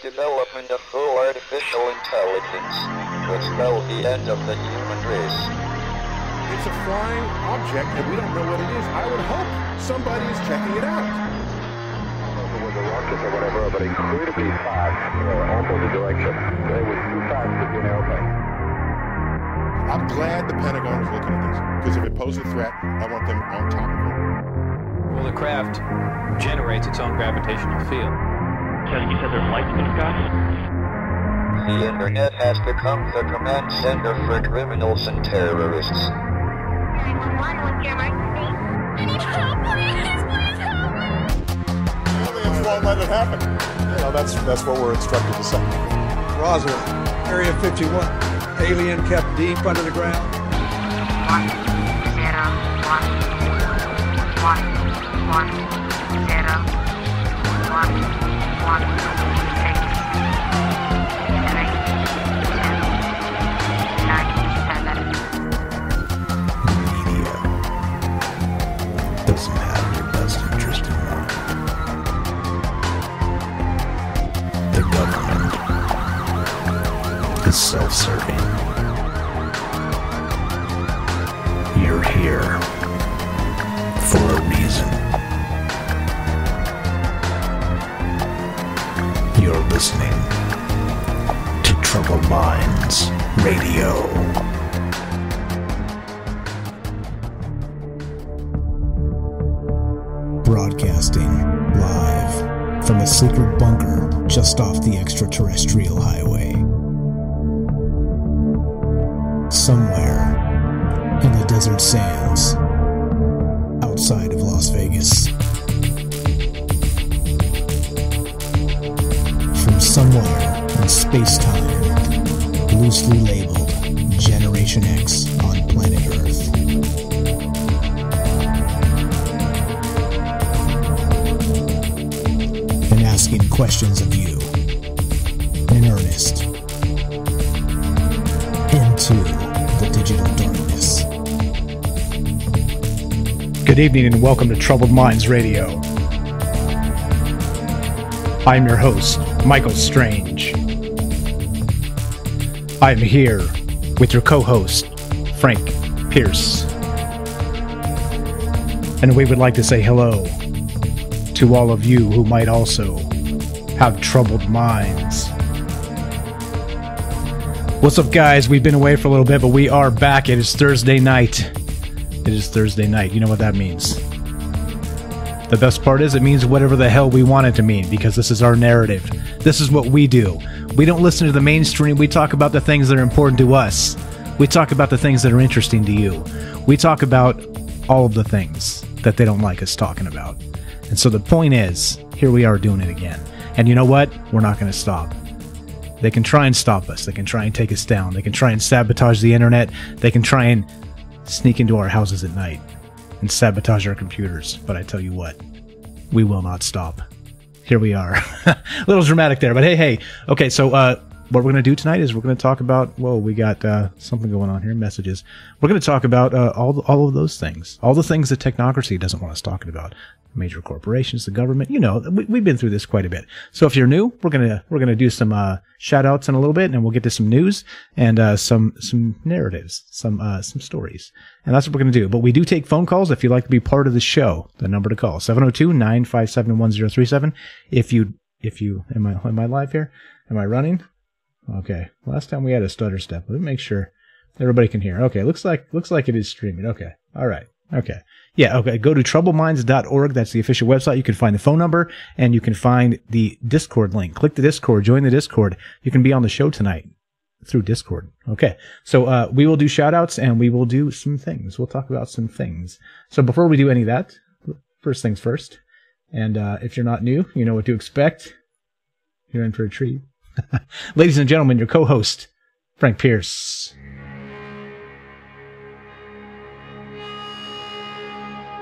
development of full artificial intelligence would spell the end of the human race. It's a flying object, and we don't know what it is. I would hope somebody is checking it out. It was a rocket or whatever, but incredibly fast, opposite direction. It was too fast to be an airplane. I'm glad the Pentagon is looking at this, because if it poses a threat, I want them on top of it. Well, the craft generates its own gravitational field. So you said there's lights in the sky? The internet has become the command center for criminals and terrorists. 911, what's your emergency? I need help, please help me! Aliens won't let it happen. You know, that's what we're instructed to say. Roswell, Area 51. Alien kept deep under the ground. 1, 0, 1, 1, 0, 1, 1, 6, 3, 2, 9, 7. Media doesn't have your best interest in mind. The government is self-serving. You're here for a reason. You're listening to Troubled Minds Radio. Broadcasting live from a secret bunker just off the extraterrestrial highway. Somewhere in the desert sands outside of Las Vegas. From somewhere in space-time, loosely labeled Generation X on planet Earth. And asking questions of you in earnest into the digital darkness. Good evening and welcome to Troubled Minds Radio. I'm your host, Michael Strange. I'm here with your co-host, Frank Pierce. And we would like to say hello to all of you who might also have troubled minds. What's up, guys? We've been away for a little bit, but we are back. It is Thursday night. It is Thursday night. You know what that means. The best part is it means whatever the hell we want it to mean, because this is our narrative. This is what we do. We don't listen to the mainstream. We talk about the things that are important to us. We talk about the things that are interesting to you. We talk about all of the things that they don't like us talking about. And so the point is, here we are doing it again. And you know what? We're not going to stop. They can try and stop us. They can try and take us down. They can try and sabotage the internet. They can try and sneak into our houses at night and sabotage our computers. But I tell you what, we will not stop. Here we are. A little dramatic there, but hey. Okay, so what we're going to do tonight is we're going to talk about, whoa, we got something going on here, messages. We're going to talk about all of those things. All the things that technocracy doesn't want us talking about. Major corporations, the government, you know, we've been through this quite a bit. So if you're new, we're gonna do some shout outs in a little bit, and we'll get to some news and some narratives, some stories. And that's what we're gonna do. But we do take phone calls if you'd like to be part of the show. The number to call, 702-957-1037. If you am I live here? Am I running? Okay. Last time we had a stutter step. Let me make sure everybody can hear. Okay, looks like it is streaming. Okay. All right. Okay. Yeah, okay. Go to troubleminds.org. That's the official website. You can find the phone number and you can find the Discord link. Click the Discord, join the Discord. You can be on the show tonight through Discord. Okay. So, we will do shout outs and we will do some things. We'll talk about some things. So before we do any of that, first things first. And, if you're not new, you know what to expect. You're in for a treat. Ladies and gentlemen, your co-host, Frank Pierce.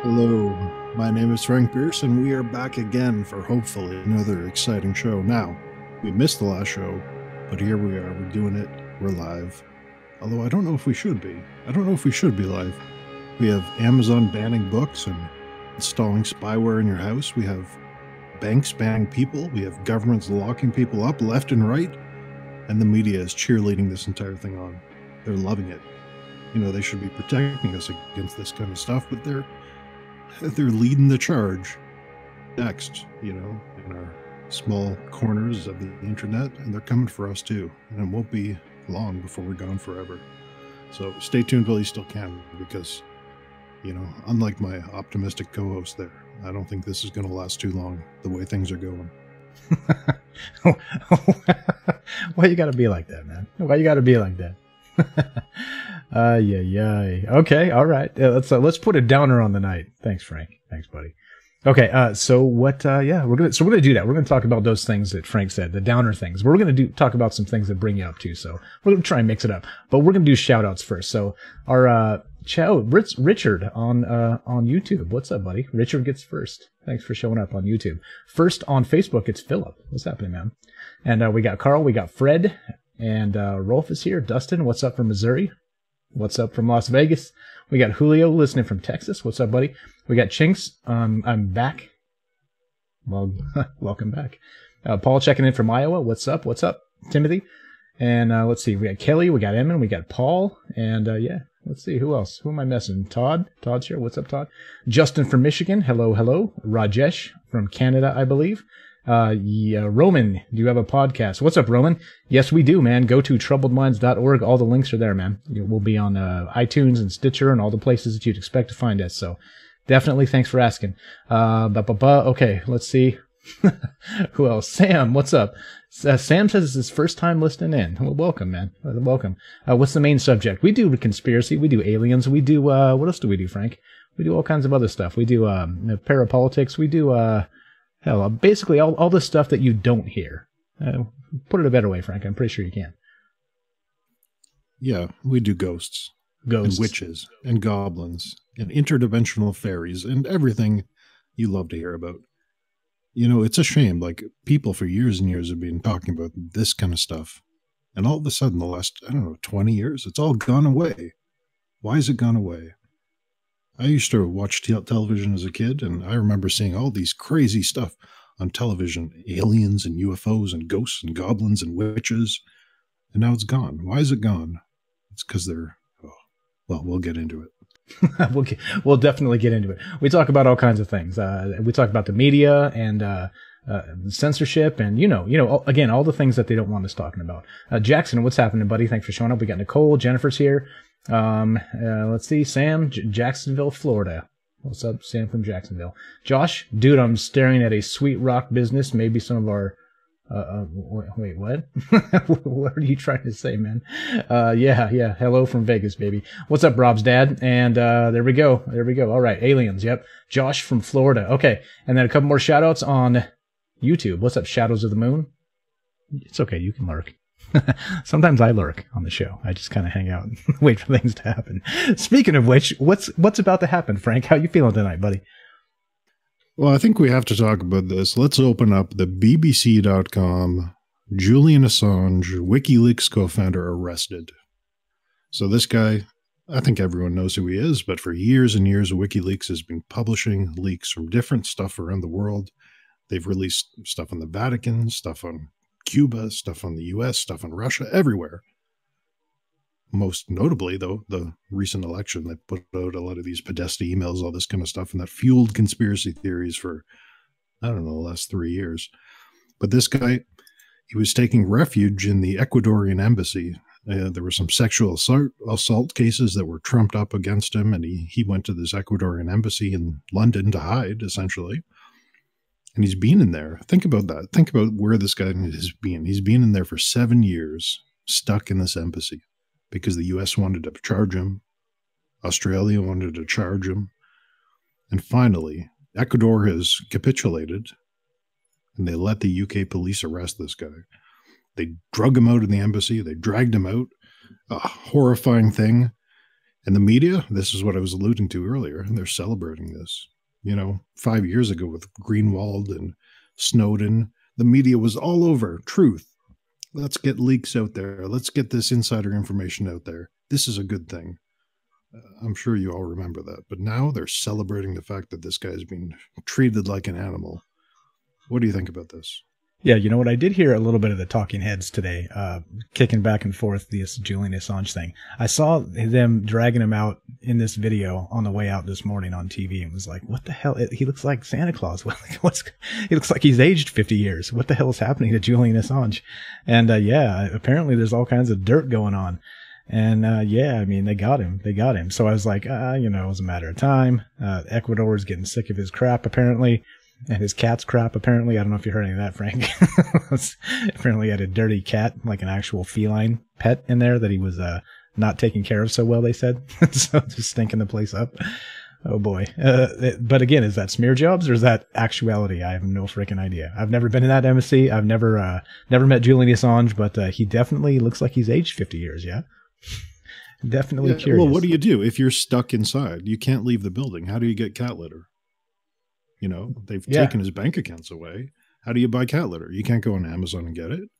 Hello, my name is Frank Pierce, and we are back again for hopefully another exciting show. Now, we missed the last show, but here we are. We're doing it. We're live. Although I don't know if we should be. I don't know if we should be live. We have Amazon banning books and installing spyware in your house. We have banks banning people. We have governments locking people up left and right. And the media is cheerleading this entire thing on. They're loving it. You know, they should be protecting us against this kind of stuff, but they're leading the charge next, you know, in our small corners of the internet, and they're coming for us too. And it won't be long before we're gone forever. So stay tuned while you still can, because, you know, unlike my optimistic co-host there, I don't think this is going to last too long the way things are going. Why you gotta be like that, man? Why you gotta be like that? Yeah. Okay, all right. Let's put a downer on the night. Thanks, Frank. Thanks, buddy. Okay, so what? Yeah, we're gonna do that. We're gonna talk about those things that Frank said, the downer things. We're gonna talk about some things that bring you up too. So we're gonna try and mix it up, but we're gonna do shout outs first. So our Richard on YouTube. What's up, buddy? Richard gets first. Thanks for showing up on YouTube. First on Facebook, it's Philip. What's happening, man? And we got Carl, we got Fred, and Rolf is here. Dustin, what's up from Missouri? What's up from Las Vegas? We got Julio listening from Texas. What's up, buddy? We got Chinks. I'm back. Well, welcome back. Paul checking in from Iowa. What's up? What's up, Timothy? And let's see. We got Kelly. We got Emin. We got Paul. And yeah. Let's see, who else? Who am I missing? Todd? Todd's here. What's up, Todd? Justin from Michigan. Hello, hello. Rajesh from Canada, I believe. Yeah, Roman, do you have a podcast? What's up, Roman? Yes, we do, man. Go to troubledminds.org. All the links are there, man. We'll be on iTunes and Stitcher and all the places that you'd expect to find us. So definitely thanks for asking. Okay, let's see. Who else? Sam, what's up? Sam says it's his first time listening in. Well, welcome, man. Welcome. What's the main subject? We do conspiracy. We do aliens. We do, what else do we do, Frank? We do all kinds of other stuff. We do parapolitics. We do, basically all the stuff that you don't hear. Put it a better way, Frank. I'm pretty sure you can. Yeah, we do ghosts. Ghosts. And witches. And goblins. And interdimensional fairies. And everything you love to hear about. You know, it's a shame. Like, people for years and years have been talking about this kind of stuff. And all of a sudden, the last, 20 years, it's all gone away. Why has it gone away? I used to watch television as a kid, and I remember seeing all these crazy stuff on television. Aliens and UFOs and ghosts and goblins and witches. And now it's gone. Why is it gone? It's because they're, well, we'll get into it. We'll definitely get into it. We talk about all kinds of things. We talk about the media and censorship, and again, all the things that they don't want us talking about. Jackson, what's happening, buddy? Thanks for showing up. We got Nicole, Jennifer's here. Let's see, Sam, Jacksonville, Florida. What's up, Sam from Jacksonville? Josh, dude, I'm staring at a sweet rock business. Maybe some of our wait, what? What are you trying to say, man? Yeah. Hello from Vegas, baby. What's up, Rob's dad? And there we go. All right, aliens. Yep. Josh from Florida. Okay, and then a couple more shout outs on YouTube. What's up, Shadows of the Moon? It's okay. You can lurk. Sometimes I lurk on the show. I just kind of hang out and wait for things to happen. Speaking of which, what's about to happen, Frank? How you feeling tonight, buddy? Well, I think we have to talk about this. Let's open up the BBC.com. Julian Assange, WikiLeaks co-founder, arrested. So this guy, I think everyone knows who he is, but for years and years, WikiLeaks has been publishing leaks from different stuff around the world. They've released stuff on the Vatican, stuff on Cuba, stuff on the US, stuff on Russia, everywhere. Most notably, though, the recent election that put out a lot of these Podesta emails, all this kind of stuff, and that fueled conspiracy theories for, the last 3 years. But this guy, he was taking refuge in the Ecuadorian embassy. There were some sexual assault cases that were trumped up against him, and he went to this Ecuadorian embassy in London to hide, essentially. And he's been in there. Think about that. Think about where this guy has been. He's been in there for 7 years, stuck in this embassy. Because the US wanted to charge him, Australia wanted to charge him, and finally, Ecuador has capitulated, and they let the UK police arrest this guy. They drug him out of the embassy, they dragged him out, a horrifying thing. And the media, this is what I was alluding to earlier, they're celebrating this. 5 years ago with Greenwald and Snowden, the media was all over truth. Let's get leaks out there. Let's get this insider information out there. This is a good thing. I'm sure you all remember that. But now they're celebrating the fact that this guy's being treated like an animal. What do you think about this? Yeah, you know what? I did hear a little bit of the talking heads today, kicking back and forth this Julian Assange thing. I saw them dragging him out in this video on the way out this morning on TV and was like, what the hell? He looks like Santa Claus. He looks like he's aged 50 years. What the hell is happening to Julian Assange? And yeah, apparently there's all kinds of dirt going on. And yeah, I mean, they got him. So I was like, you know, it was a matter of time. Ecuador is getting sick of his crap, apparently. And his cat's crap, apparently. I don't know if you heard any of that, Frank. Apparently he had a dirty cat, like an actual feline pet in there that he was not taking care of so well, they said. So just stinking the place up. Oh, boy. But again, is that smear jobs or is that actuality? I have no freaking idea. I've never been in that embassy. I've never met Julian Assange, but he definitely looks like he's aged 50 years, yeah? Definitely curious. Well, what do you do if you're stuck inside? You can't leave the building. How do you get cat litter? You know, they've taken his bank accounts away. How do you buy cat litter? You can't go on Amazon and get it.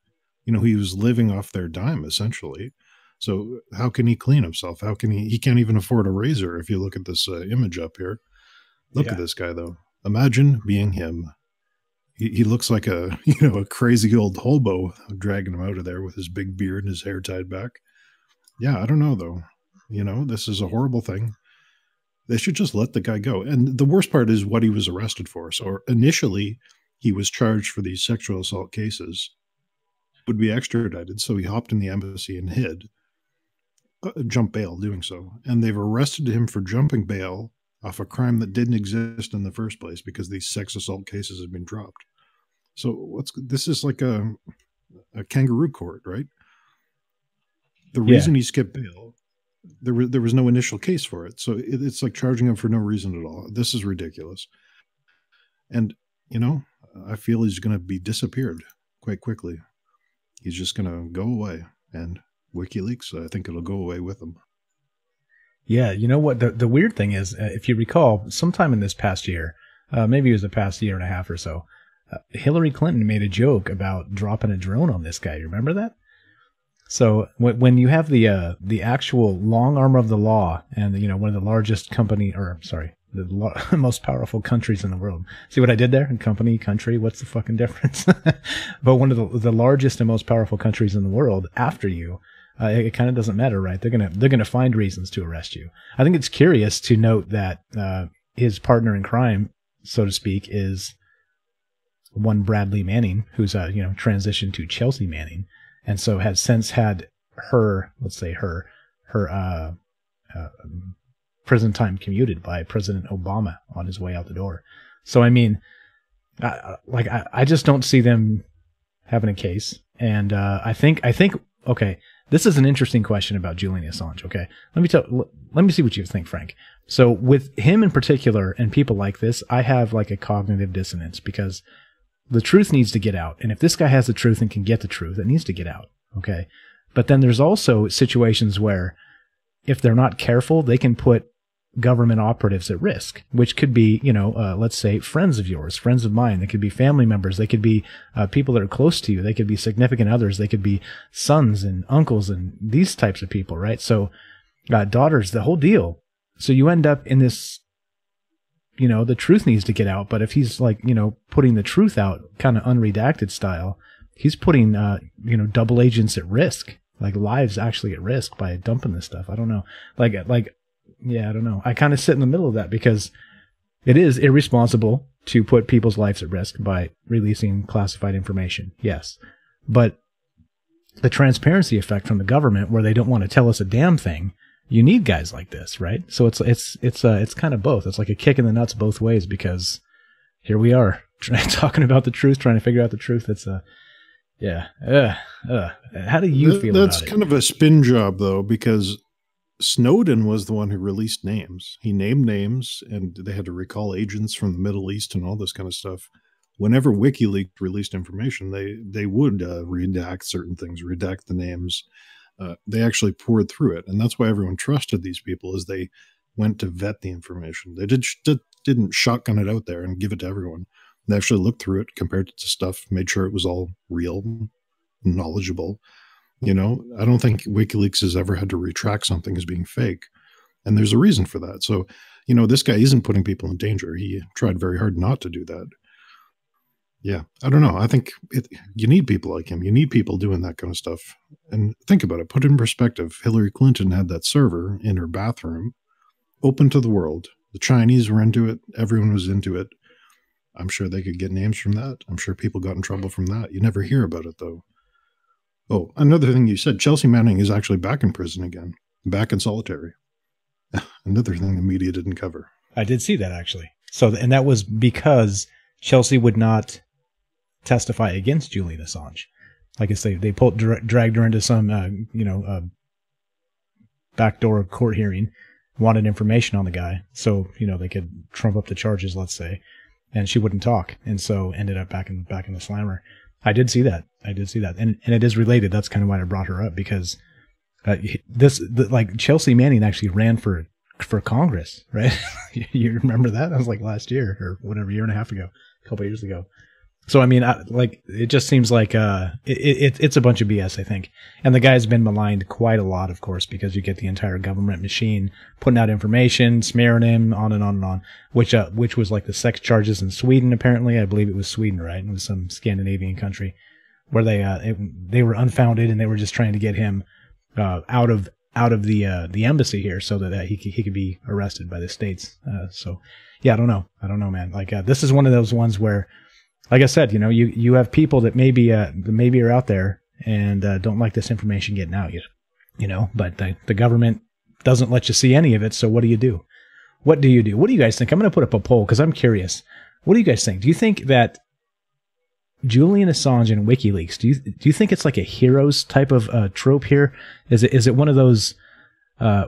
You know, he was living off their dime, essentially. So how can he clean himself? How can he can't even afford a razor if you look at this image up here. Look at this guy, though. Imagine being him. He looks like a crazy old hobo dragging him out of there with his big beard and his hair tied back. Yeah, I don't know, though. You know, this is a horrible thing. They should just let the guy go. And the worst part is what he was arrested for. So initially, he was charged for these sexual assault cases, would be extradited. So he hopped in the embassy and hid, jumped bail doing so. And they've arrested him for jumping bail off a crime that didn't exist in the first place because these sex assault cases have been dropped. So this is like a kangaroo court, right? The reason he skipped bail, there was no initial case for it. So it's like charging him for no reason at all. This is ridiculous. And, you know, I feel he's going to be disappeared quite quickly. He's just going to go away. And WikiLeaks, I think it'll go away with him. Yeah, you know what? The weird thing is, if you recall, sometime in this past year, maybe it was the past year and a half or so, Hillary Clinton made a joke about dropping a drone on this guy. You remember that? So when you have the actual long arm of the law and, you know, one of the largest the most powerful countries in the world. See what I did there? Company, country, what's the fucking difference? But one of the largest and most powerful countries in the world after you, it kind of doesn't matter, right? They're gonna find reasons to arrest you. I think it's curious to note that his partner in crime, so to speak, is one Bradley Manning, who's transitioned to Chelsea Manning. And so has since had her prison time commuted by President Obama on his way out the door. So, I mean, I just don't see them having a case. And I think, okay, this is an interesting question about Julian Assange, okay? Let me see what you think, Frank. So with him in particular and people like this, I have like a cognitive dissonance because the truth needs to get out. And if this guy has the truth and can get the truth, it needs to get out. Okay. But then there's also situations where if they're not careful, they can put government operatives at risk, which could be, let's say friends of yours, friends of mine. They could be family members. They could be people that are close to you. They could be significant others. They could be sons and uncles and these types of people, right? So daughters, the whole deal. So you end up in this, the truth needs to get out, but if he's like, putting the truth out kind of unredacted style, he's putting, double agents at risk, like lives actually at risk by dumping this stuff. I don't know. Yeah, I don't know. I kind of sit in the middle of that because it is irresponsible to put people's lives at risk by releasing classified information. Yes. But the transparency effect from the government where they don't want to tell us a damn thing, you need guys like this, right? So it's kind of both. It's like a kick in the nuts both ways because here we are talking about the truth, trying to figure out the truth. It's yeah. How do you feel about it? That's kind of a spin job though, because Snowden was the one who released names. He named names and they had to recall agents from the Middle East and all this kind of stuff. Whenever WikiLeaks released information, they would redact certain things, redact the names. They actually poured through it. And that's why everyone trusted these people is they went to vet the information. They didn't shotgun it out there and give it to everyone. They actually looked through it, compared it to stuff, made sure it was all real, knowledgeable. I don't think WikiLeaks has ever had to retract something as being fake. And there's a reason for that. So, this guy isn't putting people in danger. He tried very hard not to do that. Yeah, I don't know. I think you need people like him. You need people doing that kind of stuff. And think about it. Put it in perspective. Hillary Clinton had that server in her bathroom, open to the world. The Chinese were into it. Everyone was into it. I'm sure they could get names from that. I'm sure people got in trouble from that. You never hear about it, though. Oh, another thing you said, Chelsea Manning is actually back in prison again, back in solitary. Another thing the media didn't cover. I did see that, actually. So, and that was because Chelsea would not testify against Julian Assange. Like I say, they dragged her into some, backdoor court hearing, wanted information on the guy, so they could trump up the charges, let's say, and she wouldn't talk, and so ended up back in the slammer. I did see that, and it is related. That's kind of why I brought her up, because Chelsea Manning actually ran for Congress, right? You remember that? That was like last year or whatever, year and a half ago, a couple of years ago. So, I mean, it just seems like it's a bunch of BS, I think. And the guy's been maligned quite a lot, of course, because you get the entire government machine putting out information, smearing him, on and on and on, which was like the sex charges in Sweden, apparently. I believe it was Sweden, right? It was some Scandinavian country where they were unfounded, and they were just trying to get him out of the embassy here so that he could be arrested by the states. So, yeah, I don't know, man. Like, this is one of those ones where, like I said, you have people that maybe are out there and don't like this information getting out yet, but the government doesn't let you see any of it. So what do you do? What do you do? What do you guys think? I'm going to put up a poll because I'm curious. What do you guys think? Do you think that Julian Assange and WikiLeaks, do you think it's like a heroes type of trope here? Is it one of those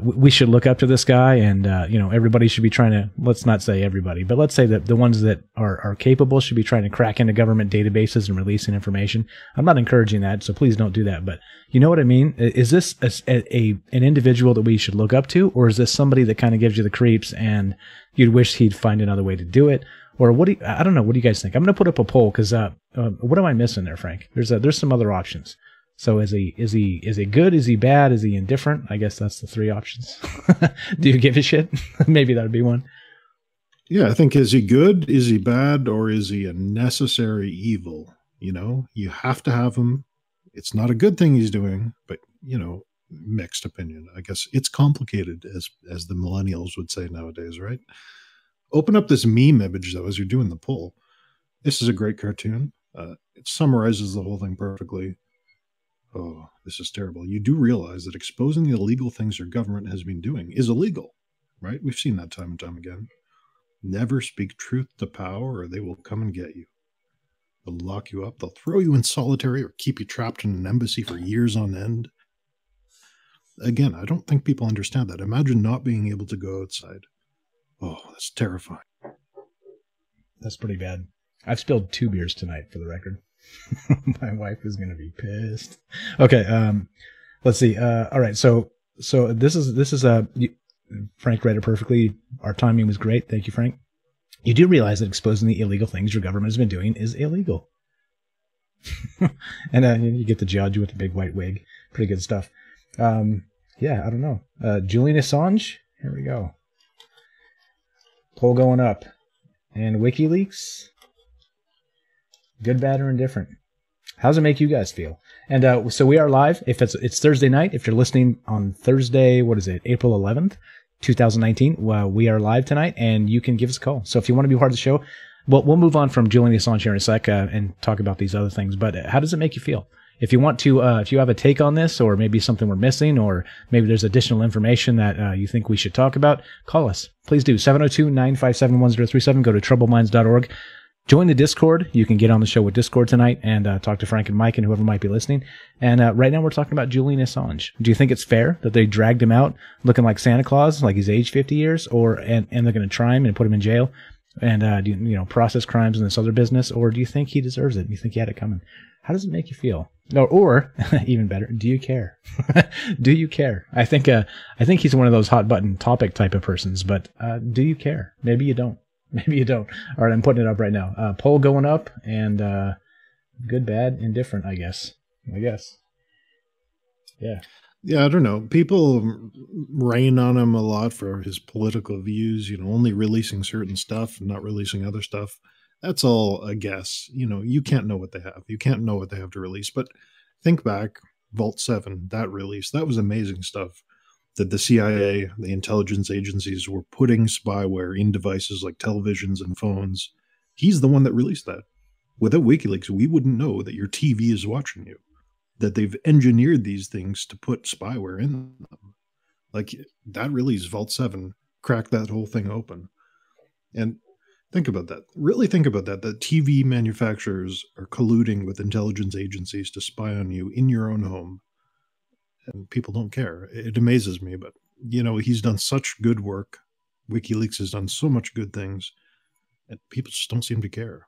we should look up to this guy, and everybody should be trying to, let's not say everybody, but let's say that the ones that are capable should be trying to crack into government databases and releasing information. I'm not encouraging that, so please don't do that. But you know what I mean? Is this an individual that we should look up to, or is this somebody that kind of gives you the creeps and you'd wish he'd find another way to do it? Or I don't know. What do you guys think? I'm going to put up a poll because what am I missing there, Frank? There's some other options. So is he good? Is he bad? Is he indifferent? I guess that's the three options. Do you give a shit? Maybe that'd be one. Yeah, I think, is he good? Is he bad? Or is he a necessary evil? You have to have him. It's not a good thing he's doing, but mixed opinion. I guess it's complicated, as the millennials would say nowadays, right? Open up this meme image though as you're doing the poll. This is a great cartoon. It summarizes the whole thing perfectly. Oh, this is terrible. You do realize that exposing the illegal things your government has been doing is illegal, right? We've seen that time and time again. Never speak truth to power or they will come and get you. They'll lock you up. They'll throw you in solitary or keep you trapped in an embassy for years on end. Again, I don't think people understand that. Imagine not being able to go outside. Oh, that's terrifying. That's pretty bad. I've spilled 2 beers tonight, for the record. My wife is going to be pissed. Okay, let's see. All right, so this is Frank read it perfectly. Our timing was great. Thank you, Frank. You do realize that exposing the illegal things your government has been doing is illegal. And you get the judge with the big white wig. Pretty good stuff. Yeah, I don't know. Julian Assange? Here we go. Poll going up. And WikiLeaks? Good, bad, or indifferent? How does it make you guys feel? And so we are live. If it's Thursday night. If you're listening on Thursday, what is it? April 11th, 2019. Well, we are live tonight, and you can give us a call. So if you want to be part of the show, we'll move on from Julian Assange here in a sec and talk about these other things. But how does it make you feel? If you want to, if you have a take on this, or maybe something we're missing, or maybe there's additional information that you think we should talk about, call us. Please do. 702-957-1037. Go to troubleminds.org. Join the Discord. You can get on the show with Discord tonight and talk to Frank and Mike and whoever might be listening. And right now we're talking about Julian Assange. Do you think it's fair that they dragged him out looking like Santa Claus, like he's aged 50 years, and they're going to try him and put him in jail and process crimes and this other business? Or do you think he deserves it? Do you think he had it coming? How does it make you feel? Or even better, do you care? Do you care? I think he's one of those hot button topic type of persons, but do you care? Maybe you don't. Maybe you don't. All right, I'm putting it up right now. Poll going up, and good, bad, indifferent, I guess. Yeah. Yeah, I don't know. People rain on him a lot for his political views, only releasing certain stuff and not releasing other stuff. That's all a guess. You can't know what they have. You can't know what they have to release. But think back, Vault 7, that release, that was amazing stuff. That the CIA, the intelligence agencies were putting spyware in devices like televisions and phones. He's the one that released that. Without WikiLeaks, we wouldn't know that your TV is watching you. That they've engineered these things to put spyware in them. Like, that release, Vault 7, cracked that whole thing open. And think about that. Really think about that. That TV manufacturers are colluding with intelligence agencies to spy on you in your own home. And people don't care. It amazes me, but, he's done such good work. WikiLeaks has done so much good things, and people just don't seem to care.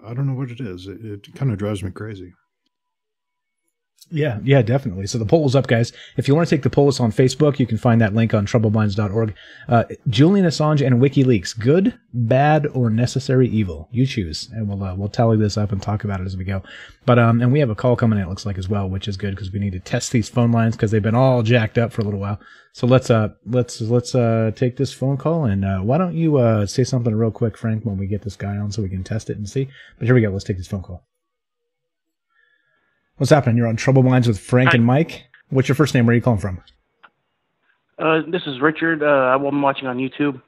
I don't know what it is. It kind of drives me crazy. Yeah, definitely. So the poll is up, guys. If you want to take the poll, it's on Facebook. You can find that link on troubledminds.org. Julian Assange and WikiLeaks, good, bad, or necessary evil? You choose, and we'll tally this up and talk about it as we go. But and we have a call coming in, it looks like, as well, which is good because we need to test these phone lines because they've been all jacked up for a little while. So let's take this phone call, and why don't you say something real quick, Frank, when we get this guy on so we can test it and see. But here we go. Let's take this phone call. What's happening? You're on Trouble Minds with Frank and Mike. What's your first name? Where are you calling from? This is Richard. I'm watching on YouTube.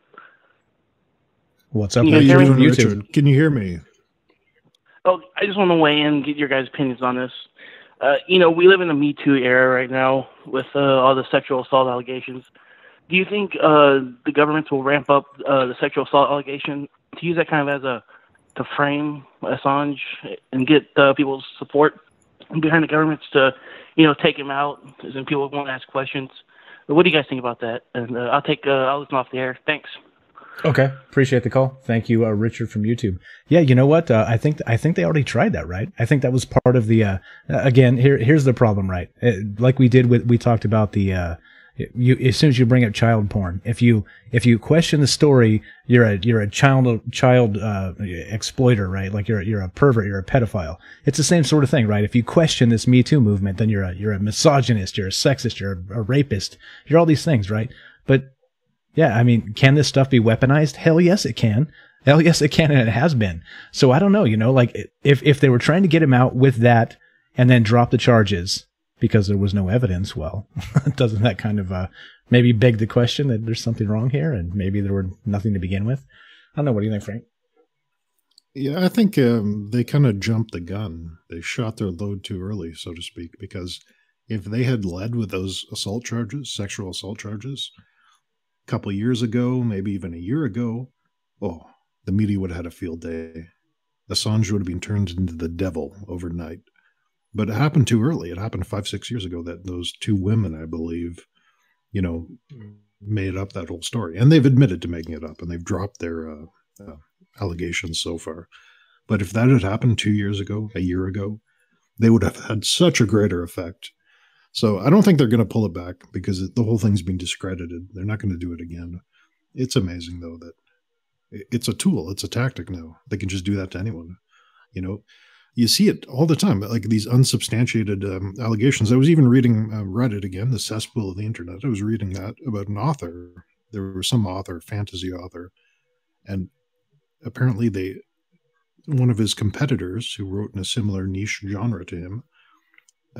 What's up? Can you hear me? Richard, can you hear me? Oh, I just want to weigh in and get your guys' opinions on this. We live in the Me Too era right now with all the sexual assault allegations. Do you think the government will ramp up the sexual assault allegation to use that kind of to frame Assange and get people's support behind the governments to, take him out, and people won't ask questions? What do you guys think about that? And I'll listen off the air. Thanks. Okay, appreciate the call. Thank you, Richard from YouTube. Yeah, you know what? I think they already tried that, right? I think that was part of the. Again, here's the problem, right? Like we talked about the. As soon as you bring up child porn, if you question the story, you're a child exploiter, right? Like you're a pervert, you're a pedophile. It's the same sort of thing, right? If you question this Me Too movement, then you're a misogynist, you're a sexist, you're a rapist, you're all these things, right? But yeah, I mean, can this stuff be weaponized? Hell yes, it can. Hell yes, it can, and it has been. So I don't know, like if they were trying to get him out with that and then drop the charges because there was no evidence, well, doesn't that kind of maybe beg the question that there's something wrong here and maybe there were nothing to begin with? I don't know. What do you think, Frank? Yeah, I think they kind of jumped the gun. They shot their load too early, so to speak, because if they had led with those assault charges, sexual assault charges, a couple of years ago, maybe even a year ago, the media would have had a field day. Assange would have been turned into the devil overnight. But it happened too early. It happened 5-6 years ago that those two women, I believe, made up that whole story. And they've admitted to making it up, and they've dropped their allegations so far. But if that had happened 2 years ago, a year ago, they would have had such a greater effect. So I don't think they're going to pull it back because the whole thing's been discredited. They're not going to do it again. It's amazing, though, that it's a tool. It's a tactic now. They can just do that to anyone. You see it all the time, like these unsubstantiated allegations. I was even reading Reddit again, the cesspool of the internet. I was reading that about an author. There was some author, fantasy author, and apparently one of his competitors who wrote in a similar niche genre to him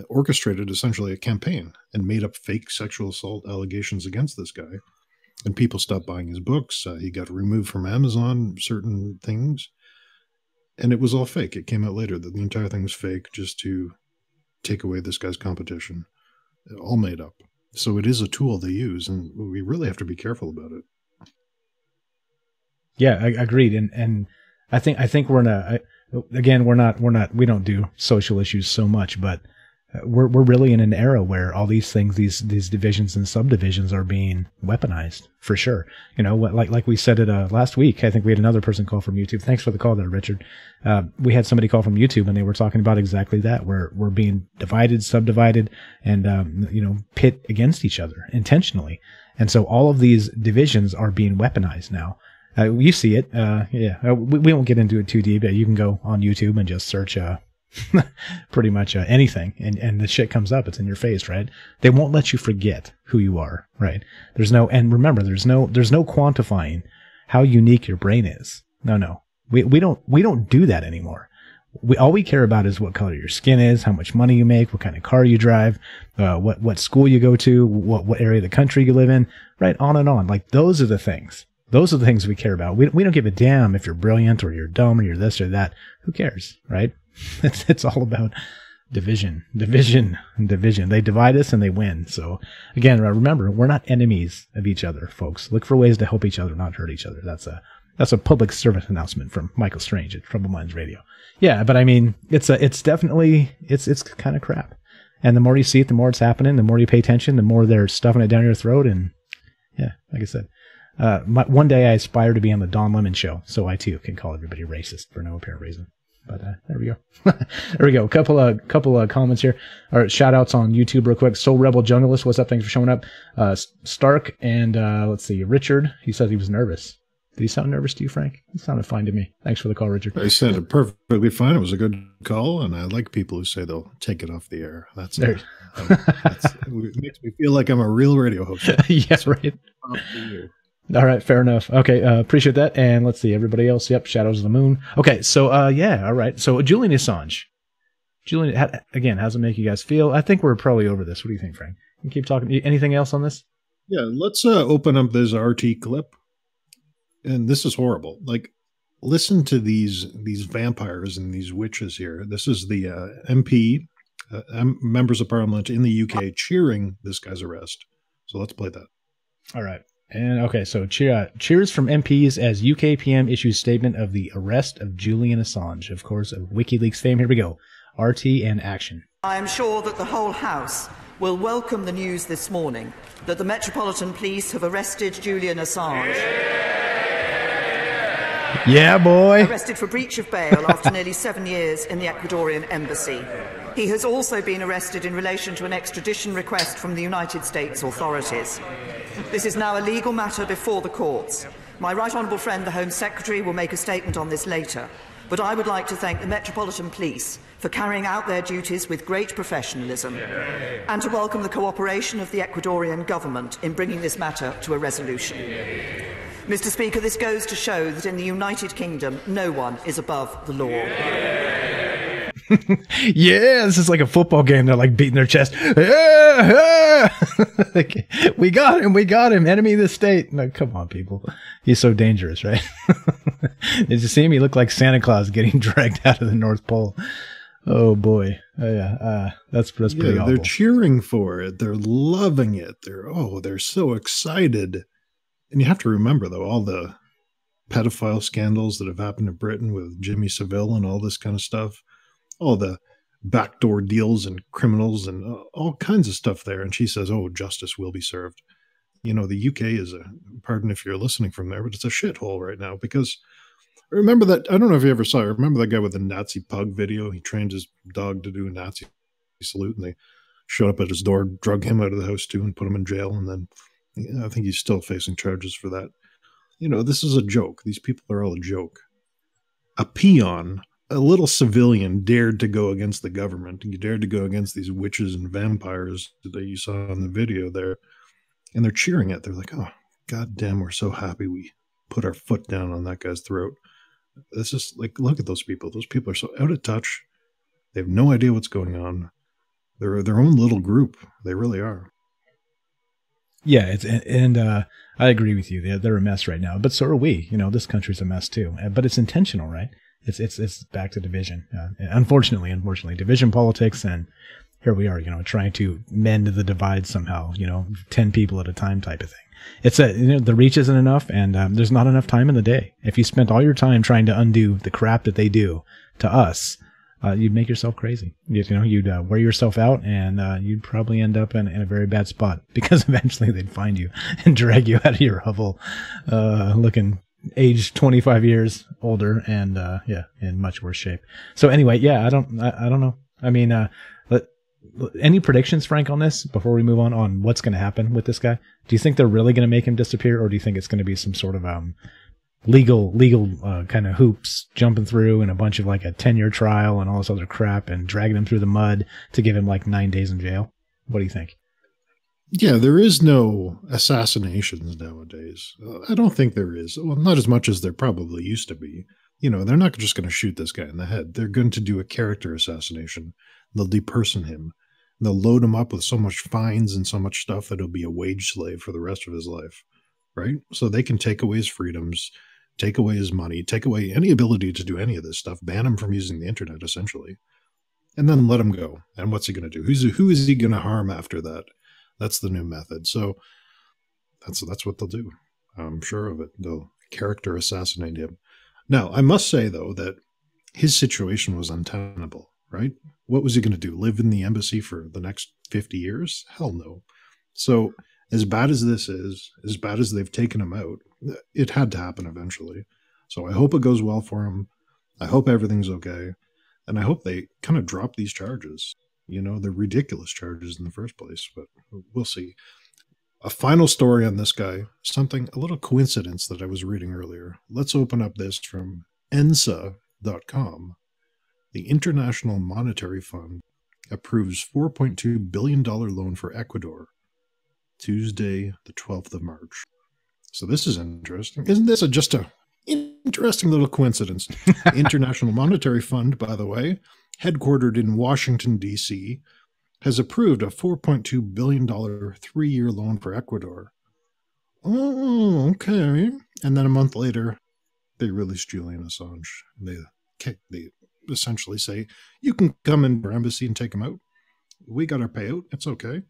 orchestrated essentially a campaign and made up fake sexual assault allegations against this guy. And people stopped buying his books. He got removed from Amazon, certain things. And it was all fake. It came out later that the entire thing was fake just to take away this guy's competition. All made up. So it is a tool they use, and we really have to be careful about it. Yeah, I agreed. And I think we're in we don't do social issues so much, but we're really in an era where all these things, these divisions and subdivisions are being weaponized for sure. Like we said it last week. I think we had another person call from YouTube. Thanks for the call there, Richard. We had somebody call from YouTube and they were talking about exactly that. We're being divided, subdivided, and pit against each other intentionally. And so all of these divisions are being weaponized now. You see it. We won't get into it too deep. You can go on YouTube and just search pretty much anything, and the shit comes up. It's in your face, right? They won't let you forget who you are, right? And remember, there's no quantifying how unique your brain is. No. We don't do that anymore. All we care about is what color your skin is, how much money you make, what kind of car you drive, what school you go to, what area of the country you live in, right? On and on. Like, those are the things. Those are the things we care about. We don't give a damn if you're brilliant or you're dumb or you're this or that. Who cares, right? It's all about division. They divide us and they win. So again, remember, we're not enemies of each other, folks. Look for ways to help each other, not hurt each other. That's a public service announcement from Michael Strange at Troubled Minds Radio. Yeah, but I mean, it's definitely kind of crap. And the more you see it, the more it's happening. The more you pay attention, the more they're stuffing it down your throat. And yeah, like I said, one day I aspire to be on the Don Lemon show, so I too can call everybody racist for no apparent reason. But there we go. There we go. Couple of comments here. All right, shout outs on YouTube real quick. Soul Rebel Junglist, what's up? Thanks for showing up. Stark and let's see, Richard. He said he was nervous. Did he sound nervous to you, Frank? He sounded fine to me. Thanks for the call, Richard. I sounded perfectly fine. It was a good call, and I like people who say they'll take it off the air. It makes me feel like I'm a real radio host. Yes, right. All right, fair enough. Okay, appreciate that. And let's see, everybody else. Yep, Shadows of the Moon. Okay, so yeah, all right. So Julian Assange. Julian, again, how's it make you guys feel? I think we're probably over this. What do you think, Frank? You keep talking. Anything else on this? Yeah, let's open up this RT clip. And this is horrible. Like, listen to these vampires and these witches here. This is the MP, members of Parliament in the UK cheering this guy's arrest. So let's play that. All right. And okay, so cheers from MPs as UK PM issues statement of the arrest of Julian Assange, of course, of WikiLeaks fame. Here we go. RT and action. I am sure that the whole House will welcome the news this morning that the Metropolitan Police have arrested Julian Assange. Yeah, boy. Arrested for breach of bail after nearly 7 years in the Ecuadorian embassy. He has also been arrested in relation to an extradition request from the United States authorities. This is now a legal matter before the courts. My right honourable friend, the Home Secretary, will make a statement on this later. But I would like to thank the Metropolitan Police for carrying out their duties with great professionalism and to welcome the cooperation of the Ecuadorian government in bringing this matter to a resolution. Mr. Speaker, this goes to show that in the United Kingdom, no one is above the law. Yeah, this is like a football game. They're like beating their chest. Yeah, yeah. We got him. Enemy of the state. No, come on, people. He's so dangerous, right? Did you see him? He looked like Santa Claus getting dragged out of the North Pole. Oh boy. Yeah. That's pretty awful. They're cheering for it. They're loving it. They're so excited. And you have to remember, though, all the pedophile scandals that have happened in Britain with Jimmy Savile and all this kind of stuff, all the backdoor deals and criminals and all kinds of stuff there. And she says, oh, justice will be served. You know, the UK is pardon if you're listening from there, but it's a shithole right now because remember that, I don't know if you ever saw it, remember that guy with the Nazi pug video? He trained his dog to do a Nazi salute and they showed up at his door, drug him out of the house too and put him in jail. And then I think he's still facing charges for that. You know, this is a joke. These people are all a joke. A peon, a little civilian dared to go against the government. He dared to go against these witches and vampires that you saw in the video there. And they're cheering it. They're like, oh, goddamn, we're so happy we put our foot down on that guy's throat. It's just like, look at those people. Those people are so out of touch. They have no idea what's going on. They're their own little group. They really are. Yeah, I agree with you. They're a mess right now, but so are we. You know, this country's a mess too. But it's intentional, right? It's back to division. Unfortunately, division politics, and here we are. You know, trying to mend the divide somehow. You know, 10 people at a time type of thing. It's the reach isn't enough, and there's not enough time in the day. If you spent all your time trying to undo the crap that they do to us, you'd make yourself crazy. You'd wear yourself out, and you'd probably end up in a very bad spot because eventually they'd find you and drag you out of your hovel, looking age 25 years older and in much worse shape. So anyway, yeah, I don't know. I mean, any predictions, Frank, on this before we move on what's going to happen with this guy? Do you think they're really going to make him disappear, or do you think it's going to be some sort of legal kind of hoops jumping through and a bunch of like a 10-year trial and all this other crap and dragging him through the mud to give him like 9 days in jail? What do you think? Yeah, there is no assassinations nowadays. I don't think there is. Well, not as much as there probably used to be. You know, they're not just going to shoot this guy in the head. They're going to do a character assassination. They'll deperson him. They'll load him up with so much fines and so much stuff that he'll be a wage slave for the rest of his life, right? So they can take away his freedoms, take away his money, take away any ability to do any of this stuff, ban him from using the internet, essentially, and then let him go. And what's he going to do? Who is he going to harm after that? That's the new method. So that's what they'll do. I'm sure of it. They'll character assassinate him. Now, I must say, though, that his situation was untenable, right? What was he going to do? Live in the embassy for the next 50 years? Hell no. So as bad as this is, as bad as they've taken him out, it had to happen eventually. So I hope it goes well for him. I hope everything's okay. And I hope they kind of drop these charges. You know, they're ridiculous charges in the first place, but we'll see. A final story on this guy, a little coincidence that I was reading earlier. Let's open up this from ENSA.com. The International Monetary Fund approves $4.2 billion loan for Ecuador, Tuesday, the 12th of March. So this is interesting. Isn't this just a interesting little coincidence? The International Monetary Fund, by the way, headquartered in Washington, D.C., has approved a $4.2 billion 3-year loan for Ecuador. Oh, okay. And then a month later, they release Julian Assange. They essentially say, you can come in our embassy and take him out. We got our payout. It's okay.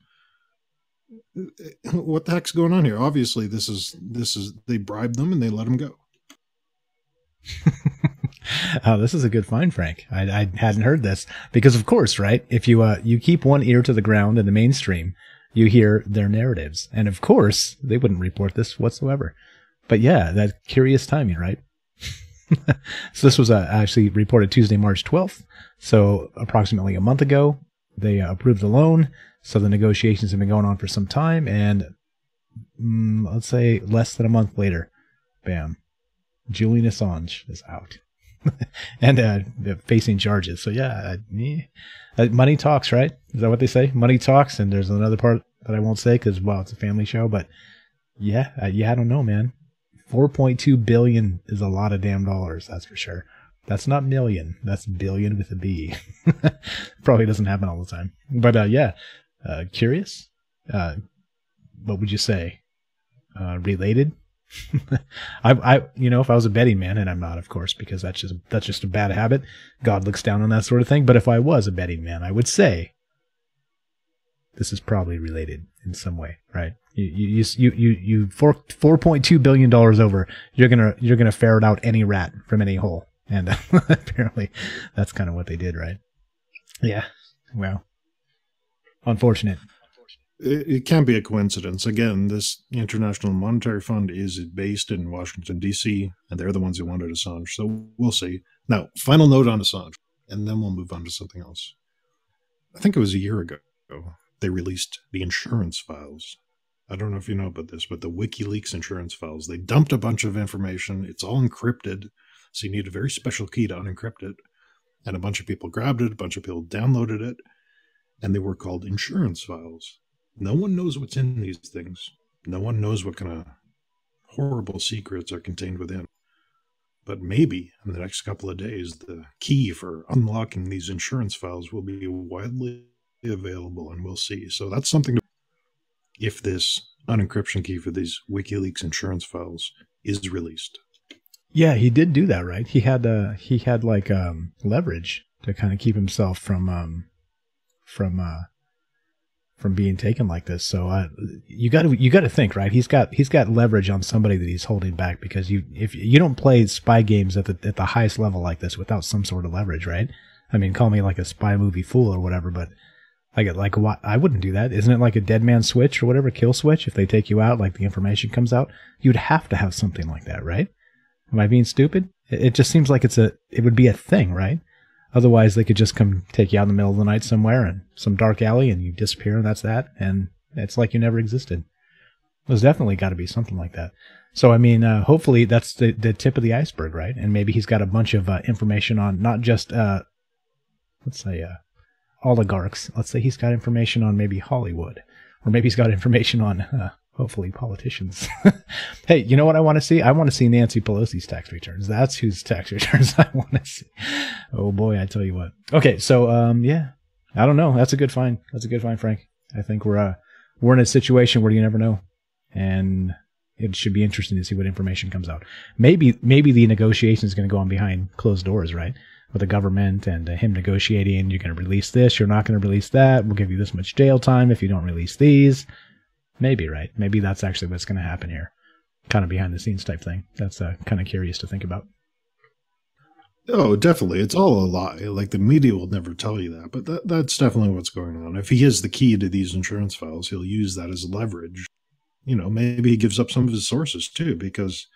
What the heck's going on here? Obviously, this is they bribe them and they let him go. Oh, this is a good find, Frank. I hadn't heard this because, of course, right? If you keep one ear to the ground in the mainstream, you hear their narratives, and of course, they wouldn't report this whatsoever. But yeah, that curious timing, right? So this was actually reported Tuesday, March 12th. So approximately a month ago, they approved the loan. So the negotiations have been going on for some time, and let's say less than a month later, bam, Julian Assange is out. And facing charges. So yeah, money talks, right? Is that what they say? Money talks. And there's another part that I won't say because, well, it's a family show. But yeah, I don't know, man. 4.2 billion is a lot of damn dollars. That's for sure. That's not million. That's billion with a B. Probably doesn't happen all the time. But yeah, curious. What would you say? Related? If I was a betting man, and I'm not, of course, because that's just a bad habit. God looks down on that sort of thing. But if I was a betting man, I would say this is probably related in some way, right? You fork $4.2 billion over. You're gonna ferret out any rat from any hole, and apparently that's kind of what they did, right? Yeah. Well, unfortunate. It can't be a coincidence. Again, this International Monetary Fund is based in Washington, D.C., and they're the ones who wanted Assange. So we'll see. Now, final note on Assange, and then we'll move on to something else. I think it was a year ago, they released the insurance files. I don't know if you know about this, but the WikiLeaks insurance files, they dumped a bunch of information. It's all encrypted, so you need a very special key to unencrypt it. And a bunch of people grabbed it, a bunch of people downloaded it, and they were called insurance files. No one knows what's in these things. No one knows what kind of horrible secrets are contained within. But maybe in the next couple of days, the key for unlocking these insurance files will be widely available, and we'll see. So that's something to, if this unencryption key for these WikiLeaks insurance files is released. Yeah, he did do that, right? He had leverage to kind of keep himself from being taken like this. So you got to think, right? He's got leverage on somebody that he's holding back, because if you don't play spy games at the highest level like this without some sort of leverage, right? I mean, call me like a spy movie fool or whatever, but I wouldn't do that. Isn't it like a dead man switch or whatever, kill switch? If they take you out, like the information comes out, you'd have to have something like that, right? Am I being stupid? It just seems like it would be a thing, right? Otherwise, they could just come take you out in the middle of the night somewhere in some dark alley and you disappear, and that's that. And it's like you never existed. There's definitely got to be something like that. So, I mean, hopefully that's the tip of the iceberg, right? And maybe he's got a bunch of information on not just, let's say, oligarchs. Let's say he's got information on maybe Hollywood. Or maybe he's got information on Hopefully politicians. Hey, you know what I want to see? I want to see Nancy Pelosi's tax returns. That's whose tax returns I want to see. Oh boy, I tell you what. Okay, so yeah, I don't know. That's a good find. That's a good find, Frank. I think we're in a situation where you never know, and it should be interesting to see what information comes out. Maybe the negotiation is going to go on behind closed doors, right? With the government and him negotiating. You're going to release this. You're not going to release that. We'll give you this much jail time if you don't release these. Maybe, right? Maybe that's actually what's going to happen here. Kind of behind the scenes type thing. That's kind of curious to think about. Oh, definitely. It's all a lie. Like, the media will never tell you that, but that's definitely what's going on. If he has the key to these insurance files, he'll use that as leverage. You know, maybe he gives up some of his sources too, because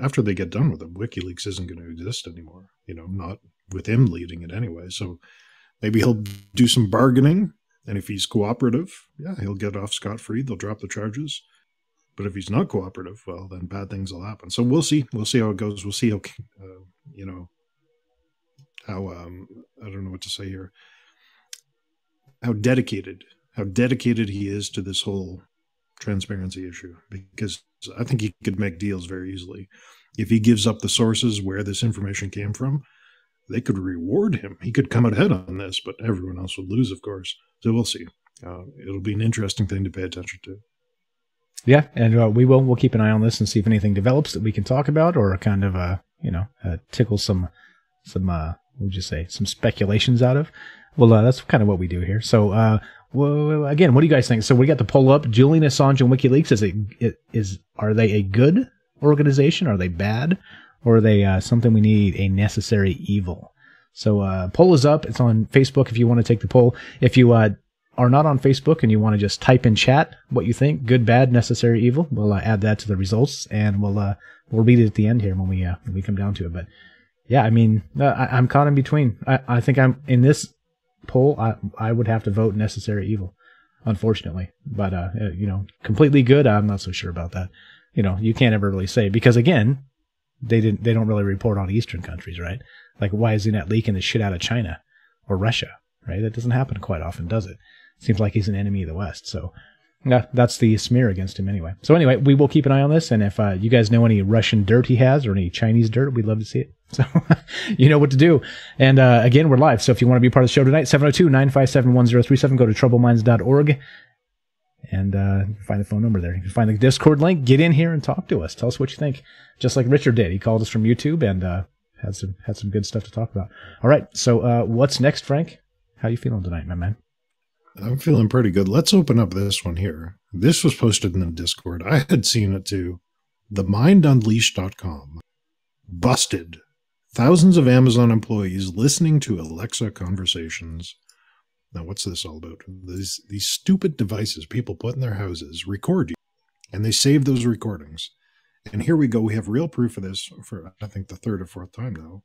after they get done with him, WikiLeaks isn't going to exist anymore. You know, not with him leading it anyway. So maybe he'll do some bargaining. And if he's cooperative, yeah, he'll get off scot-free. They'll drop the charges. But if he's not cooperative, well, then bad things will happen. So we'll see. We'll see how it goes. We'll see how, you know, how, I don't know what to say here, how dedicated he is to this whole transparency issue. Because I think he could make deals very easily. If he gives up the sources where this information came from, they could reward him. He could come out ahead on this, but everyone else would lose, of course. So we'll see. It'll be an interesting thing to pay attention to. Yeah, and we'll keep an eye on this and see if anything develops that we can talk about, or kind of tickle some what would you say, some speculations out of. Well, that's kind of what we do here. So again, what do you guys think? So we got the poll up. Julian Assange and WikiLeaks, are they a good organization? Are they bad? Or are they something we need, a necessary evil? So poll is up. It's on Facebook if you want to take the poll. If you are not on Facebook and you want to just type in chat what you think, good, bad, necessary, evil, we'll add that to the results, and we'll read it at the end here when we come down to it. But yeah, I mean, I'm caught in between. I think I'm in this poll. I would have to vote necessary evil, unfortunately. But completely good, I'm not so sure about that. You know, you can't ever really say, because again, they don't really report on Eastern countries, right? Like, why is he not leaking the shit out of China or Russia, right? That doesn't happen quite often, does it? Seems like he's an enemy of the West. So yeah, that's the smear against him anyway. So anyway, we will keep an eye on this. And if you guys know any Russian dirt he has, or any Chinese dirt, we'd love to see it. So you know what to do. And again, we're live. So if you want to be part of the show tonight, 702-957-1037, go to troubleminds.org. And find the phone number there. You can find the Discord link. Get in here and talk to us. Tell us what you think. Just like Richard did. He called us from YouTube and had some good stuff to talk about. All right. So what's next, Frank? How you feeling tonight, my man? I'm feeling pretty good. Let's open up this one here. This was posted in the Discord. I had seen it too. TheMindUnleashed.com. Busted. Thousands of Amazon employees listening to Alexa conversations. Now, what's this all about? These stupid devices people put in their houses record you, and they save those recordings. And here we go. We have real proof of this for, I think, the third or fourth time now.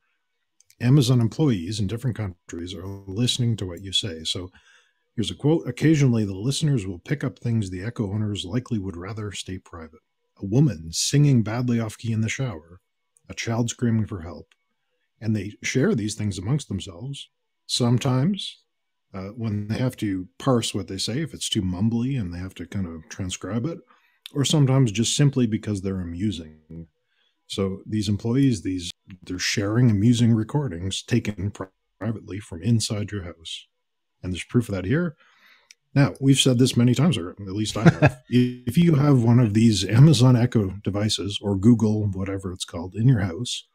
Amazon employees in different countries are listening to what you say. So here's a quote. Occasionally, the listeners will pick up things the Echo owners likely would rather stay private. A woman singing badly off key in the shower. A child screaming for help. And they share these things amongst themselves. Sometimes, when they have to parse what they say, if it's too mumbly and they have to kind of transcribe it, or sometimes just simply because they're amusing. So these employees, they're sharing amusing recordings taken privately from inside your house. And there's proof of that here. Now, we've said this many times, or at least I have. If you have one of these Amazon Echo devices or Google, whatever it's called, in your house,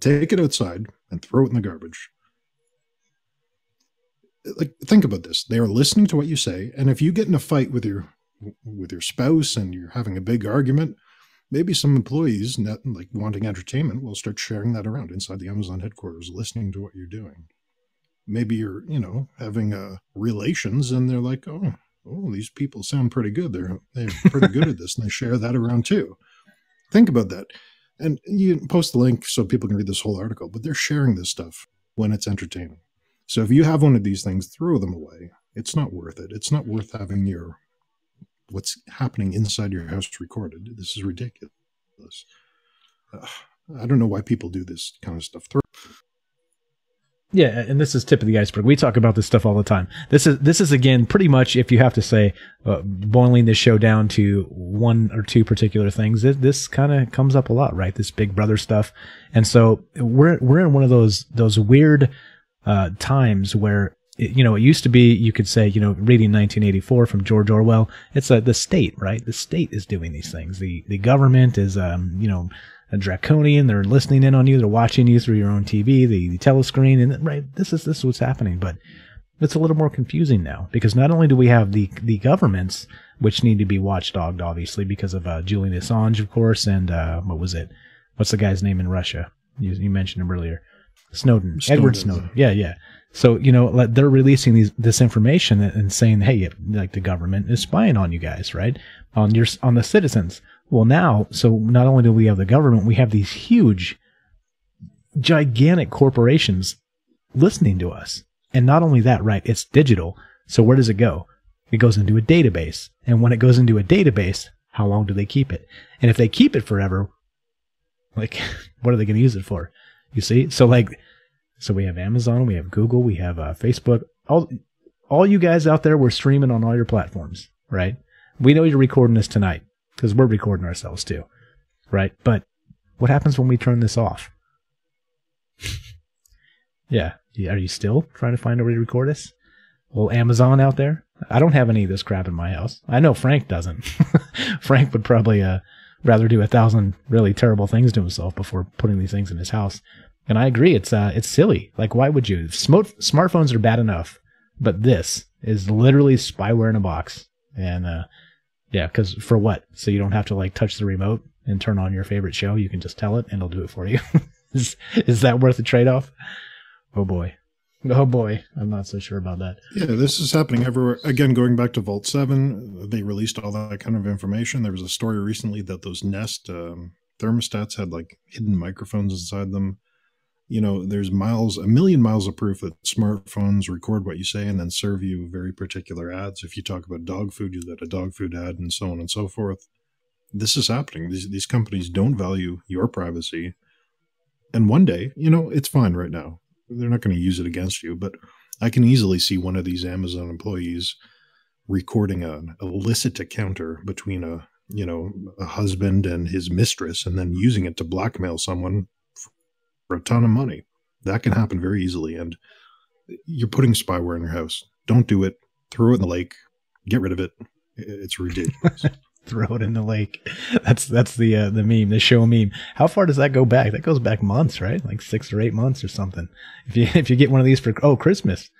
take it outside and throw it in the garbage. Like, think about this. They are listening to what you say, and if you get in a fight with your spouse and you're having a big argument, maybe some employees, not like wanting entertainment, will start sharing that around inside the Amazon headquarters, listening to what you're doing. Maybe you're, having relations, and they're like, oh, these people sound pretty good. They're pretty good at this, and they share that around too. Think about that. And you post the link so people can read this whole article, but they're sharing this stuff when it's entertaining. So if you have one of these things, throw them away. It's not worth it. It's not worth having what's happening inside your house recorded. This is ridiculous. I don't know why people do this kind of stuff. Yeah, and this is tip of the iceberg. We talk about this stuff all the time. This is again pretty much, if you have to say, boiling this show down to one or two particular things. This kind of comes up a lot, right? This Big Brother stuff, and so we're in one of those weird times where it used to be you could say reading 1984 from George Orwell. It's the state, right? The state is doing these things. The government is a draconian. They're listening in on you. They're watching you through your own TV, the telescreen, and right. This is what's happening. But it's a little more confusing now because not only do we have the governments, which need to be watchdogged, obviously, because of Julian Assange, of course, and what was it? What's the guy's name in Russia? You mentioned him earlier. Snowden. Edward Snowden. Yeah. So they're releasing this information and saying, hey, like the government is spying on you guys, right? On the citizens. Well, now, so not only do we have the government, we have these huge, gigantic corporations listening to us. And not only that, right, it's digital. So where does it go? It goes into a database. And when it goes into a database, how long do they keep it? And if they keep it forever, like, what are they going to use it for? You see? So we have Amazon, we have Google, we have Facebook. All you guys out there, we're streaming on all your platforms, right? We know you're recording this tonight. Because we're recording ourselves too, right? But what happens when we turn this off? Yeah. Are you still trying to find a way to record us? Well, Amazon out there? I don't have any of this crap in my house. I know Frank doesn't. Frank would probably rather do 1,000 really terrible things to himself before putting these things in his house. And I agree. It's silly. Like, why would you? Smartphones are bad enough, but this is literally spyware in a box. And, yeah, because for what? So you don't have to like touch the remote and turn on your favorite show. You can just tell it and it'll do it for you. Is that worth the trade-off? Oh boy. I'm not so sure about that. Yeah, this is happening everywhere. Again, going back to Vault 7, they released all that kind of information. There was a story recently that those Nest thermostats had like hidden microphones inside them. There's a million miles of proof that smartphones record what you say and then serve you very particular ads. If you talk about dog food, you get a dog food ad and so on and so forth. This is happening. These companies don't value your privacy. And one day, it's fine right now. They're not going to use it against you, but I can easily see one of these Amazon employees recording an illicit encounter between a husband and his mistress and then using it to blackmail someone for a ton of money. That can happen very easily, and you're putting spyware in your house. Don't do it. Throw it in the lake. Get rid of it. It's ridiculous. Throw it in the lake. That's the meme, the show meme. How far does that go back? That goes back months, right? Like 6 or 8 months or something. If you get one of these for Christmas,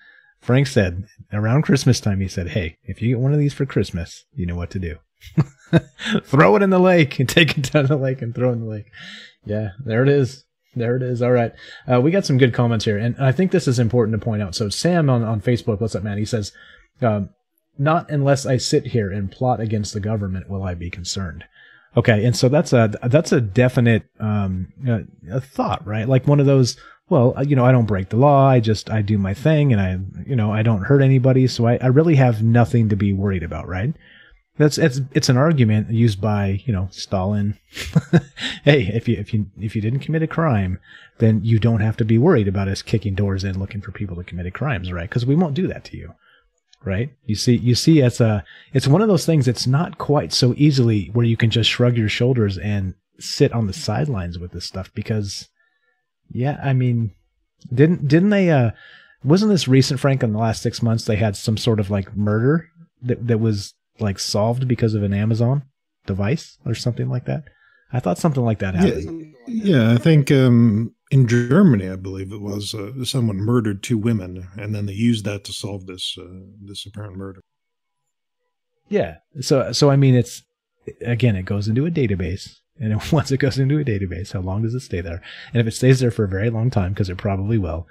Frank said around Christmas time, he said, hey, if you get one of these for Christmas, you know what to do. Throw it in the lake and take it down the lake and throw it in the lake. Yeah, there it is. There it is. All right. We got some good comments here, and I think this is important to point out. So Sam on Facebook, what's up, man? He says, not unless I sit here and plot against the government will I be concerned. Okay, and so that's a definite a thought, right? Like one of those, well, I don't break the law. I do my thing, and I don't hurt anybody, so I really have nothing to be worried about, right? It's an argument used by Stalin. Hey, if you didn't commit a crime, then you don't have to be worried about us kicking doors in looking for people to commit crimes, right? Because we won't do that to you, right? You see, it's one of those things. It's not quite so easily where you can just shrug your shoulders and sit on the sidelines with this stuff. Because, yeah, I mean, didn't they? Wasn't this recent, Frank? In the last 6 months, they had some sort of like murder that was like solved because of an Amazon device or something like that. I thought something like that happened. Yeah, I think in Germany, I believe it was, someone murdered 2 women, and then they used that to solve this apparent murder. Yeah, so I mean, it goes into a database, and once it goes into a database, how long does it stay there? And if it stays there for a very long time, because it probably will,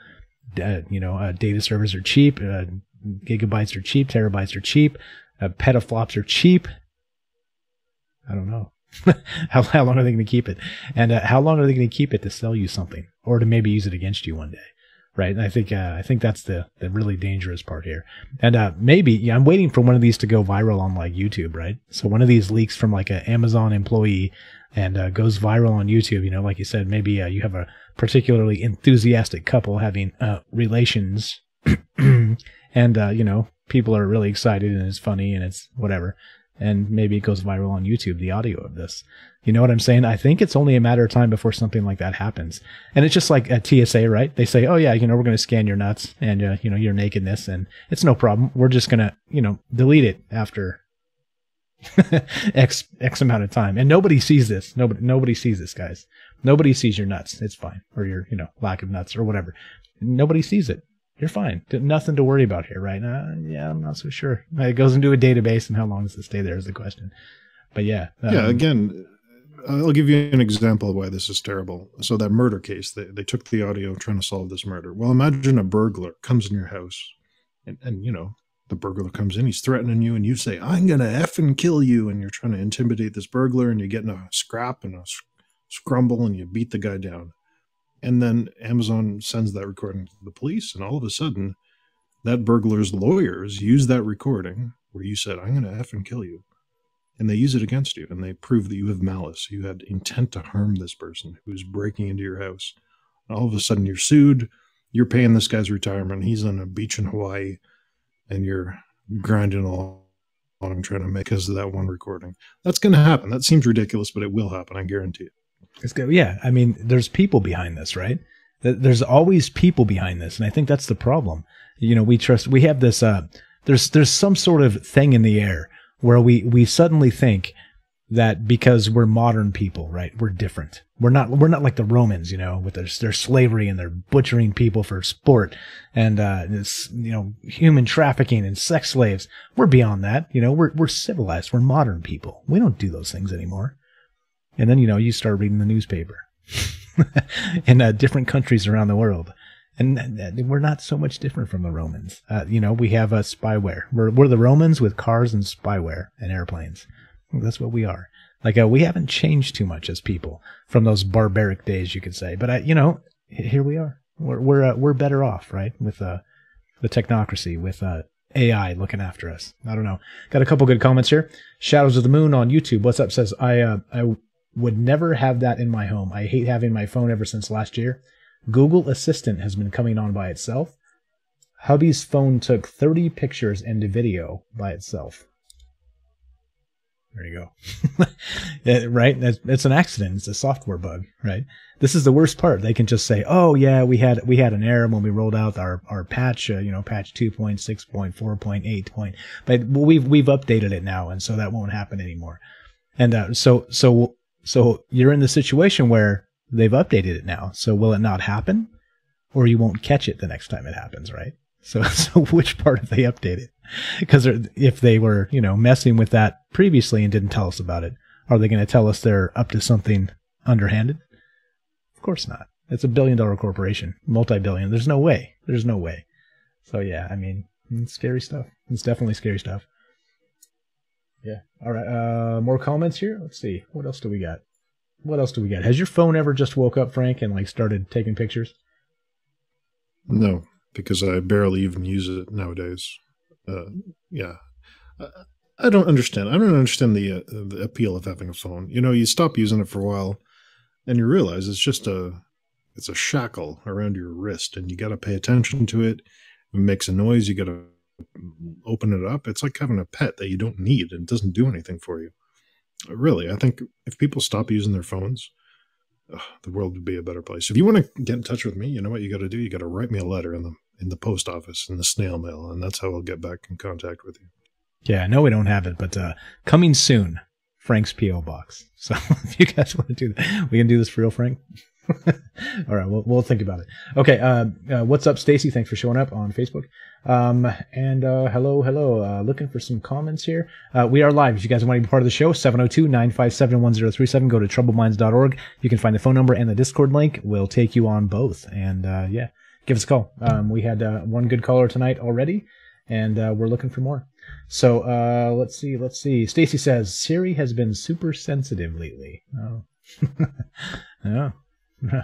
data servers are cheap, gigabytes are cheap, terabytes are cheap. Petaflops are cheap. I don't know. How long are they going to keep it? And how long are they going to keep it to sell you something? Or to maybe use it against you one day? right? And I think that's the really dangerous part here. And maybe I'm waiting for one of these to go viral on like YouTube, right? So one of these leaks from like an Amazon employee and goes viral on YouTube. You know, like you said, maybe you have a particularly enthusiastic couple having relations, and you know, people are really excited and it's funny and it's whatever. And maybe it goes viral on YouTube, the audio of this. You know what I'm saying? I think it's only a matter of time before something like that happens. And it's just like a TSA, right? They say, oh yeah, you know, we're going to scan your nuts and, you know, your nakedness, and it's no problem. We're just going to, you know, delete it after X amount of time. And nobody sees this. Nobody sees this, guys. Nobody sees your nuts. It's fine. Or your, you know, lack of nuts or whatever. Nobody sees it. You're fine. Nothing to worry about here, right? Yeah, I'm not so sure. It goes into a database, and how long does it stay there is the question. But yeah. Again, I'll give you an example of why this is terrible. So that murder case, they took the audio trying to solve this murder. Well, imagine a burglar comes in your house, and you know, the burglar comes in, he's threatening you, and you say, I'm going to effing kill you, and you're trying to intimidate this burglar, and you get in a scrap and a scrumble, and you beat the guy down. And then Amazon sends that recording to the police, and all of a sudden, that burglar's lawyers use that recording where you said, I'm going to effing kill you. And they use it against you, and they prove that you have malice. You had intent to harm this person who's breaking into your house. And all of a sudden, you're sued. You're paying this guy's retirement. He's on a beach in Hawaii, and you're grinding along trying to make because of that one recording. That's going to happen. That seems ridiculous, but it will happen. I guarantee it. It's good. Yeah, I mean, there's people behind this, right? There's always people behind this, and I think that's the problem. You know, we have this. There's some sort of thing in the air where we suddenly think that because we're modern people, right? We're different. We're not like the Romans, you know, with their slavery and their butchering people for sport and it's, you know, human trafficking and sex slaves. We're beyond that. You know, we're civilized. We're modern people. We don't do those things anymore. And then, you know, you start reading the newspaper in different countries around the world. And we're not so much different from the Romans. You know, we have spyware. We're the Romans with cars and spyware and airplanes. That's what we are. Like, we haven't changed too much as people from those barbaric days, you could say. But, you know, here we are. We're better off, right? With the technocracy, with AI looking after us. I don't know. Got a couple good comments here. Shadows of the Moon on YouTube. What's up? Says, I would never have that in my home. I hate having my phone ever since last year. Google Assistant has been coming on by itself. Hubby's phone took 30 pictures and a video by itself. There you go. Yeah, right? It's an accident. It's a software bug, right? This is the worst part. They can just say, oh, yeah, we had an error when we rolled out our patch, you know, patch 2.6.4.8. But we've updated it now, and so that won't happen anymore. And so you're in the situation where they've updated it now. So will it not happen? Or you won't catch it the next time it happens, right? So which part have they updated? Because if they were, you know, messing with that previously and didn't tell us about it, are they going to tell us they're up to something underhanded? Of course not. It's a $1 billion corporation, multi-billion. There's no way. There's no way. So yeah, I mean, it's scary stuff. It's definitely scary stuff. Yeah. All right. More comments here. Let's see. What else do we got? Has your phone ever just woke up, Frank, and like started taking pictures? No, because I barely even use it nowadays. Yeah. I don't understand. I don't understand the appeal of having a phone. You know, you stop using it for a while, and you realize it's a shackle around your wrist, and you got to pay attention to it. It makes a noise. You got to open it up. It's like having a pet that you don't need and it doesn't do anything for you. Really, I think if people stop using their phones, the world would be a better place. If you want to get in touch with me, you know what you got to do? You got to write me a letter in the post office, in the snail mail, and that's how I'll get back in contact with you. Yeah, I know we don't have it, but coming soon, Frank's P.O. Box. So if you guys want to do that, we can do this for real, Frank. All right, we'll think about it. Okay, what's up, Stacy? Thanks for showing up on Facebook. And hello. Looking for some comments here. We are live. If you guys want to be part of the show, 702-957-1037. Go to troubleminds.org. You can find the phone number and the Discord link. We'll take you on both. And yeah, give us a call. We had one good caller tonight already, and we're looking for more. So let's see. Stacy says Siri has been super sensitive lately. Oh, yeah.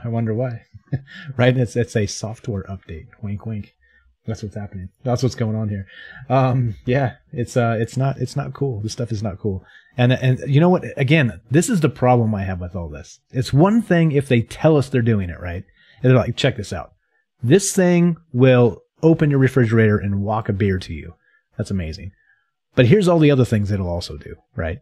I wonder why. Right? It's a software update. Wink, wink. That's what's happening. That's what's going on here. Yeah, it's not cool. This stuff is not cool. And you know what? Again, this is the problem I have with all this. It's one thing if they tell us they're doing it, right? And they're like, check this out. This thing will open your refrigerator and walk a beer to you. That's amazing. But here's all the other things it'll also do, right?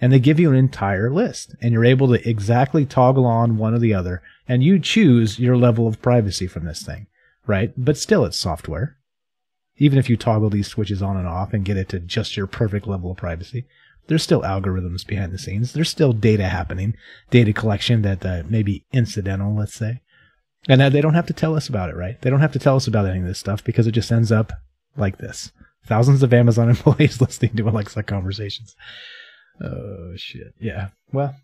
And they give you an entire list, and you're able to exactly toggle on one or the other, and you choose your level of privacy from this thing, right? But still, it's software. Even if you toggle these switches on and off and get it to just your perfect level of privacy, there's still algorithms behind the scenes. There's still data happening, data collection that may be incidental, let's say. And they don't have to tell us about it, right? They don't have to tell us about any of this stuff because it just ends up like this. Thousands of Amazon employees listening to Alexa conversations. Oh, shit. Yeah. Well,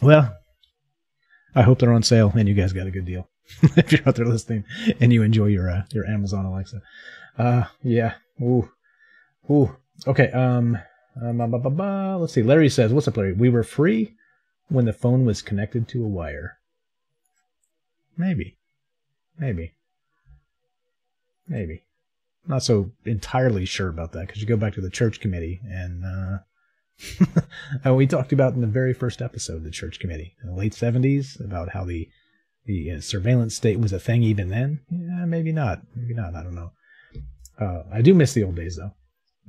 I hope they're on sale and you guys got a good deal. If you're out there listening and you enjoy your Amazon Alexa. Yeah. Ooh. Okay. Let's see. Larry says, what's up, Larry? We were free when the phone was connected to a wire. Maybe. Not so entirely sure about that because you go back to the church committee and we talked about in the very first episode, the church committee in the late 70s about how the surveillance state was a thing even then. Yeah, maybe not. I don't know. I do miss the old days though.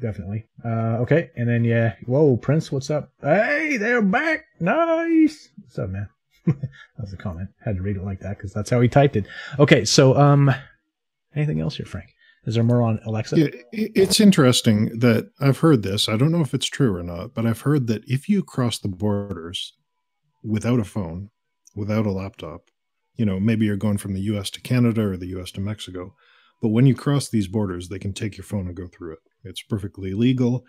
Definitely. Okay. And then, yeah. Whoa, Prince, what's up? Hey, they're back. Nice. What's up, man? That was a comment. Had to read it like that because that's how he typed it. Okay. So, anything else here, Frank? Is there more on Alexa? Yeah, it's interesting that I've heard this. I don't know if it's true or not, but I've heard that if you cross the borders without a phone, without a laptop, maybe you're going from the U.S. to Canada or the U.S. to Mexico, but when you cross these borders, they can take your phone and go through it. It's perfectly legal.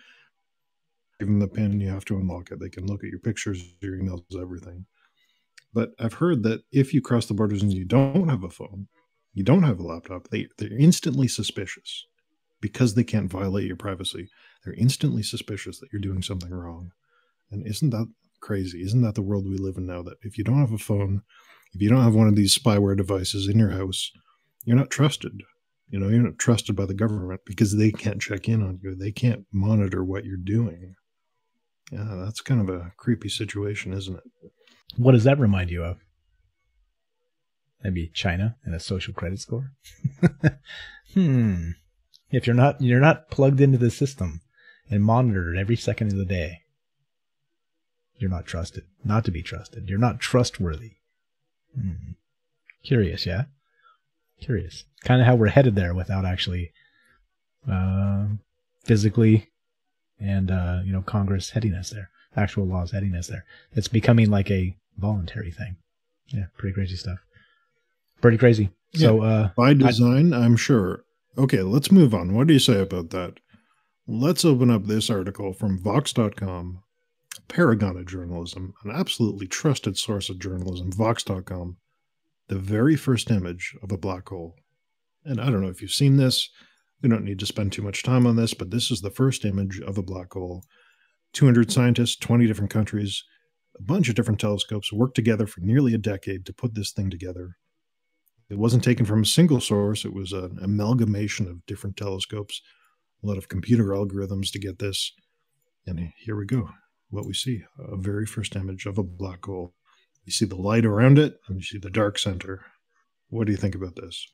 Give them the PIN, you have to unlock it. They can look at your pictures, your emails, everything. But I've heard that if you cross the borders and you don't have a phone, you don't have a laptop, they're instantly suspicious because they can't violate your privacy. They're instantly suspicious that you're doing something wrong. And isn't that crazy? Isn't that the world we live in now? That if you don't have a phone, if you don't have one of these spyware devices in your house, you're not trusted. You're not trusted by the government because they can't check in on you. They can't monitor what you're doing. Yeah, that's kind of a creepy situation, isn't it? What does that remind you of? Maybe China and a social credit score? If you're not plugged into the system and monitored every second of the day, you're not trusted. Not to be trusted. You're not trustworthy. Curious, yeah? Curious. Kind of how we're headed there without actually physically and Congress heading us there. Actual laws heading us there. It's becoming like a voluntary thing. Yeah, pretty crazy stuff. Pretty crazy. Yeah, So by design, I'm sure. Okay, let's move on. What do you say about that? Let's open up this article from Vox.com, paragon of journalism, an absolutely trusted source of journalism, Vox.com, the very first image of a black hole. And I don't know if you've seen this. We don't need to spend too much time on this, but this is the first image of a black hole. 200 scientists, 20 different countries, a bunch of different telescopes worked together for nearly a decade to put this thing together. It wasn't taken from a single source. It was an amalgamation of different telescopes, a lot of computer algorithms to get this. And here we go. What we see, a very first image of a black hole. You see the light around it, and you see the dark center. What do you think about this?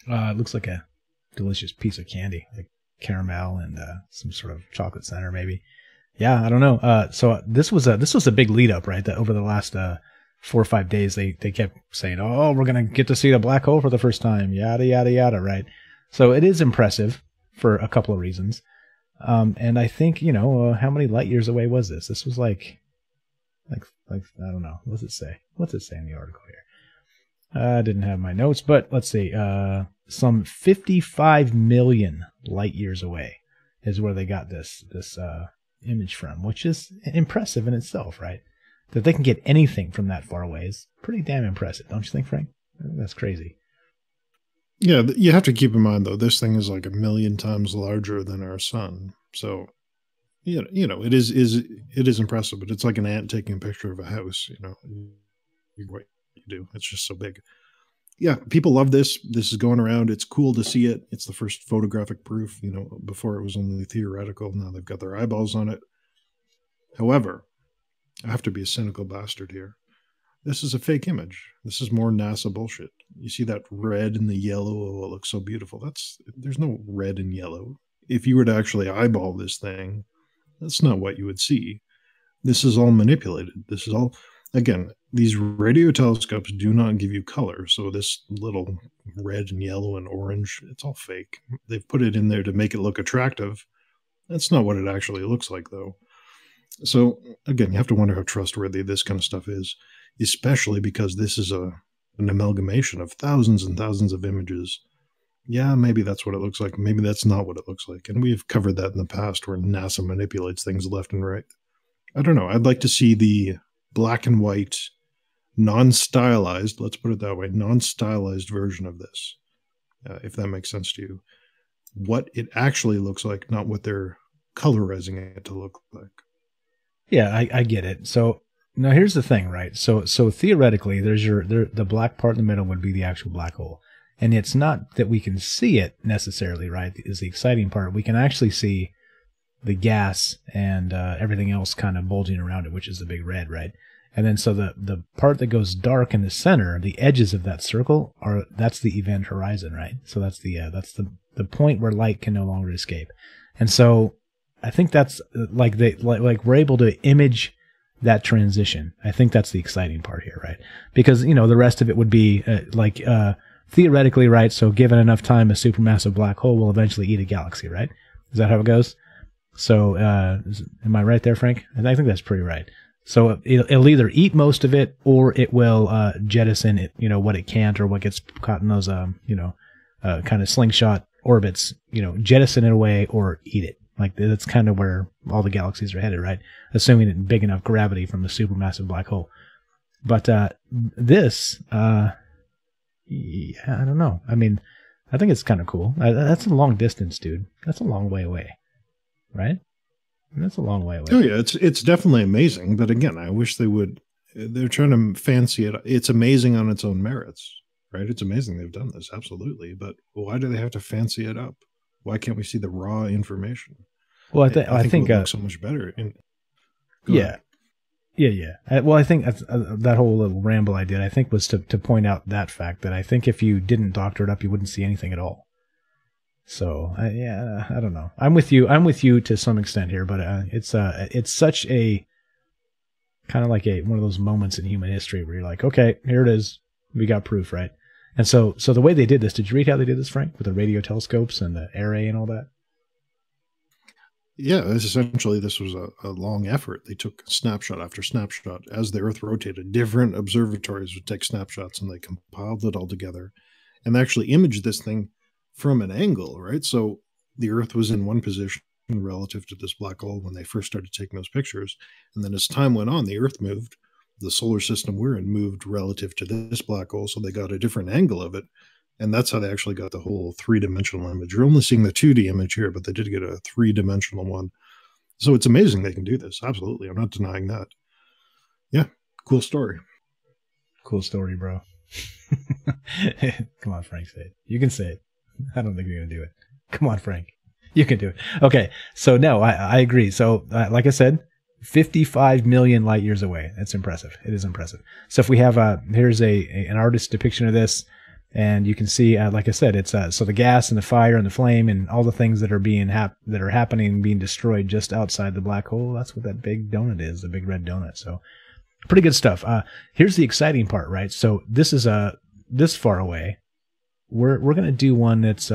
It looks like a delicious piece of candy, like caramel and some sort of chocolate center, maybe. Yeah, I don't know. So this was a big lead up, right? That over the last 4 or 5 days, they kept saying, "Oh, we're gonna get to see the black hole for the first time." Yada yada yada, right? So it is impressive for a couple of reasons, and I think how many light years away was this? This was like I don't know. What's it say? What's it say in the article here? I didn't have my notes, but let's see. Some 55 million light years away is where they got this image from, which is impressive in itself, right? That they can get anything from that far away is pretty damn impressive, don't you think, Frank? That's crazy. Yeah, you have to keep in mind, though, this thing is like 1 million times larger than our sun. So, it is impressive, but it's like an ant taking a picture of a house, you do. It's just so big. Yeah, people love this. This is going around. It's cool to see it. It's the first photographic proof. You know, before it was only theoretical. Now they've got their eyeballs on it. However, I have to be a cynical bastard here. This is a fake image. This is more NASA bullshit. You see that red and the yellow? Oh, it looks so beautiful. There's no red and yellow. If you were to actually eyeball this thing, that's not what you would see. This is all manipulated. This is all, again, these radio telescopes do not give you color. So this little red and yellow and orange, it's all fake. They've put it in there to make it look attractive. That's not what it actually looks like, though. So, again, you have to wonder how trustworthy this kind of stuff is, especially because this is an amalgamation of thousands and thousands of images. Yeah, maybe that's what it looks like. Maybe that's not what it looks like. And we've covered that in the past where NASA manipulates things left and right. I don't know. I'd like to see the black and white, non-stylized, let's put it that way, non-stylized version of this, if that makes sense to you. What it actually looks like, not what they're colorizing it to look like. Yeah, I get it. So now here's the thing, right? So theoretically, there's the black part in the middle would be the actual black hole. And it's not that we can see it necessarily, right? Is the exciting part. We can actually see the gas and everything else kind of bulging around it, which is the big red, right? And then so the part that goes dark in the center, the edges of that circle that's the event horizon, right? So that's the point where light can no longer escape. And so I think that's like we're able to image that transition. I think that's the exciting part here, right? Because, you know, the rest of it would be theoretically, right? So given enough time, a supermassive black hole will eventually eat a galaxy, right? Is that how it goes? So, am I right there, Frank? I think that's pretty right. So it'll either eat most of it or it will jettison it, you know, what it can't or what gets caught in those, kind of slingshot orbits, you know, jettison it away or eat it. Like that's kind of where all the galaxies are headed, right? Assuming it's big enough gravity from the supermassive black hole. But this, yeah, I don't know. I mean, I think it's kind of cool. That's a long distance, dude. That's a long way away, right? That's a long way away. Oh yeah, it's definitely amazing. But again, I wish they would. They're trying to fancy it. It's amazing on its own merits, right? It's amazing they've done this, absolutely. But why do they have to fancy it up? Why can't we see the raw information? Well, I think it would look so much better. Yeah. Well, I think that whole little ramble I did, I think, was to point out that fact that I think if you didn't doctor it up, you wouldn't see anything at all. So yeah, I don't know. I'm with you to some extent here, but it's such a kind of like one of those moments in human history where you're like, okay, here it is, we got proof, right? And so the way they did this, did you read how they did this, Frank, with the radio telescopes and the array and all that? Yeah, essentially this was a long effort. They took snapshot after snapshot as the Earth rotated. Different observatories would take snapshots and they compiled it all together and they actually imaged this thing from an angle, right? So the Earth was in one position relative to this black hole when they first started taking those pictures. And then as time went on, the Earth moved. The solar system we're in moved relative to this black hole, so they got a different angle of it. And that's how they actually got the whole three-dimensional image. You're only seeing the 2D image here, but they did get a three-dimensional one. So it's amazing they can do this. Absolutely. I'm not denying that. Yeah, cool story. Cool story, bro. Come on, Frank, say it. You can say it. I don't think you're going to do it. Come on, Frank. You can do it. Okay, so no, I agree. So like I said, 55 million light years away. That's impressive. It is impressive. So if we have here's an artist's depiction of this, and you can see, like I said, it's so the gas and the fire and the flame and all the things that are happening, being destroyed just outside the black hole. That's what that big donut is, the big red donut. So pretty good stuff. Here's the exciting part, right? So this is this far away. We're going to do one that's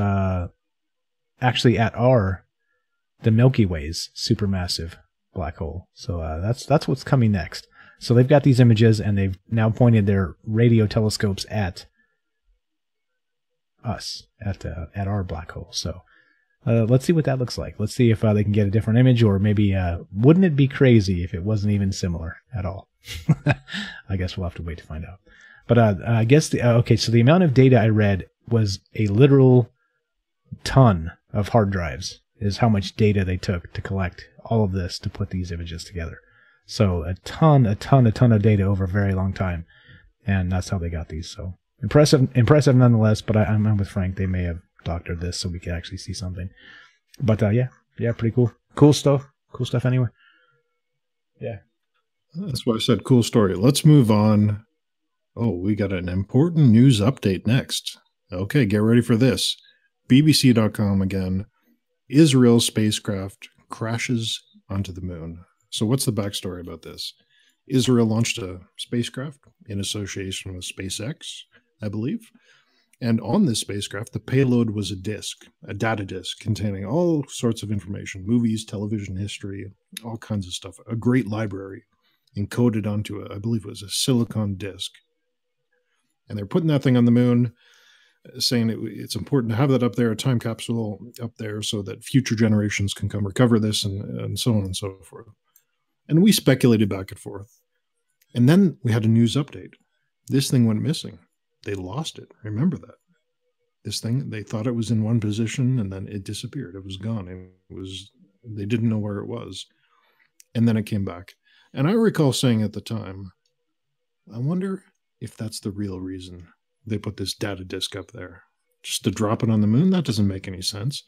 actually at the Milky Way's supermassive black hole. So that's what's coming next. So they've got these images and they've now pointed their radio telescopes at us, at our black hole. So let's see what that looks like. Let's see if they can get a different image, or maybe wouldn't it be crazy if it wasn't even similar at all? I guess we'll have to wait to find out. But I guess okay. So the amount of data I read was a literal ton of hard drives. Is how much data they took to collect all of this to put these images together. So a ton of data over a very long time. And that's how they got these. So impressive nonetheless. But I'm with Frank. They may have doctored this so we could actually see something. But yeah, pretty cool. Cool stuff. Cool stuff anyway. Yeah. That's why I said cool story. Let's move on. Oh, we got an important news update next. Okay, get ready for this. BBC.com again. Israel spacecraft crashes onto the moon. So what's the backstory about this? Israel launched a spacecraft in association with SpaceX, I believe. And on this spacecraft, the payload was a disk, a data disk containing all sorts of information, movies, television history, all kinds of stuff. A great library encoded onto I believe it was a silicon disk. And they're putting that thing on the moon, saying it's important to have that up there, a time capsule up there, so that future generations can come recover this and so on and so forth. And we speculated back and forth. And then we had a news update. This thing went missing. They lost it. Remember that. This thing, they thought it was in one position and then it disappeared. It was gone. They didn't know where it was. And then it came back. And I recall saying at the time, I wonder if that's the real reason they put this data disk up there. Just to drop it on the moon? That doesn't make any sense.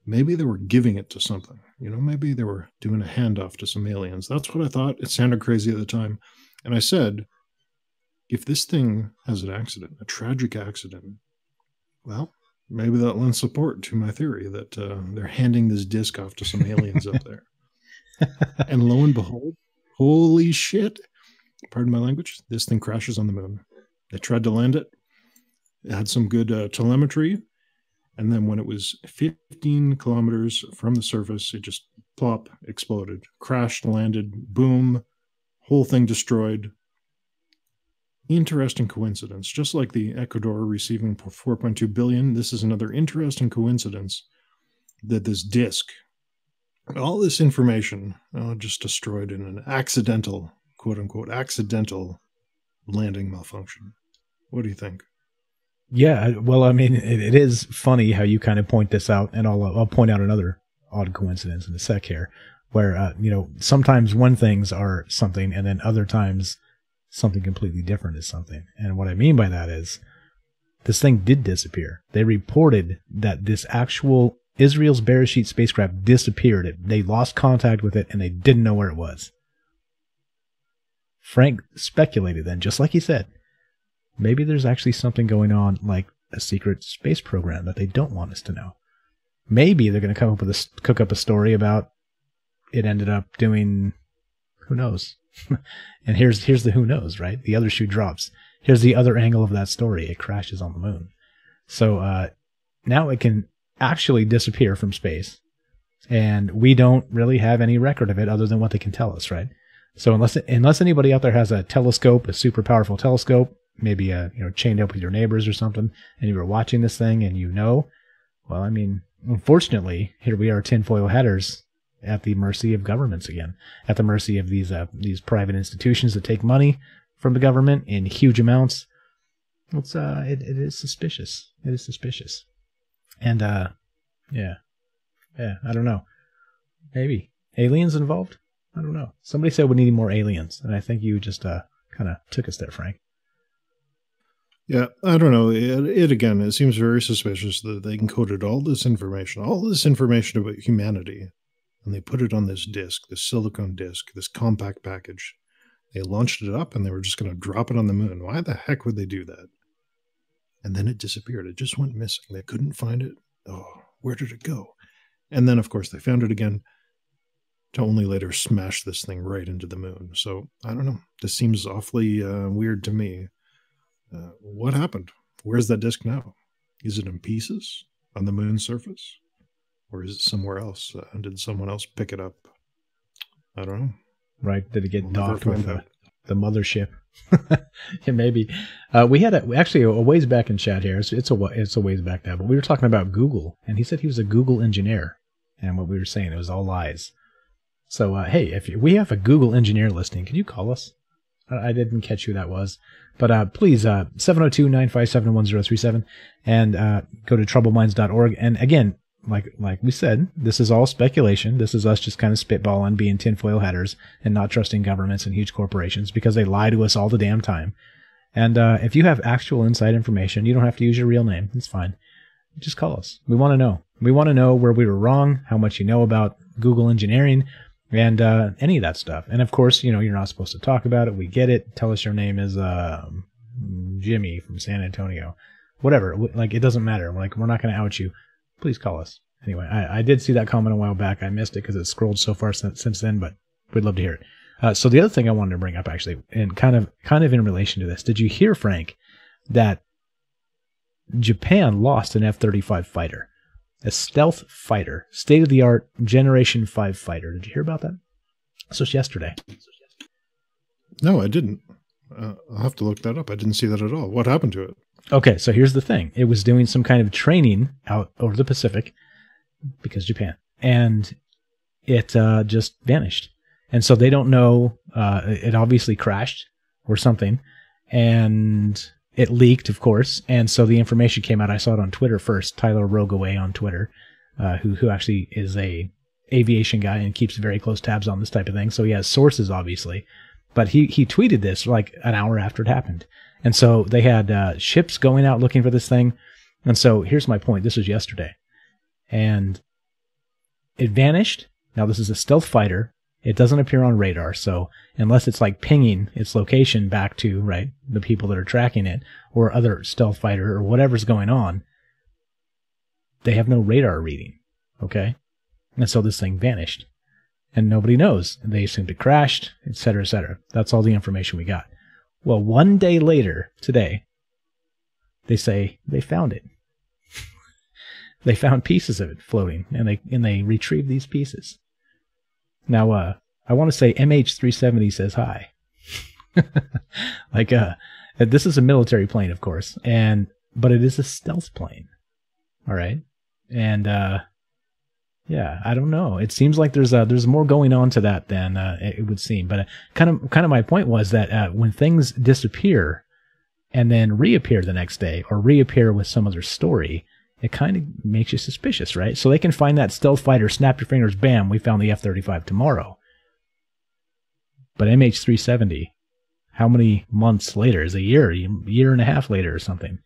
Maybe they were giving it to something. Maybe they were doing a handoff to some aliens. That's what I thought. It sounded crazy at the time. And I said, if this thing has an accident, a tragic accident, well, maybe that lends support to my theory that they're handing this disc off to some aliens up there. And lo and behold, holy shit, pardon my language, this thing crashes on the moon. They tried to land it. It had some good telemetry. And then when it was 15 kilometers from the surface, it just plop, exploded, crashed, landed, boom, whole thing destroyed. Interesting coincidence. Just like the Ecuador receiving 4.2 billion, this is another interesting coincidence that this disk, all this information, just destroyed in an accidental, quote unquote, accidental landing malfunction. What do you think? Yeah, well, I mean, it is funny how you kind of point this out, and I'll point out another odd coincidence in a sec here, where, sometimes one things are something, and then other times something completely different is something. And what I mean by that is this thing did disappear. They reported that this actual Israel's Bereshit spacecraft disappeared. They lost contact with it, and they didn't know where it was. Frank speculated then, just like he said, maybe there's actually something going on, like a secret space program that they don't want us to know. Maybe they're going to come up with cook up a story about it ended up doing, who knows? And here's the who knows, right? The other shoe drops. Here's the other angle of that story. It crashes on the moon. So now it can actually disappear from space, and we don't really have any record of it other than what they can tell us, right? So unless anybody out there has a telescope, a super powerful telescope, maybe chained up with your neighbors or something, and you were watching this thing and well, I mean, unfortunately, here we are, tinfoil headers, at the mercy of governments again, at the mercy of these private institutions that take money from the government in huge amounts. It is suspicious. It is suspicious. And yeah, I don't know. Maybe aliens involved. I don't know. Somebody said we need more aliens, and I think you just kind of took us there, Frank. Yeah, I don't know. It seems very suspicious that they encoded all this information about humanity, and they put it on this disk, this silicone disk, this compact package. They launched it up, and they were just going to drop it on the moon. Why the heck would they do that? And then it disappeared. It just went missing. They couldn't find it. Oh, where did it go? And then, of course, they found it again to only later smash this thing right into the moon. So, I don't know. This seems awfully weird to me. What happened? Where's that disk now? Is it in pieces on the moon's surface? Or is it somewhere else? Did someone else pick it up? I don't know. Right. Did it get docked with the mothership? Yeah, maybe. We had actually a ways back in chat here. It's a ways back now, but we were talking about Google, and he said he was a Google engineer. And what we were saying, it was all lies. So, hey, if we have a Google engineer listening, can you call us? I didn't catch who that was. But please, 702-957-1037, and go to troubleminds.org. And again, like we said, this is all speculation. This is us just kind of spitballing, being tinfoil headers, and not trusting governments and huge corporations because they lie to us all the damn time. And if you have actual inside information, you don't have to use your real name. It's fine. Just call us. We want to know. We want to know where we were wrong, how much you know about Google engineering, and any of that stuff. And of course, you know, you're not supposed to talk about it. We get it. Tell us your name is Jimmy from San Antonio. Whatever. Like, it doesn't matter. Like, we're not going to out you. Please call us. Anyway, I did see that comment a while back. I missed it because it scrolled so far since then, but we'd love to hear it. So the other thing I wanted to bring up, actually, and kind of in relation to this, did you hear, Frank, that Japan lost an F-35 fighter, a stealth fighter, state-of-the-art Generation 5 fighter? Did you hear about that? So it's yesterday. No, I didn't. I'll have to look that up. I didn't see that at all. What happened to it? Okay, so here's the thing. It was doing some kind of training out over the Pacific, because Japan, and it just vanished. And so they don't know, it obviously crashed or something, and it leaked, of course, and so the information came out. I saw it on Twitter first, Tyler Rogaway on Twitter, who actually is a aviation guy and keeps very close tabs on this type of thing, so he has sources, obviously. But he tweeted this like an hour after it happened. And so they had ships going out looking for this thing. And so here's my point. This was yesterday. And it vanished. Now, this is a stealth fighter. It doesn't appear on radar. So unless it's like pinging its location back to, right, the people that are tracking it or other stealth fighter or whatever's going on, they have no radar reading. Okay? And so this thing vanished. And nobody knows. They assumed it crashed, etc., etc. That's all the information we got. Well, one day later, today, they say they found it. They found pieces of it floating, and they retrieved these pieces. Now, I want to say MH370 says hi. Like, this is a military plane, of course, but it is a stealth plane. All right, and yeah, I don't know. It seems like there's more going on to that than it would seem. But kind of my point was that when things disappear and then reappear the next day or reappear with some other story, it kind of makes you suspicious, right? So they can find that stealth fighter, snap your fingers, bam, we found the F-35 tomorrow. But MH370, how many months later? Is a year and a half later or something?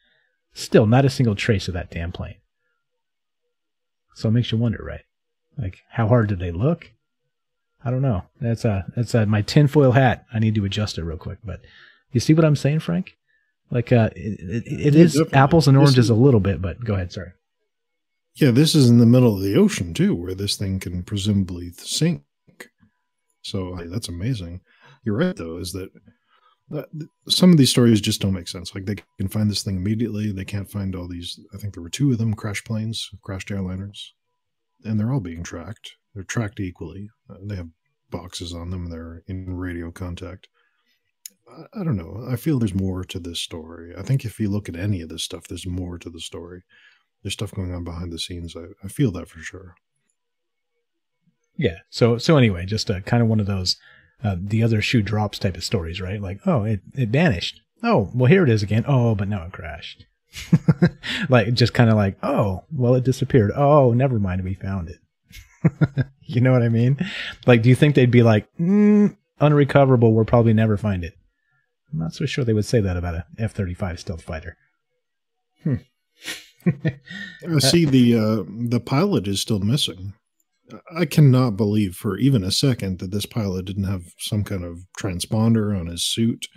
Still not a single trace of that damn plane. So it makes you wonder, right? Like, how hard did they look? I don't know. That's my tinfoil hat. I need to adjust it real quick. But you see what I'm saying, Frank? Like, it is definitely. apples and oranges a little bit, but go ahead, sorry. Yeah, this is in the middle of the ocean, too, where this thing can presumably sink. So that's amazing. You're right, though, is that some of these stories just don't make sense. Like, they can find this thing immediately. They can't find all these. I think there were 2 of them, crashed airliners. And they're all being tracked. They're tracked equally. They have boxes on them. They're in radio contact. I don't know. I feel there's more to this story. I think if you look at any of this stuff, there's more to the story. There's stuff going on behind the scenes. I feel that for sure. Yeah. So anyway, just kind of one of those the other shoe drops type of stories, right? Like, oh, it vanished. Oh, well, here it is again. Oh, but now it crashed. Like, just kind of like, oh, well, it disappeared. Oh, never mind, we found it. You know what I mean? Like, do you think they'd be like, unrecoverable, we'll probably never find it? I'm not so sure they would say that about a F-35 stealth fighter. See, the pilot is still missing. I cannot believe for even a second that this pilot didn't have some kind of transponder on his suit,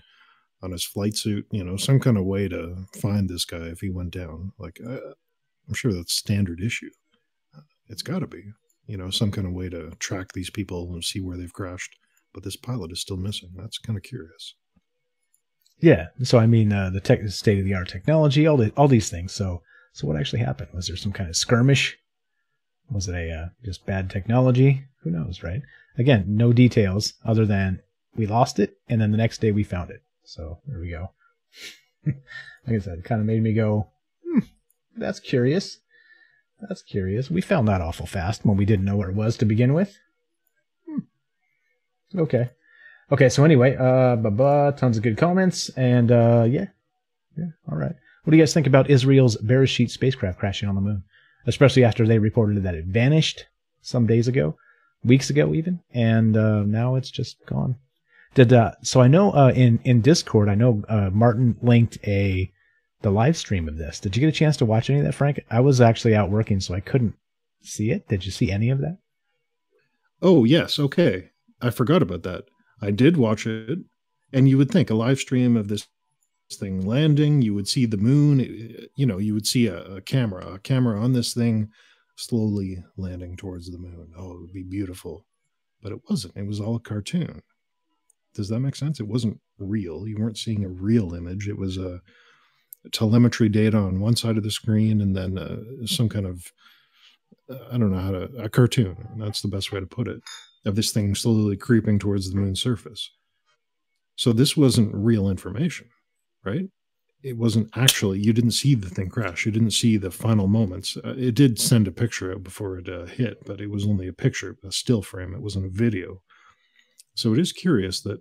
on his flight suit, some kind of way to find this guy if he went down. Like, I'm sure that's standard issue. It's got to be, some kind of way to track these people and see where they've crashed. But this pilot is still missing. That's kind of curious. Yeah. So, I mean, the state-of-the-art technology, all these things. So what actually happened? Was there some kind of skirmish? Was it just bad technology? Who knows, right? Again, no details other than we lost it, and then the next day we found it. So there we go. Like I said, it kind of made me go, that's curious. That's curious. We found that awful fast when we didn't know where it was to begin with. Okay. Okay, so anyway, tons of good comments, and yeah, all right. What do you guys think about Israel's Bereshit spacecraft crashing on the moon? Especially after they reported that it vanished some days ago, weeks ago even, and now it's just gone. So I know in Discord, I know Martin linked the live stream of this. Did you get a chance to watch any of that, Frank? I was actually out working, so I couldn't see it. Did you see any of that? Oh, yes. Okay. I forgot about that. I did watch it, and you would think a live stream of this thing landing, you would see the moon, you would see a camera on this thing slowly landing towards the moon. Oh, it would be beautiful. But it wasn't. It was all a cartoon. Does that make sense? It wasn't real. You weren't seeing a real image. It was a telemetry data on one side of the screen, and then some kind of, I don't know a cartoon. That's the best way to put it, of this thing slowly creeping towards the moon's surface. So this wasn't real information, right? It wasn't actually, you didn't see the thing crash. You didn't see the final moments. It did send a picture out before it hit, but it was only a picture, a still frame. It wasn't a video. So it is curious that,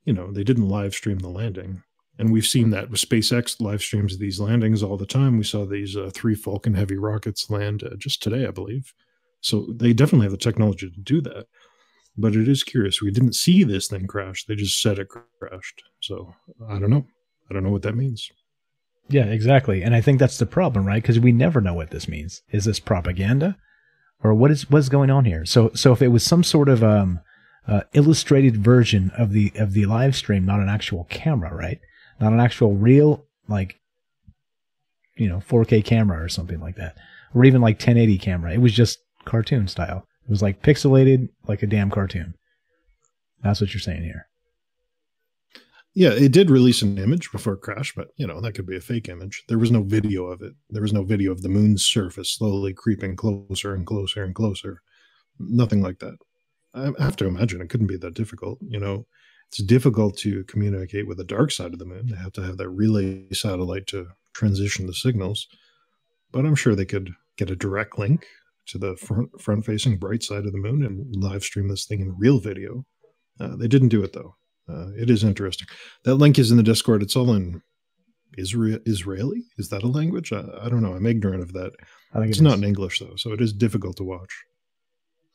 they didn't live stream the landing. And we've seen that with SpaceX live streams of these landings all the time. We saw these 3 Falcon Heavy rockets land just today, I believe. So they definitely have the technology to do that. But it is curious. We didn't see this thing crash. They just said it crashed. So I don't know. I don't know what that means. Yeah, exactly. And I think that's the problem, right? Because we never know what this means. Is this propaganda? Or what's going on here? So if it was some sort of illustrated version of the live stream, not an actual camera, right? Not an actual real, 4K camera or something like that. Or even 1080 camera. It was just cartoon style. It was pixelated like a damn cartoon. That's what you're saying here. Yeah, it did release an image before it crashed, but, that could be a fake image. There was no video of it. There was no video of the moon's surface slowly creeping closer and closer and closer. Nothing like that. I have to imagine it couldn't be that difficult. It's difficult to communicate with the dark side of the moon. They have to have that relay satellite to transition the signals. But I'm sure they could get a direct link to the front-facing bright side of the moon and live stream this thing in real video. They didn't do it, though. It is interesting. That link is in the Discord. It's all in Israeli? Is that a language? I don't know. I'm ignorant of that. I think it's not in English, though, so it is difficult to watch.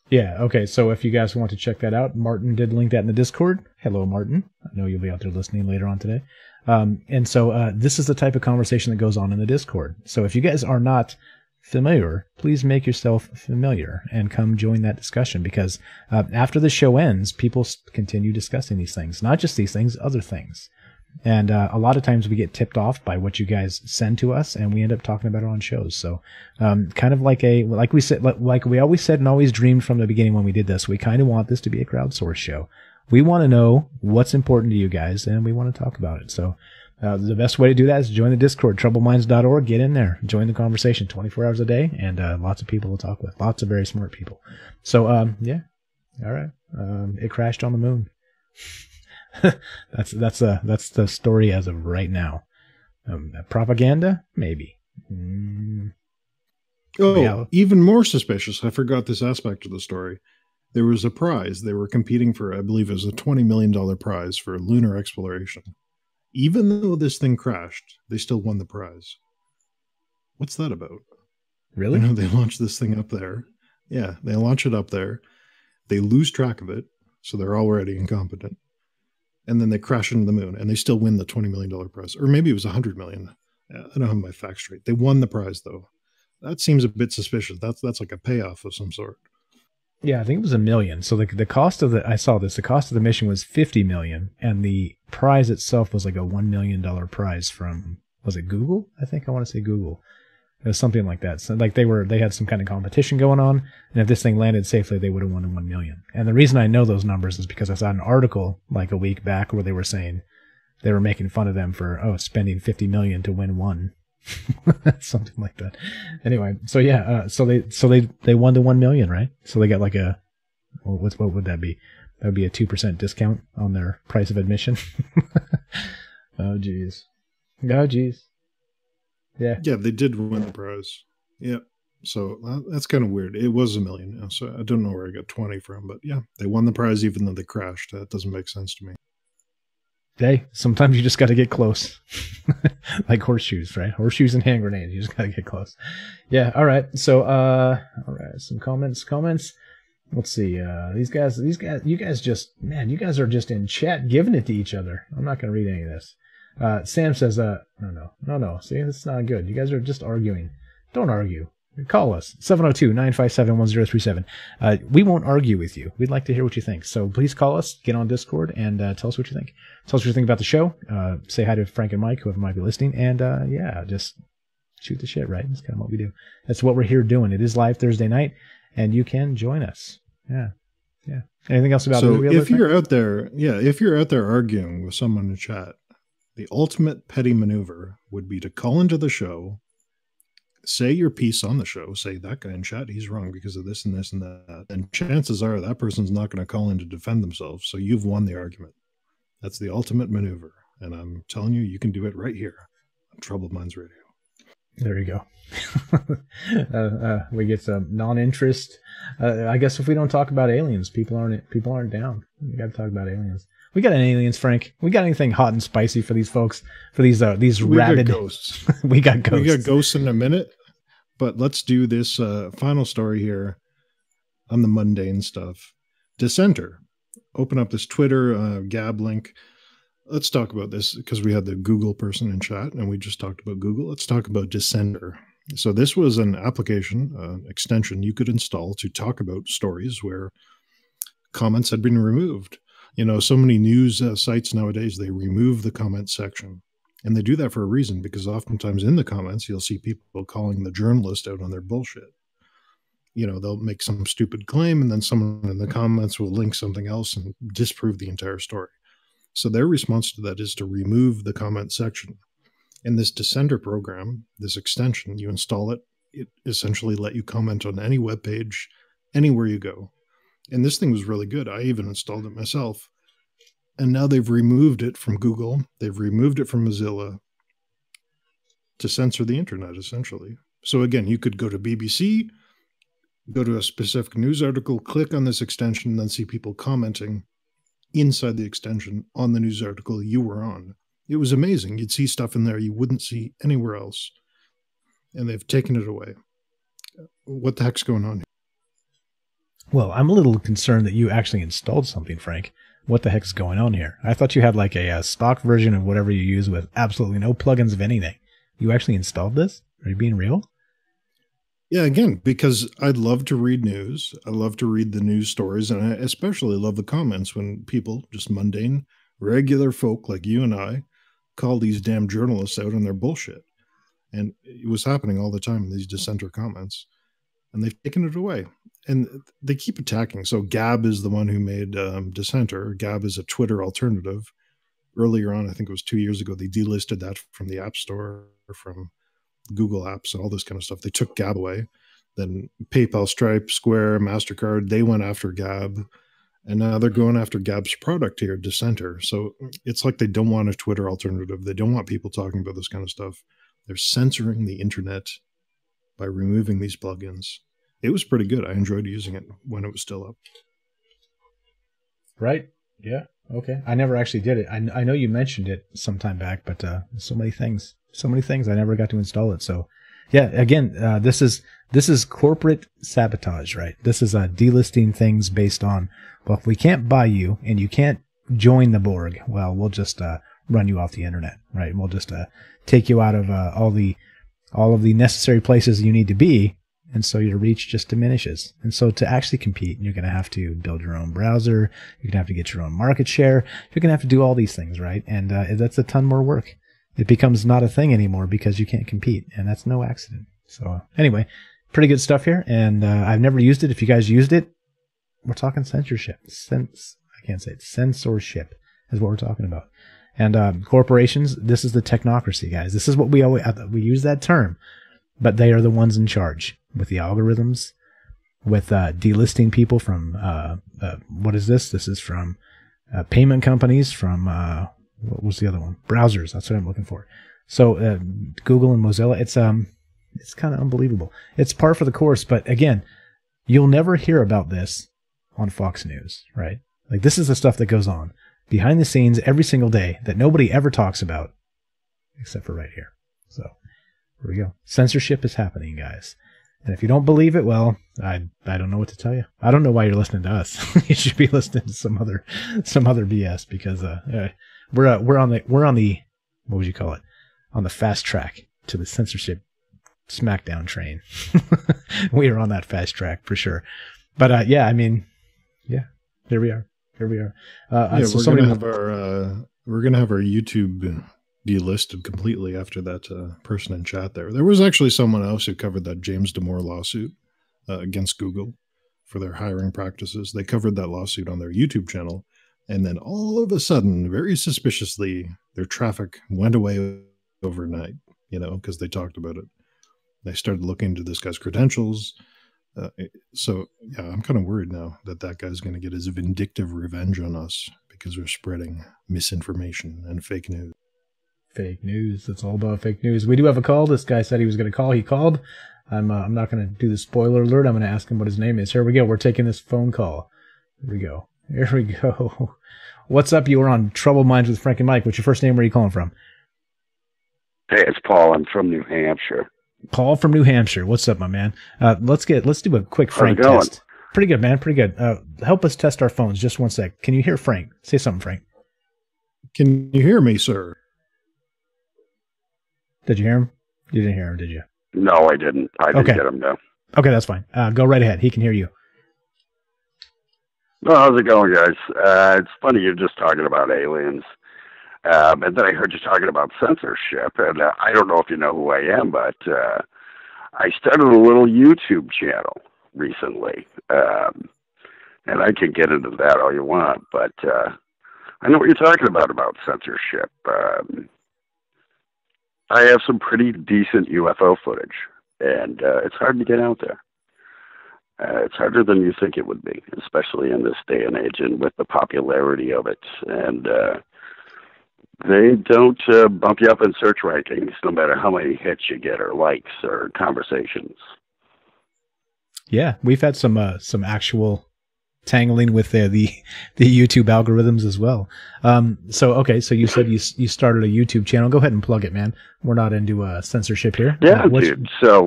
Yeah, okay. So if you guys want to check that out, Martin did link that in the Discord. Hello, Martin. I know you'll be out there listening later on today. And so this is the type of conversation that goes on in the Discord. So if you guys are not familiar, please make yourself familiar and come join that discussion, because after the show ends, people continue discussing these things, not just these things, other things. And a lot of times we get tipped off by what you guys send to us, and we end up talking about it on shows. So kind of like we said, like we always said and always dreamed from the beginning when we did this, we kind of want this to be a crowdsourced show. We want to know what's important to you guys, and we want to talk about it. So the best way to do that is join the Discord, troubleminds.org. Get in there, join the conversation 24 hours a day, and lots of people to talk with, lots of very smart people. So yeah, all right. It crashed on the moon. That's the story as of right now. Propaganda, maybe. Even more suspicious. I forgot this aspect of the story. There was a prize. They were competing for, I believe it was a $20 million prize for lunar exploration. Even though this thing crashed, they still won the prize. What's that about? Really? They launch this thing up there. Yeah, they launch it up there. They lose track of it, so they're already incompetent. And then they crash into the moon, and they still win the $20 million prize. Or maybe it was $100 million. I don't have my facts straight. They won the prize, though. That seems a bit suspicious. That's like a payoff of some sort. Yeah, I think it was $1 million. So the cost of the cost of the mission was $50 million, and the prize itself was like a $1 million prize from, was it Google? I think I want to say Google. It was something like that. So like they had some kind of competition going on, and if this thing landed safely, they would have won $1 million. And the reason I know those numbers is because I saw an article like a week back where they were saying they were making fun of them for spending $50 million to win one. Something like that. Anyway, so yeah, so they won the $1 million, right? So they got like what would that be? That would be a 2% discount on their price of admission. Oh geez. Yeah. Yeah, they did win the prize. Yeah. So that's kind of weird. It was $1 million. So I don't know where I got 20 from, but yeah, they won the prize even though they crashed. That doesn't make sense to me. Hey, sometimes you just got to get close. Like horseshoes, right? Horseshoes and hand grenades. You just got to get close. Yeah. All right. So, all right. Some comments. Let's see. These guys, you guys are just in chat giving it to each other. I'm not going to read any of this. Sam says, no. See, this is not good. You guys are just arguing. Don't argue. Call us, 702-957-1037. We won't argue with you. We'd like to hear what you think. So please call us, get on Discord, and tell us what you think. Tell us what you think about the show. Say hi to Frank and Mike, whoever might be listening. And just shoot the shit, right? That's kind of what we do. That's what we're here doing. It is live Thursday night, and you can join us. Yeah. Anything else about it? So if you're out there arguing with someone in chat, the ultimate petty maneuver would be to call into the show, say your piece on the show, say that guy in chat, he's wrong because of this and this and that. And chances are that person's not going to call in to defend themselves. So you've won the argument. That's the ultimate maneuver. And I'm telling you, you can do it right here on Troubled Minds Radio. There you go. We get some non-interest. I guess if we don't talk about aliens, people aren't down. We got to talk about aliens. We got any aliens, Frank? We got anything hot and spicy for these folks? For these rabid ghosts. We got ghosts. We got ghosts in a minute. But let's do this final story here on the mundane stuff. Dissenter. Open up this Twitter Gab link. Let's talk about this because we had the Google person in chat and we just talked about Google. Let's talk about Dissenter. So this was an application, extension you could install to talk about stories where comments had been removed. You know, so many news sites nowadays, they remove the comment section. And they do that for a reason, because oftentimes in the comments, you'll see people calling the journalist out on their bullshit. You know, they'll make some stupid claim, and then someone in the comments will link something else and disprove the entire story. So their response to that is to remove the comment section. In this Dissenter program, this extension, you install it, it essentially let you comment on any web page, anywhere you go. And this thing was really good. I even installed it myself. And now they've removed it from Google. They've removed it from Mozilla to censor the internet, essentially. So again, you could go to BBC, go to a specific news article, click on this extension, and then see people commenting inside the extension on the news article you were on. It was amazing. You'd see stuff in there you wouldn't see anywhere else. And they've taken it away. What the heck's going on here? Well, I'm a little concerned that you actually installed something, Frank. What the heck's going on here? I thought you had like a stock version of whatever you use with absolutely no plugins of anything. You actually installed this? Are you being real? Yeah, again, because I love to read news. I love to read the news stories, and I especially love the comments when people, just mundane, regular folk like you and I, call these damn journalists out on their bullshit. And it was happening all the time in these dissenter comments. And they've taken it away. And they keep attacking. So Gab is the one who made Dissenter. Gab is a Twitter alternative. Earlier on, I think it was 2 years ago, they delisted that from the App Store, from Google Apps and all this kind of stuff. They took Gab away. Then PayPal, Stripe, Square, MasterCard, they went after Gab. And now they're going after Gab's product here, Dissenter. So it's like they don't want a Twitter alternative. They don't want people talking about this kind of stuff. They're censoring the internet by removing these plugins. It was pretty good. I enjoyed using it when it was still up. Right. Yeah. Okay. I never actually did it. I know you mentioned it some time back, but so many things. I never got to install it. So, yeah. Again, this is corporate sabotage, right? This is delisting things based on, well, if we can't buy you and you can't join the Borg, well, we'll just run you off the internet, right? And we'll just take you out of all of the necessary places you need to be. And so your reach just diminishes. And so to actually compete, you're going to have to build your own browser. You're going to have to get your own market share. You're going to have to do all these things, right? And that's a ton more work. It becomes not a thing anymore because you can't compete. And that's no accident. So anyway, pretty good stuff here. And I've never used it. If you guys used it, we're talking censorship. Censorship is what we're talking about. And corporations, this is the technocracy, guys. This is what we use that term. But they are the ones in charge with the algorithms, with delisting people from, what is this? This is from payment companies, from, what was the other one? Browsers. That's what I'm looking for. So Google and Mozilla, it's kind of unbelievable. It's par for the course, but again, you'll never hear about this on Fox News, right? Like, this is the stuff that goes on behind the scenes every single day that nobody ever talks about, except for right here. So, here we go. Censorship is happening, guys. And if you don't believe it, well, I don't know what to tell you. I don't know why you're listening to us. You should be listening to some other BS, because we're on the what would you call it? On the fast track to the censorship smackdown train. We are on that fast track for sure. But yeah, I mean, yeah, here we are. So we're gonna have our YouTube delisted completely after that person in chat there. There was actually someone else who covered that James Damore lawsuit against Google for their hiring practices. They covered that lawsuit on their YouTube channel, and then all of a sudden, very suspiciously, their traffic went away overnight, because they talked about it. They started looking into this guy's credentials. So yeah, I'm kind of worried now that guy's going to get his vindictive revenge on us because we're spreading misinformation and fake news. Fake news. It's all about fake news. We do have a call. This guy said he was going to call. He called. I'm not going to do the spoiler alert. I'm going to ask him what his name is. Here we go. We're taking this phone call. Here we go. What's up? You were on Troubled Minds with Frank and Mike. What's your first name? Where are you calling from? Hey, it's Paul. I'm from New Hampshire. Paul from New Hampshire. What's up, my man? Let's do a quick Frank test. Pretty good, man. Pretty good. Help us test our phones. Just one sec. Can you hear Frank? Say something, Frank. Can you hear me, sir? Did you hear him? You didn't hear him, did you? No, I didn't. I didn't get him, no. Okay, that's fine. Go right ahead. He can hear you. Well, how's it going, guys? It's funny you're just talking about aliens. And then I heard you talking about censorship. And I don't know if you know who I am, but I started a little YouTube channel recently. And I can get into that all you want. But I know what you're talking about censorship. I have some pretty decent UFO footage, and it's hard to get out there. It's harder than you think it would be, especially in this day and age and with the popularity of it. And they don't bump you up in search rankings, no matter how many hits you get or likes or conversations. Yeah, we've had some actual tangling with the YouTube algorithms as well. So you said you started a YouTube channel. Go ahead and plug it, man. We're not into censorship here. Yeah, dude. So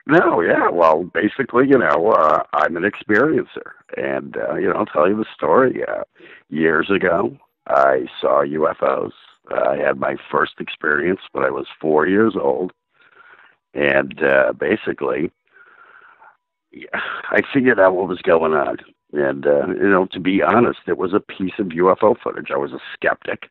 well, basically, I'm an experiencer, and I'll tell you the story. Years ago, I saw UFOs. I had my first experience when I was 4 years old, and basically, I figured out what was going on. And, to be honest, it was a piece of UFO footage. I was a skeptic,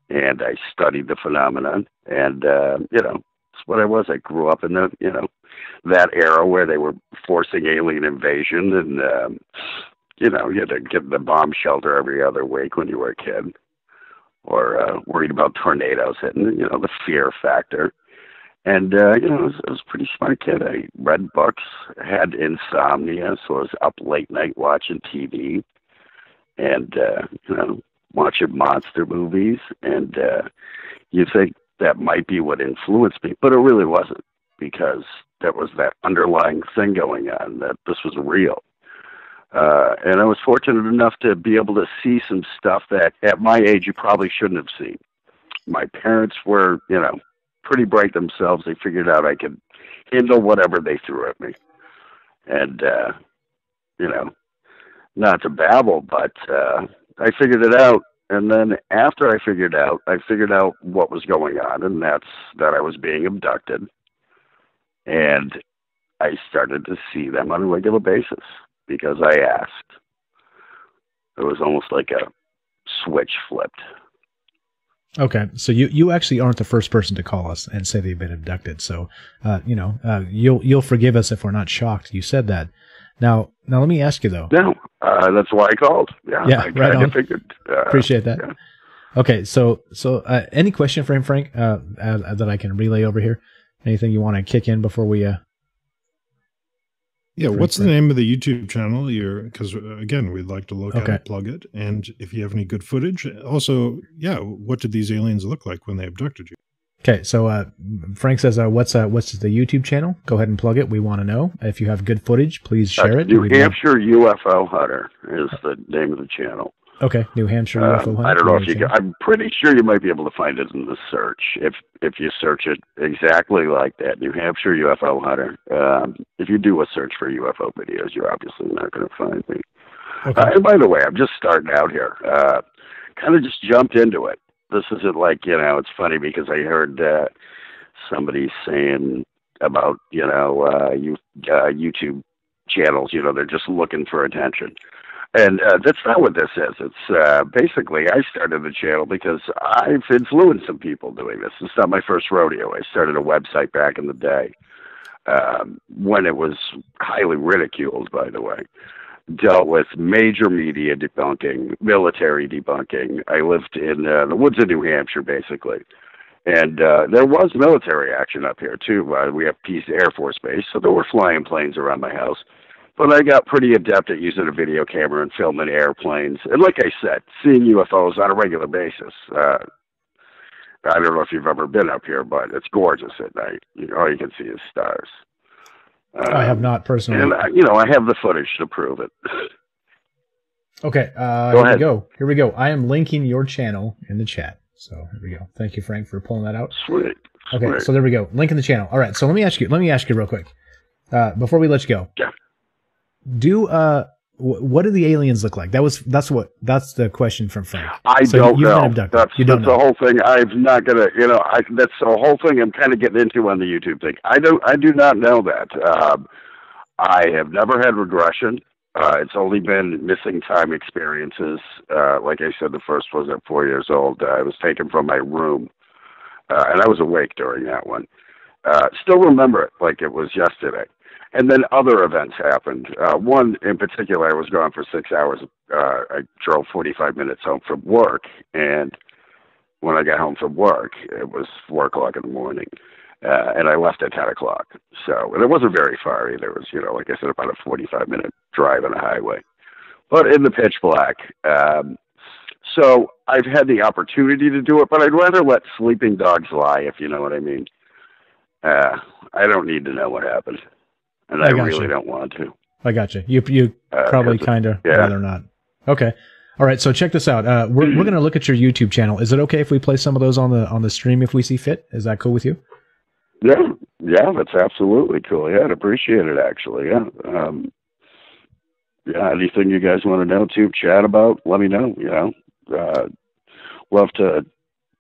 and I studied the phenomenon, and, it's what I was. I grew up in that era where they were forcing alien invasion, and, you had to get in the bomb shelter every other week when you were a kid, or worried about tornadoes hitting, the fear factor. And, I was a pretty smart kid. I read books, had insomnia, so I was up late night watching TV and, watching monster movies. And you think that might be what influenced me, but it really wasn't, because there was that underlying thing going on, that this was real. And I was fortunate enough to be able to see some stuff that at my age you probably shouldn't have seen. My parents were, pretty bright themselves. They figured out I could handle whatever they threw at me. And, not to babble, but I figured it out. And then after I figured out what was going on, and that's that I was being abducted. And I started to see them on a regular basis because I asked. It was almost like a switch flipped. Okay, so you actually aren't the first person to call us and say they've been abducted. So, you'll forgive us if we're not shocked you said that. Now let me ask you though. No, that's why I called. Yeah, I right on. Figured. Appreciate that. Yeah. Okay, so any question for him, Frank, that I can relay over here? Anything you want to kick in before we? Yeah, what's the name of the YouTube channel? Because again, we'd like to look at it, plug it, and if you have any good footage, also, what did these aliens look like when they abducted you? Okay, so Frank says, what's the YouTube channel? Go ahead and plug it. We want to know if you have good footage. Please share it. New Hampshire UFO Hunter is the name of the channel. Okay, New Hampshire UFO hunter. I don't know if you can. I'm pretty sure you might be able to find it in the search if you search it exactly like that, New Hampshire UFO hunter. If you do a search for UFO videos, you're obviously not going to find me. Okay. And by the way, I'm just starting out here. Kind of just jumped into it. This isn't like, it's funny because I heard somebody saying about, YouTube channels, they're just looking for attention. And that's not what this is. It's basically, I started the channel because I've influenced some people doing this. It's not my first rodeo. I started a website back in the day when it was highly ridiculed, by the way. Dealt with major media debunking, military debunking. I lived in the woods of New Hampshire, basically. And there was military action up here, too. We have Peace Air Force Base, so there were flying planes around my house. But I got pretty adept at using a video camera and filming airplanes. And like I said, seeing UFOs on a regular basis. I don't know if you've ever been up here, but it's gorgeous at night. All you can see is stars. I have not personally. And, I have the footage to prove it. Okay, Here we go. I am linking your channel in the chat. So here we go. Thank you, Frank, for pulling that out. Sweet. Okay, so there we go. Link in the channel. All right, so let me ask you real quick. Before we let you go. Yeah. What do the aliens look like? That's the question from Frank. I don't know. That's the whole thing. I'm not gonna, that's the whole thing I'm kind of getting into on the YouTube thing. I do not know that. I have never had regression. It's only been missing time experiences. Like I said, the first was at 4 years old. I was taken from my room, and I was awake during that one. Still remember it like it was yesterday. And then other events happened. One in particular, I was gone for 6 hours. I drove 45 minutes home from work, and when I got home from work, it was 4 o'clock in the morning, and I left at 10 o'clock. So, and it wasn't very far either. It was, like I said, about a 45-minute drive on a highway, but in the pitch black. So I've had the opportunity to do it, but I'd rather let sleeping dogs lie, if you know what I mean. I don't need to know what happened. And I really don't want to. I got you. You probably kind of rather not. Okay. All right. So check this out. We're going to look at your YouTube channel. Is it okay if we play some of those on the stream if we see fit? Is that cool with you? Yeah, that's absolutely cool. Yeah, I'd appreciate it actually. Yeah. Anything you guys want to know too, chat about, let me know. Love to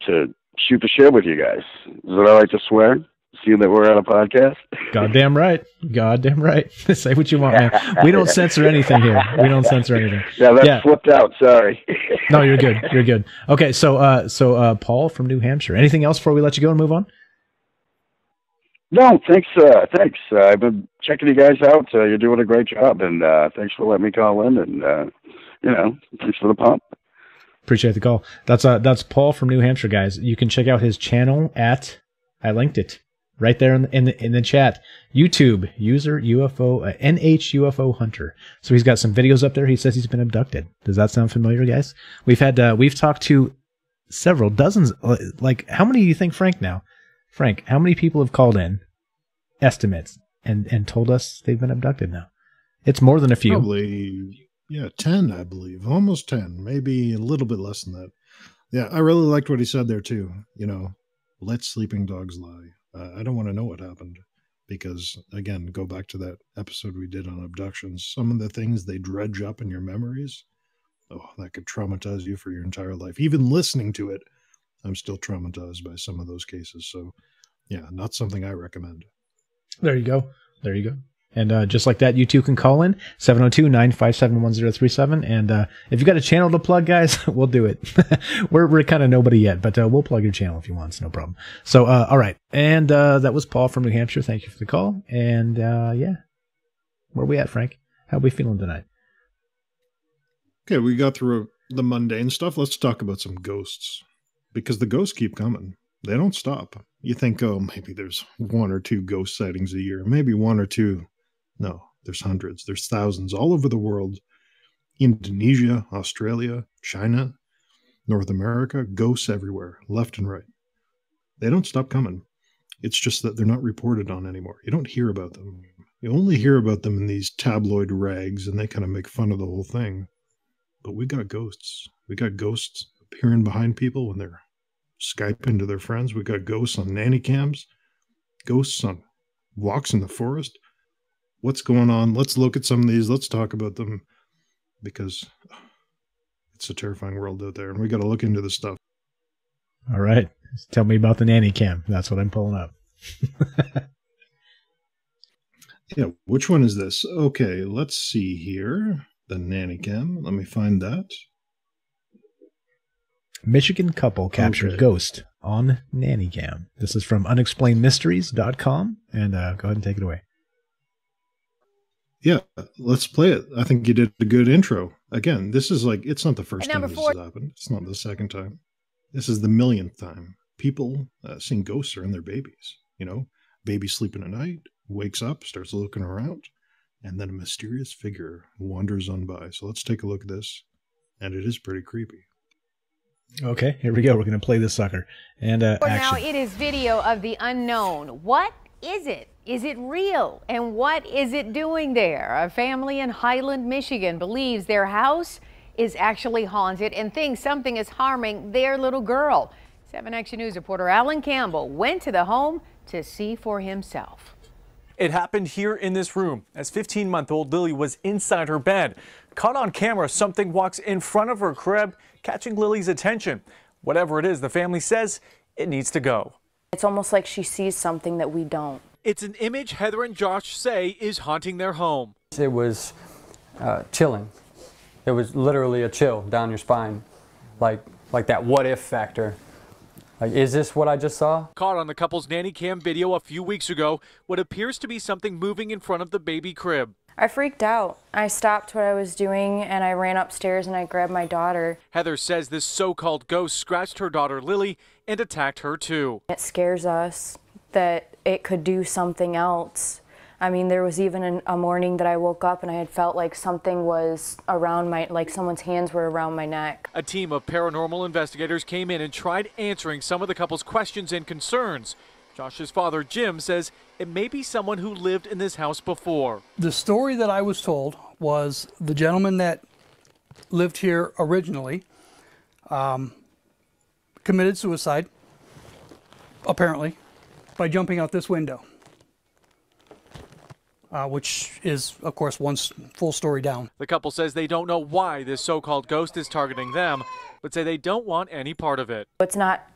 shoot the shit with you guys. Is it all right to swear? See that we're on a podcast? Goddamn right. Say what you want, man. We don't censor anything here. Yeah, that's flipped out. Sorry. No, you're good. Okay, so Paul from New Hampshire. Anything else before we let you go and move on? No, thanks. I've been checking you guys out. You're doing a great job, and thanks for letting me call in, and thanks for the pump. Appreciate the call. That's Paul from New Hampshire, guys. You can check out his channel I linked it right there in the chat. YouTube user UFO NH UFO Hunter. So he's got some videos up there. He says he's been abducted. Does that sound familiar, guys? We've talked to several dozens. Like, how many do you think, Frank? Now, Frank, how many people have called in estimates and told us they've been abducted? Now, it's more than a few. Probably 10, I believe, almost 10, maybe a little bit less than that. Yeah, I really liked what he said there too. Let sleeping dogs lie. I don't want to know what happened because, again, go back to that episode we did on abductions. Some of the things they dredge up in your memories, that could traumatize you for your entire life. Even listening to it, I'm still traumatized by some of those cases. So, yeah, not something I recommend. There you go. And just like that, you too can call in 702-957-1037. And if you got a channel to plug, guys, we'll do it. we're kind of nobody yet, but we'll plug your channel if you want. It's no problem. So, all right. And that was Paul from New Hampshire. Thank you for the call. And where are we at, Frank? How are we feeling tonight? Okay, we got through the mundane stuff. Let's talk about some ghosts because the ghosts keep coming. They don't stop. You think, maybe there's 1 or 2 ghost sightings a year, maybe 1 or 2. No, there's hundreds, there's thousands all over the world. Indonesia, Australia, China, North America, ghosts everywhere, left and right. They don't stop coming. It's just that they're not reported on anymore. You don't hear about them. You only hear about them in these tabloid rags, and they kind of make fun of the whole thing. but we got ghosts. We got ghosts appearing behind people when they're Skyping to their friends. We got ghosts on nanny cams, ghosts on walks in the forest. What's going on? Let's look at some of these. Let's talk about them, because it's a terrifying world out there, and we got to look into this stuff. All right. Tell me about the nanny cam. That's what I'm pulling up. Yeah, which one is this? Okay, let's see here. The nanny cam. Let me find that. Michigan couple captured ghost on nanny cam. This is from unexplainedmysteries.com, and go ahead and take it away. Yeah, let's play it. I think you did a good intro. Again, this is like, it's not the first time this has happened. It's not the second time. This is the millionth time. People seeing ghosts around their babies. You know, baby sleeping at night, wakes up, starts looking around, and then a mysterious figure wanders on by. So let's take a look at this, and it is pretty creepy. Okay, here we go. We're going to play this sucker. And now it is video of the unknown. What is it? Is it real? And what is it doing there? A family in Highland, Michigan believes their house is actually haunted and thinks something is harming their little girl. 7 Action News reporter Alan Campbell went to the home to see for himself. It happened here in this room as 15-month-old Lily was inside her bed. Caught on camera, something walks in front of her crib, catching Lily's attention. Whatever it is, the family says it needs to go. It's almost like she sees something that we don't. It's an image Heather and Josh say is haunting their home. It was chilling. It was literally a chill down your spine, like that what if factor. Like, is this what I just saw? Caught on the couple's nanny cam video a few weeks ago, what appears to be something moving in front of the baby crib. I freaked out. I stopped what I was doing and I ran upstairs and I grabbed my daughter. Heather says this so-called ghost scratched her daughter Lily and attacked her too. It scares us that it could do something else. I mean, there was even a morning that I woke up and I had felt like something was around like someone's hands were around my neck. A team of paranormal investigators came in and tried answering some of the couple's questions and concerns. Josh's father, Jim, says it may be someone who lived in this house before. The story that I was told was the gentleman that lived here originally committed suicide, apparently, by jumping out this window, which is, of course, one full story down. The couple says they don't know why this so-called ghost is targeting them, but say they don't want any part of it. It's not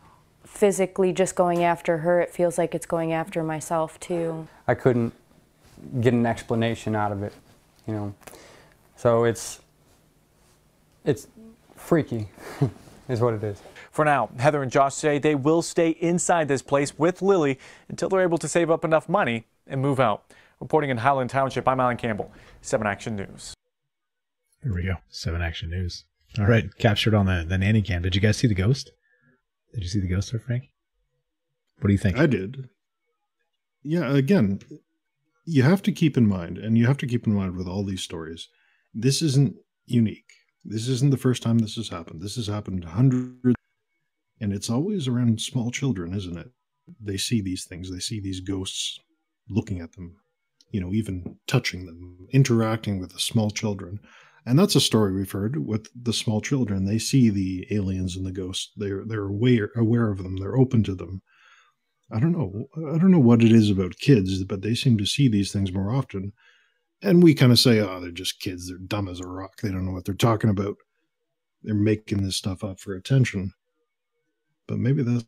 physically just going after her. It feels like it's going after myself, too. I couldn't get an explanation out of it, you know. So it's freaky, is what it is. For now, Heather and Josh say they will stay inside this place with Lily until they're able to save up enough money and move out. Reporting in Highland Township, I'm Alan Campbell, 7 Action News. Here we go, 7 Action News. All right, captured on the nanny cam. Did you guys see the ghost? Did you see the ghost there, Frank? What do you think? I did. Yeah, again, you have to keep in mind, and you have to keep in mind with all these stories, this isn't unique. This isn't the first time this has happened. This has happened hundreds, and it's always around small children, isn't it? They see these things. They see these ghosts looking at them, you know, even touching them, interacting with the small children. And that's a story we've heard with the small children. They see the aliens and the ghosts. They're aware of them. They're open to them. I don't know what it is about kids, but they seem to see these things more often. And we kind of say, oh, they're just kids. They're dumb as a rock. They don't know what they're talking about. They're making this stuff up for attention. But maybe that's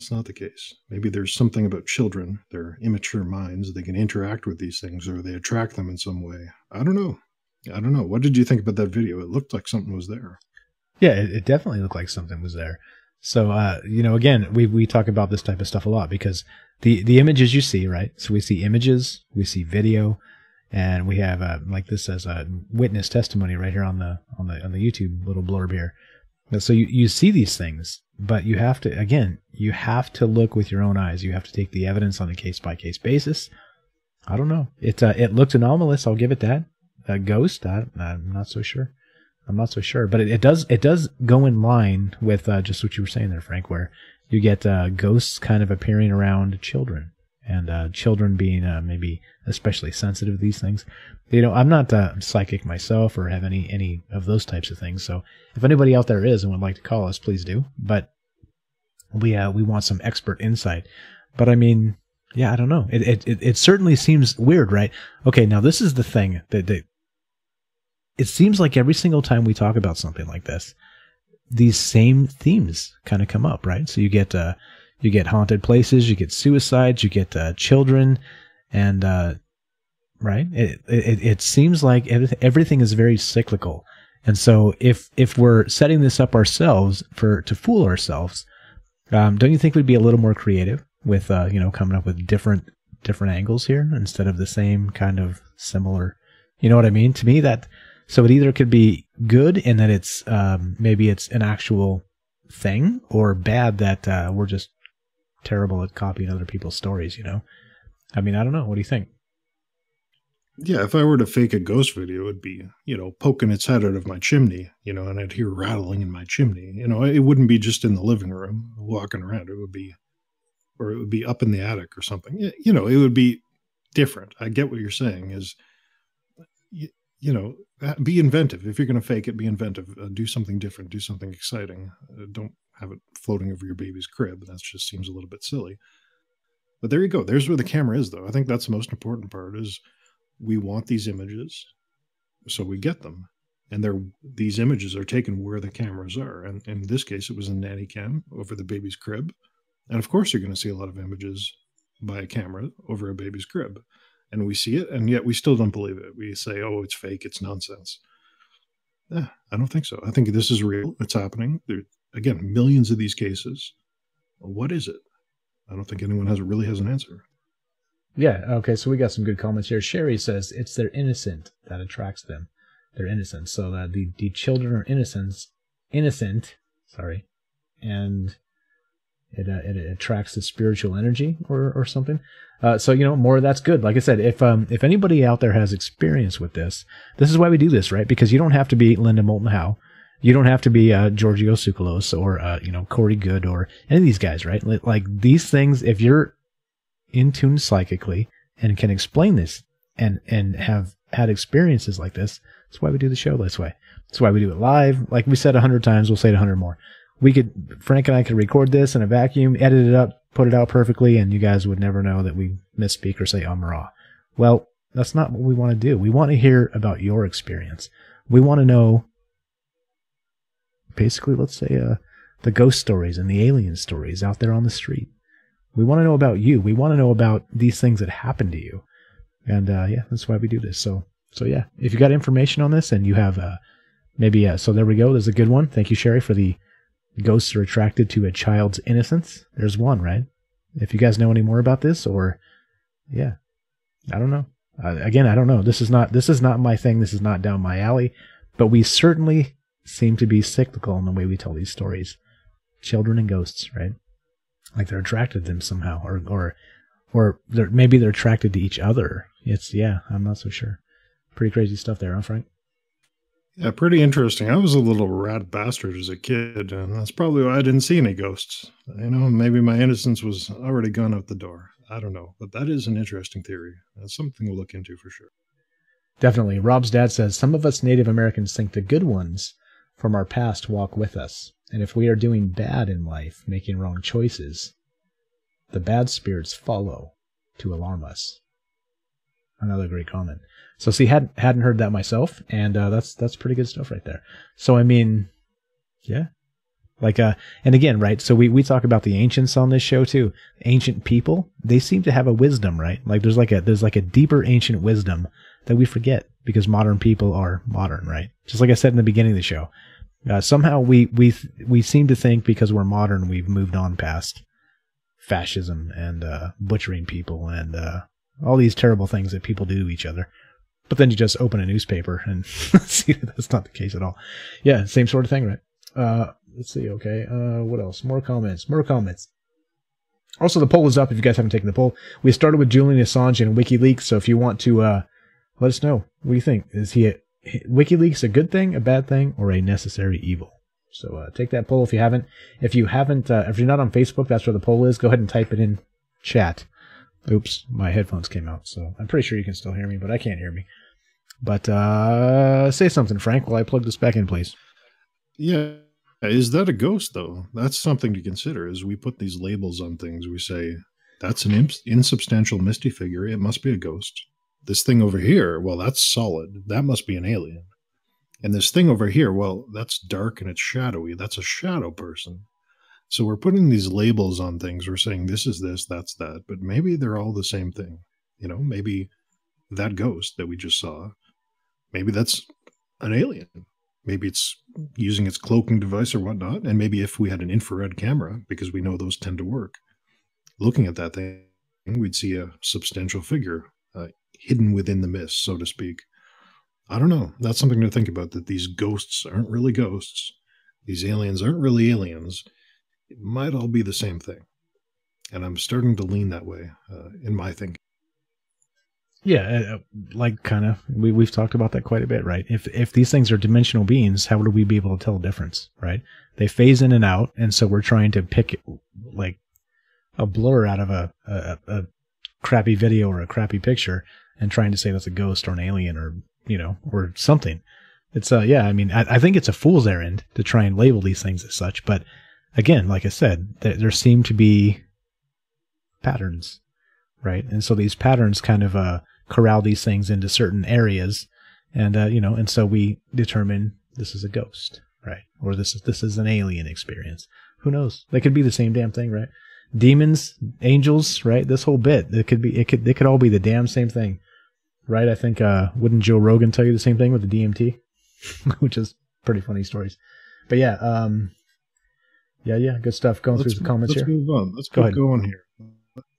not the case. Maybe there's something about children, their immature minds. They can interact with these things, or they attract them in some way. I don't know. What did you think about that video? It looked like something was there. Yeah, it definitely looked like something was there. So, you know, again, we talk about this type of stuff a lot because the images you see, right? So we see images, we see video, and we have like this as a witness testimony right here on the YouTube little blurb here. So you see these things, but you have to look with your own eyes. You have to take the evidence on a case by case basis. I don't know. It looked anomalous. I'll give it that. A ghost? I'm not so sure. But it does go in line with just what you were saying there, Frank, where you get ghosts kind of appearing around children. and children being maybe especially sensitive to these things. I'm not psychic myself or have any of those types of things. So if anybody out there is and would like to call us, please do. But we want some expert insight. But I mean, yeah, I don't know. It certainly seems weird, right? Okay, now this is the thing that it seems like every single time we talk about something like this, these same themes kind of come up, right? So you get haunted places, you get suicides, you get children, and right? It seems like everything is very cyclical. And so if we're setting this up ourselves to fool ourselves, don't you think we'd be a little more creative with coming up with different angles here instead of the same kind of similar? You know what I mean? To me, so it either could be good in that it's maybe it's an actual thing, or bad that we're just terrible at copying other people's stories. I mean, I don't know. What do you think? Yeah, if I were to fake a ghost video, it would be, poking its head out of my chimney, and I'd hear rattling in my chimney. It wouldn't be just in the living room walking around. It would be up in the attic or something. It would be different. I get what you're saying is, be inventive. If you're going to fake it, be inventive. Do something different. Do something exciting. Don't have it floating over your baby's crib. That just seems a little bit silly. But there you go. There's where the camera is, though. I think that's the most important part is, we want these images, so we get them. And these images are taken where the cameras are. And in this case, it was a nanny cam over the baby's crib. And of course, you're going to see a lot of images by a camera over a baby's crib. And we see it, and yet we still don't believe it. We say, oh, it's fake, it's nonsense. I don't think so. I think this is real. It's happening. Again, millions of these cases. What is it? I don't think anyone really has an answer. Yeah, okay, so we got some good comments here. Sherry says it's their innocence that attracts them. Their innocence. So that the children are innocent, and it attracts the spiritual energy or something. So more of that's good. Like I said, if anybody out there has experience with this is why we do this, right? Because you don't have to be Linda Moulton Howe. You don't have to be Giorgio Tsoukalos or Corey Good or any of these guys, right? Like these things, if you're in tune psychically and can explain this and have had experiences like this, that's why we do the show this way. That's why we do it live. Like we said 100 times, we'll say it 100 more. Frank and I could record this in a vacuum, edit it up, put it out perfectly, and you guys would never know that we misspeak or say raw. Well, that's not what we want to do. We want to hear about your experience. We want to know, basically, let's say, the ghost stories and the alien stories out there on the street. We want to know about you. We want to know about these things that happen to you. And yeah, that's why we do this. So yeah, if you got information on this and you have so there we go. There's a good one. Thank you, Sherry, for the ghosts are attracted to a child's innocence. There's one, right? If you guys know any more about this, or yeah, I don't know. Again, I don't know. This is not my thing. This is not down my alley. But we certainly seem to be cyclical in the way we tell these stories. Children and ghosts, right? Like they're attracted to them somehow, or maybe they're attracted to each other. I'm not so sure. Pretty crazy stuff there, huh, Frank? Yeah, pretty interesting. I was a little rat bastard as a kid, and that's probably why I didn't see any ghosts. Maybe my innocence was already gone out the door. I don't know, but that is an interesting theory. That's something we'll look into for sure. Definitely. Rob's dad says, some of us Native Americans think the good ones from our past walk with us. And if we are doing bad in life, making wrong choices, the bad spirits follow to alarm us. Another great comment. So see, hadn't heard that myself, and that's pretty good stuff right there. So I mean, yeah, like and again, right? So we talk about the ancients on this show too. Ancient people, they seem to have a wisdom, right? Like there's like a deeper ancient wisdom that we forget because modern people are modern, right? Just like I said in the beginning of the show. Somehow we seem to think because we're modern, we've moved on past fascism and butchering people and all these terrible things that people do to each other. But then you just open a newspaper and see that that's not the case at all. Yeah, same sort of thing, right? Let's see, okay. What else? More comments. Also, the poll is up if you guys haven't taken the poll. We started with Julian Assange and WikiLeaks, so if you want to let us know, what do you think? Is WikiLeaks a good thing, a bad thing, or a necessary evil? So take that poll if you haven't. If you're not on Facebook, that's where the poll is. Go ahead and type it in chat. Oops, my headphones came out, so I'm pretty sure you can still hear me, but I can't hear me. But say something, Frank, while I plug this back in, please. Yeah. Is that a ghost, though? That's something to consider. As we put these labels on things, we say, that's an insubstantial misty figure. It must be a ghost. This thing over here, well, that's solid. That must be an alien. And this thing over here, well, that's dark and it's shadowy. That's a shadow person. So we're putting these labels on things. We're saying this is this, that's that. But maybe they're all the same thing. You know, maybe that ghost that we just saw, maybe that's an alien. Maybe it's using its cloaking device or whatnot. And maybe if we had an infrared camera, because we know those tend to work, looking at that thing, we'd see a substantial figure hidden within the mist, so to speak. I don't know. That's something to think about, that these ghosts aren't really ghosts. These aliens aren't really aliens. It might all be the same thing. And I'm starting to lean that way in my thinking. Yeah, like kind of, we've talked about that quite a bit, right? If these things are dimensional beings, how would we be able to tell the difference, right? They phase in and out, and so we're trying to pick like a blur out of a crappy video or a crappy picture and trying to say that's a ghost or an alien or, you know, or something. It's yeah, I mean, I think it's a fool's errand to try and label these things as such, but again, like I said, there seem to be patterns, right? And so these patterns kind of corral these things into certain areas, and you know, and so we determine this is a ghost, right? Or this is an alien experience. Who knows? They could be the same damn thing, right? Demons, angels, right? This whole bit, they could all be the damn same thing, right? I think wouldn't Joe Rogan tell you the same thing with the DMT, which is pretty funny stories. But yeah, yeah, good stuff. Going through the comments here. Let's move on. Let's keep going here.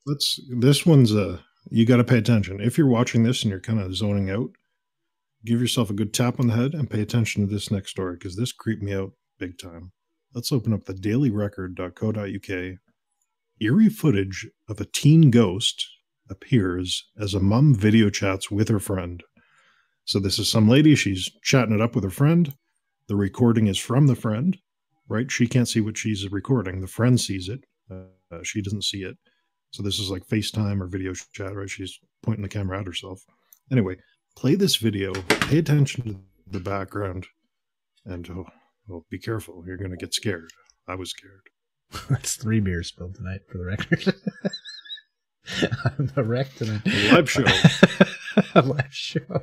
This one's you got to pay attention. If you're watching this and you're kind of zoning out, give yourself a good tap on the head and pay attention to this next story, because this creeped me out big time. Let's open up the dailyrecord.co.uk. Eerie footage of a teen ghost appears as a mum video chats with her friend. So this is some lady. She's chatting it up with her friend. The recording is from the friend, right? She can't see what she's recording. The friend sees it. She doesn't see it. So this is like FaceTime or video chat, right? She's pointing the camera at herself. Anyway, play this video. Pay attention to the background. And oh, be careful. You're going to get scared. I was scared. That's 3 beers spilled tonight, for the record. I'm the wreck tonight. A live show. A live show.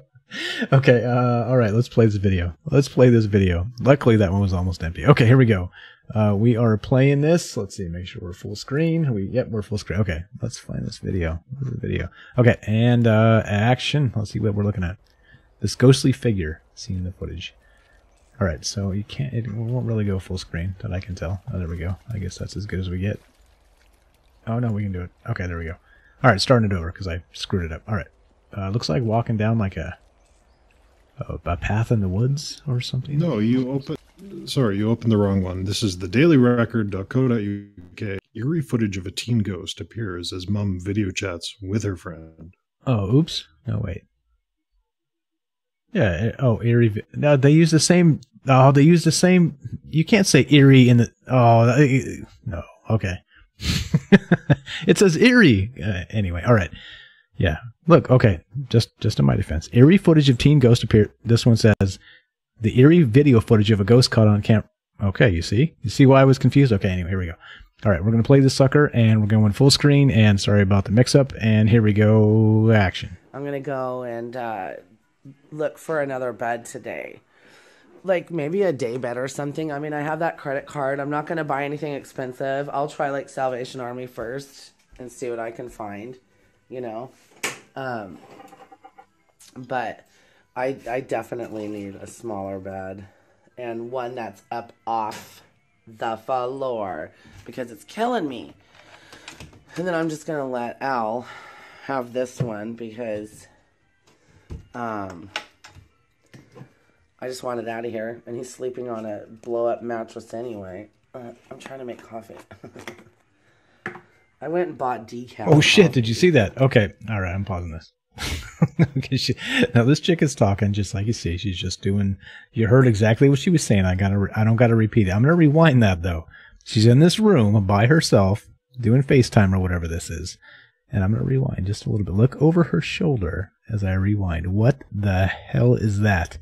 Okay, all right, let's play this video. Luckily, that one was almost empty. Okay, here we go. We are playing this. Let's see, make sure we're full screen. Yep, we're full screen. Okay, let's find this video. Where's the video? Okay, and action. Let's see what we're looking at. This ghostly figure seen in the footage. All right, so you can't. It won't really go full screen, that I can tell. Oh, there we go. I guess that's as good as we get. Oh no, we can do it. Okay, there we go. All right, starting it over because I screwed it up. All right, looks like walking down like a path in the woods or something. No, you opened the wrong one. This is the dailyrecord.co.uk. Eerie footage of a teen ghost appears as mum video chats with her friend. Oh, oops. No, wait. Yeah. Oh, eerie. No, they use the same. Oh, they use the same. You can't say eerie in the. Oh, no. Okay. It says eerie. Anyway, all right. Yeah. Look. Okay. Just in my defense, eerie footage of teen ghost appear. This one says the eerie video footage of a ghost caught on camera. Okay. You see why I was confused. Okay. Anyway, here we go. All right. We're gonna play this sucker, and we're going full screen. And sorry about the mix-up. And here we go. Action. I'm gonna go and look for another bed today. Like maybe a day bed or something. I mean, I have that credit card. I'm not going to buy anything expensive. I'll try like Salvation Army first and see what I can find, you know. But I definitely need a smaller bed and one that's up off the floor because it's killing me. And then I'm just going to let Al have this one because I just want it out of here, and he's sleeping on a blow-up mattress anyway. I'm trying to make coffee. I went and bought decaf. Oh, shit, did you see that? Okay, all right, I'm pausing this. Now, this chick is talking, just like you see. She's just doing, you heard exactly what she was saying. I don't got to repeat it. I'm going to rewind that, though. She's in this room by herself, doing FaceTime or whatever this is. And I'm going to rewind just a little bit. Look over her shoulder as I rewind. What the hell is that?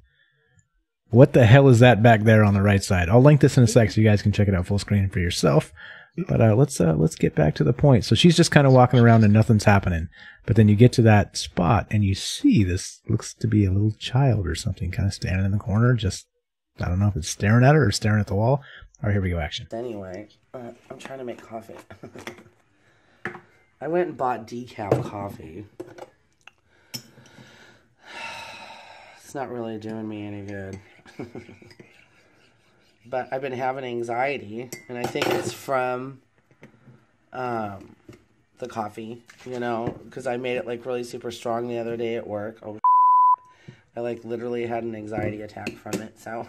What the hell is that back there on the right side? I'll link this in a sec so you guys can check it out full screen for yourself. But let's get back to the point. So she's just kind of walking around and nothing's happening. But then you get to that spot and you see this looks to be a little child or something kind of standing in the corner. Just, I don't know if it's staring at her or staring at the wall. All right, here we go, action. Anyway, I'm trying to make coffee. I went and bought decaf coffee. It's not really doing me any good. But I've been having anxiety, and I think it's from the coffee, you know, because I made it like really super strong the other day at work. Oh, I like literally had an anxiety attack from it, so.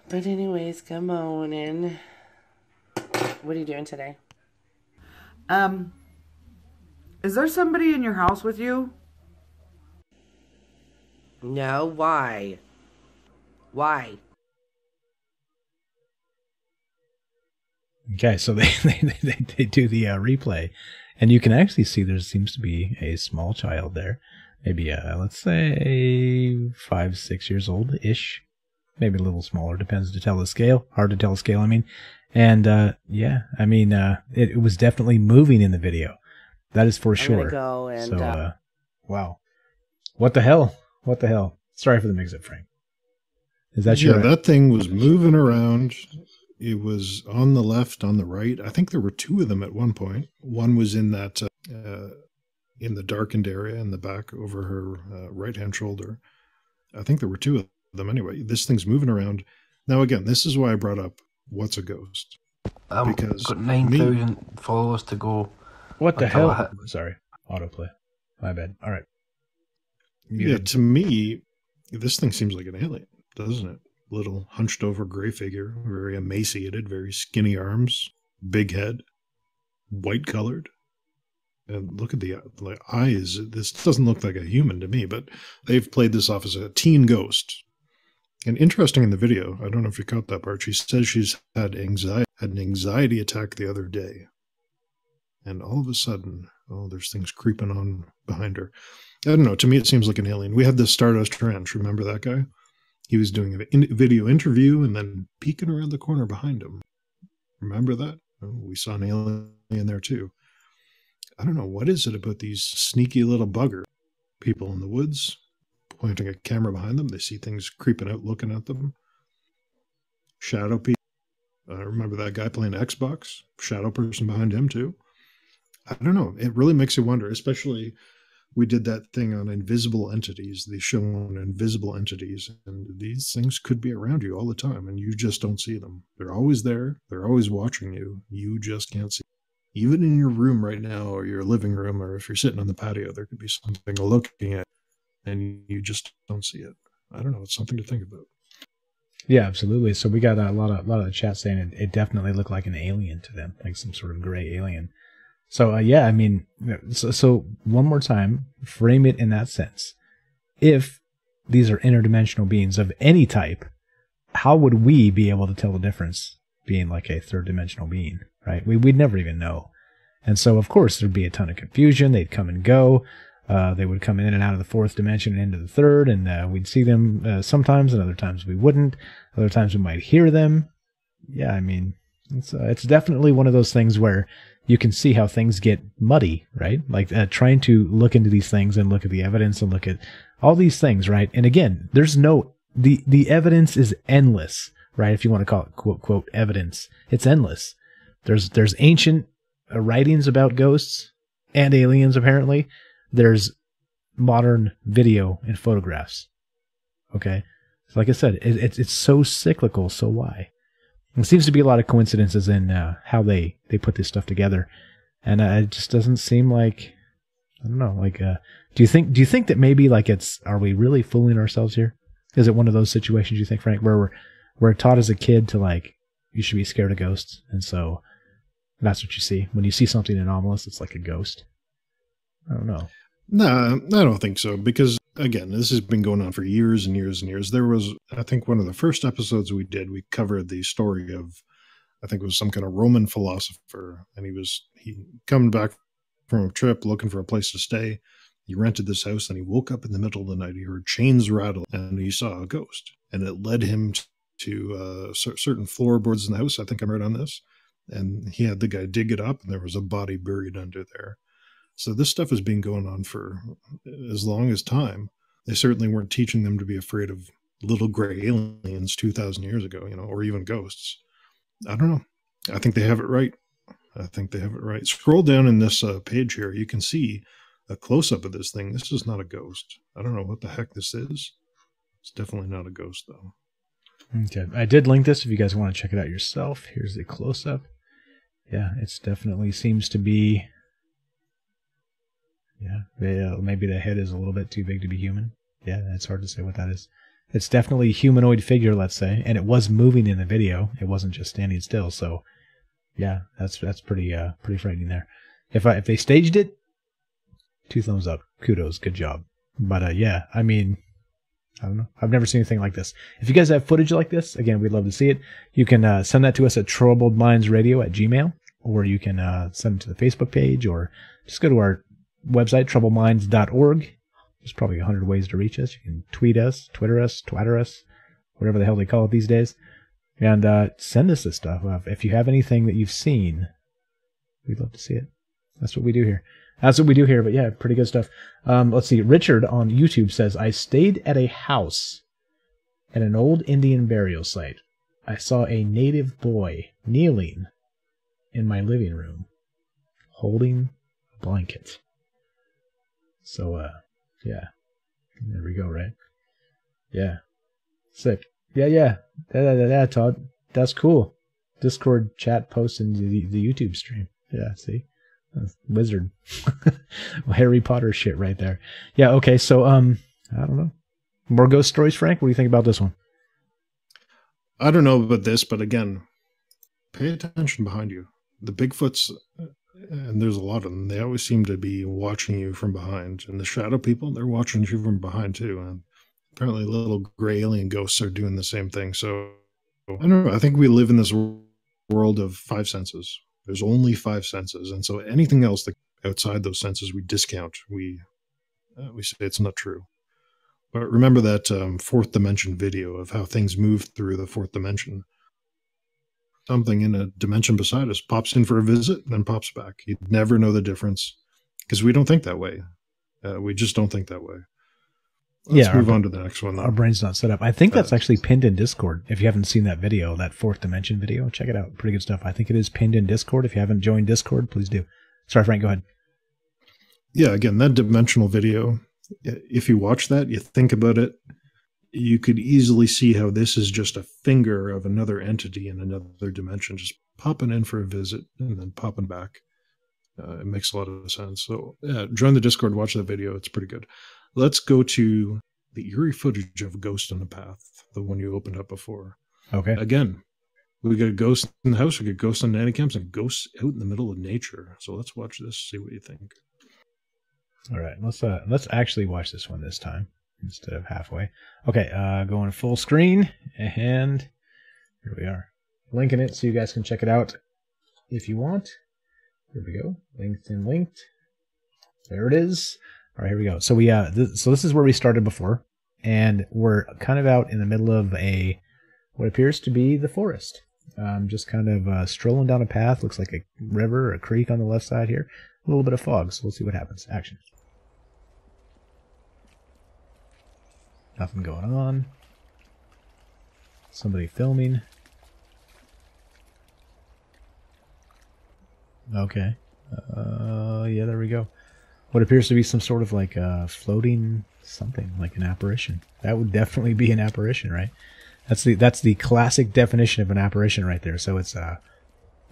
But anyways, come on in. What are you doing today? Is there somebody in your house with you? No, why? Why? Okay, so they do the replay, and you can actually see there seems to be a small child there, maybe let's say 5-6 years old ish, maybe a little smaller, depends to tell the scale. Hard to tell the scale, I mean. And yeah, I mean it was definitely moving in the video. That is for sure. Go and, so wow, what the hell? What the hell? Sorry for the mix-up, Frank. Is that your? Yeah, that thing was moving around. It was on the left, on the right. I think there were two of them at one point. One was in that in the darkened area in the back over her right-hand shoulder. I think there were two of them anyway. This thing's moving around. Now, again, this is why I brought up what's a ghost. Because got 9,000 followers to go. What the hell? Sorry, autoplay. My bad. All right. Yeah, to me, this thing seems like an alien, doesn't it? Little hunched over gray figure, very emaciated, very skinny arms, big head, white colored. And look at the eyes. This doesn't look like a human to me, but they've played this off as a teen ghost. And interesting in the video, I don't know if you caught that part, she says she's had an anxiety attack the other day. And all of a sudden, oh, there's things creeping on behind her. I don't know, to me it seems like an alien. We had the Stardust Ranch, remember that guy? He was doing a video interview and then peeking around the corner behind him. Remember that? Oh, we saw an alien there too. I don't know, what is it about these sneaky little bugger people in the woods, pointing a camera behind them? They see things creeping out, looking at them. Shadow people. Remember that guy playing Xbox? Shadow person behind him too. I don't know. It really makes you wonder, especially we did that thing on invisible entities, the show on invisible entities, and these things could be around you all the time, and you just don't see them. They're always there. They're always watching you. You just can't see. Even in your room right now, or your living room, or if you're sitting on the patio, there could be something looking at, and you just don't see it. I don't know. It's something to think about. Yeah, absolutely. So we got a lot of the chat saying it definitely looked like an alien to them, like some sort of gray alien. So yeah, I mean, so one more time, frame it in that sense. If these are interdimensional beings of any type, how would we be able to tell the difference being like a third dimensional being, right? We'd never even know. And so, of course, there'd be a ton of confusion. They'd come and go. They would come in and out of the fourth dimension and into the third, and we'd see them sometimes, and other times we wouldn't. Other times we might hear them. Yeah, I mean, it's definitely one of those things where you can see how things get muddy, right? Like trying to look into these things and look at the evidence and look at all these things, right? And again, there's the evidence is endless, right? If you want to call it quote, quote, evidence, it's endless. There's ancient writings about ghosts and aliens, apparently. There's modern video and photographs. Okay. So like I said, it's so cyclical. So why? There seems to be a lot of coincidences in how they put this stuff together, and it just doesn't seem like, I don't know, like do you think that maybe like are we really fooling ourselves here? Is it one of those situations, you think, Frank, where we're taught as a kid to like you should be scared of ghosts, and so that's what you see when you see something anomalous? It's like a ghost. I don't know. No, I don't think so, because again, this has been going on for years and years and years. There was, I think, one of the first episodes we did, we covered the story of, I think it was some kind of Roman philosopher, and he coming back from a trip looking for a place to stay. He rented this house, and he woke up in the middle of the night. He heard chains rattle, and he saw a ghost. And it led him to certain floorboards in the house. I think I'm right on this. And he had the guy dig it up, and there was a body buried under there. So this stuff has been going on for as long as time. They certainly weren't teaching them to be afraid of little gray aliens 2,000 years ago, or even ghosts. I don't know. I think they have it right. I think they have it right. Scroll down in this page here. You can see a close-up of this thing. This is not a ghost. I don't know what the heck this is. It's definitely not a ghost, though. Okay. I did link this if you guys want to check it out yourself. Here's the close-up. Yeah, it's definitely seems to be... Yeah, maybe the head is a little bit too big to be human. Yeah, it's hard to say what that is. It's definitely a humanoid figure, let's say, and it was moving in the video. It wasn't just standing still. So, yeah, that's pretty frightening there. If they staged it, 2 thumbs up. Kudos, good job. But yeah, I mean, I don't know. I've never seen anything like this. If you guys have footage like this, again, we'd love to see it. You can send that to us at troubledmindsradio@gmail.com, or you can send it to the Facebook page, or just go to our website, troubledminds.org. There's probably 100 ways to reach us. You can tweet us, Twitter us, twatter us, whatever the hell they call it these days. And send us this stuff. If you have anything that you've seen, we'd love to see it. That's what we do here. That's what we do here, but yeah, pretty good stuff. Let's see. Richard on YouTube says, I stayed at a house at an old Indian burial site. I saw a native boy kneeling in my living room, holding a blanket. So, yeah. There we go, right? Yeah. Sick. Yeah, Todd. That's cool. Discord chat post in the YouTube stream. Yeah, see? Wizard. Harry Potter shit right there. Yeah, okay, so, I don't know. More ghost stories, Frank? What do you think about this one? I don't know about this, but again, pay attention behind you. The Bigfoots, and there's a lot of them, they always seem to be watching you from behind. And the shadow people, they're watching you from behind too. And apparently little gray alien ghosts are doing the same thing. So, I don't know. I think we live in this world of 5 senses. There's only 5 senses. And so anything else that outside those senses, we discount. We say it's not true. But remember that fourth dimension video of how things move through the fourth dimension. Something in a dimension beside us pops in for a visit and then pops back. You'd never know the difference because we don't think that way. We just don't think that way. Let's move on to the next one. Our brain's not set up. I think that's actually pinned in Discord. If you haven't seen that video, that fourth dimension video, check it out. Pretty good stuff. I think it is pinned in Discord. If you haven't joined Discord, please do. Sorry, Frank, go ahead. Yeah, again, that dimensional video, if you watch that, you think about it, you could easily see how this is just a finger of another entity in another dimension, just popping in for a visit and then popping back. It makes a lot of sense. So yeah, join the Discord, watch that video. It's pretty good. Let's go to the eerie footage of Ghost on the Path, the one you opened up before. Okay. Again, we got a ghost in the house, we got ghosts on nanny cams, and ghosts out in the middle of nature. So let's watch this, see what you think. All right, let's actually watch this one this time instead of halfway. Okay, going full screen, and here we are. Linking it so you guys can check it out if you want. Here we go. Linked and linked. There it is. All right, here we go. So so this is where we started before, and we're kind of out in the middle of what appears to be the forest. Just kind of strolling down a path. Looks like a river or a creek on the left side here. A little bit of fog, so we'll see what happens. Action. Nothing going on. Somebody filming. Okay. Yeah, there we go. What appears to be some sort of like floating something, like an apparition. That would definitely be an apparition, right? That's the classic definition of an apparition right there. So it's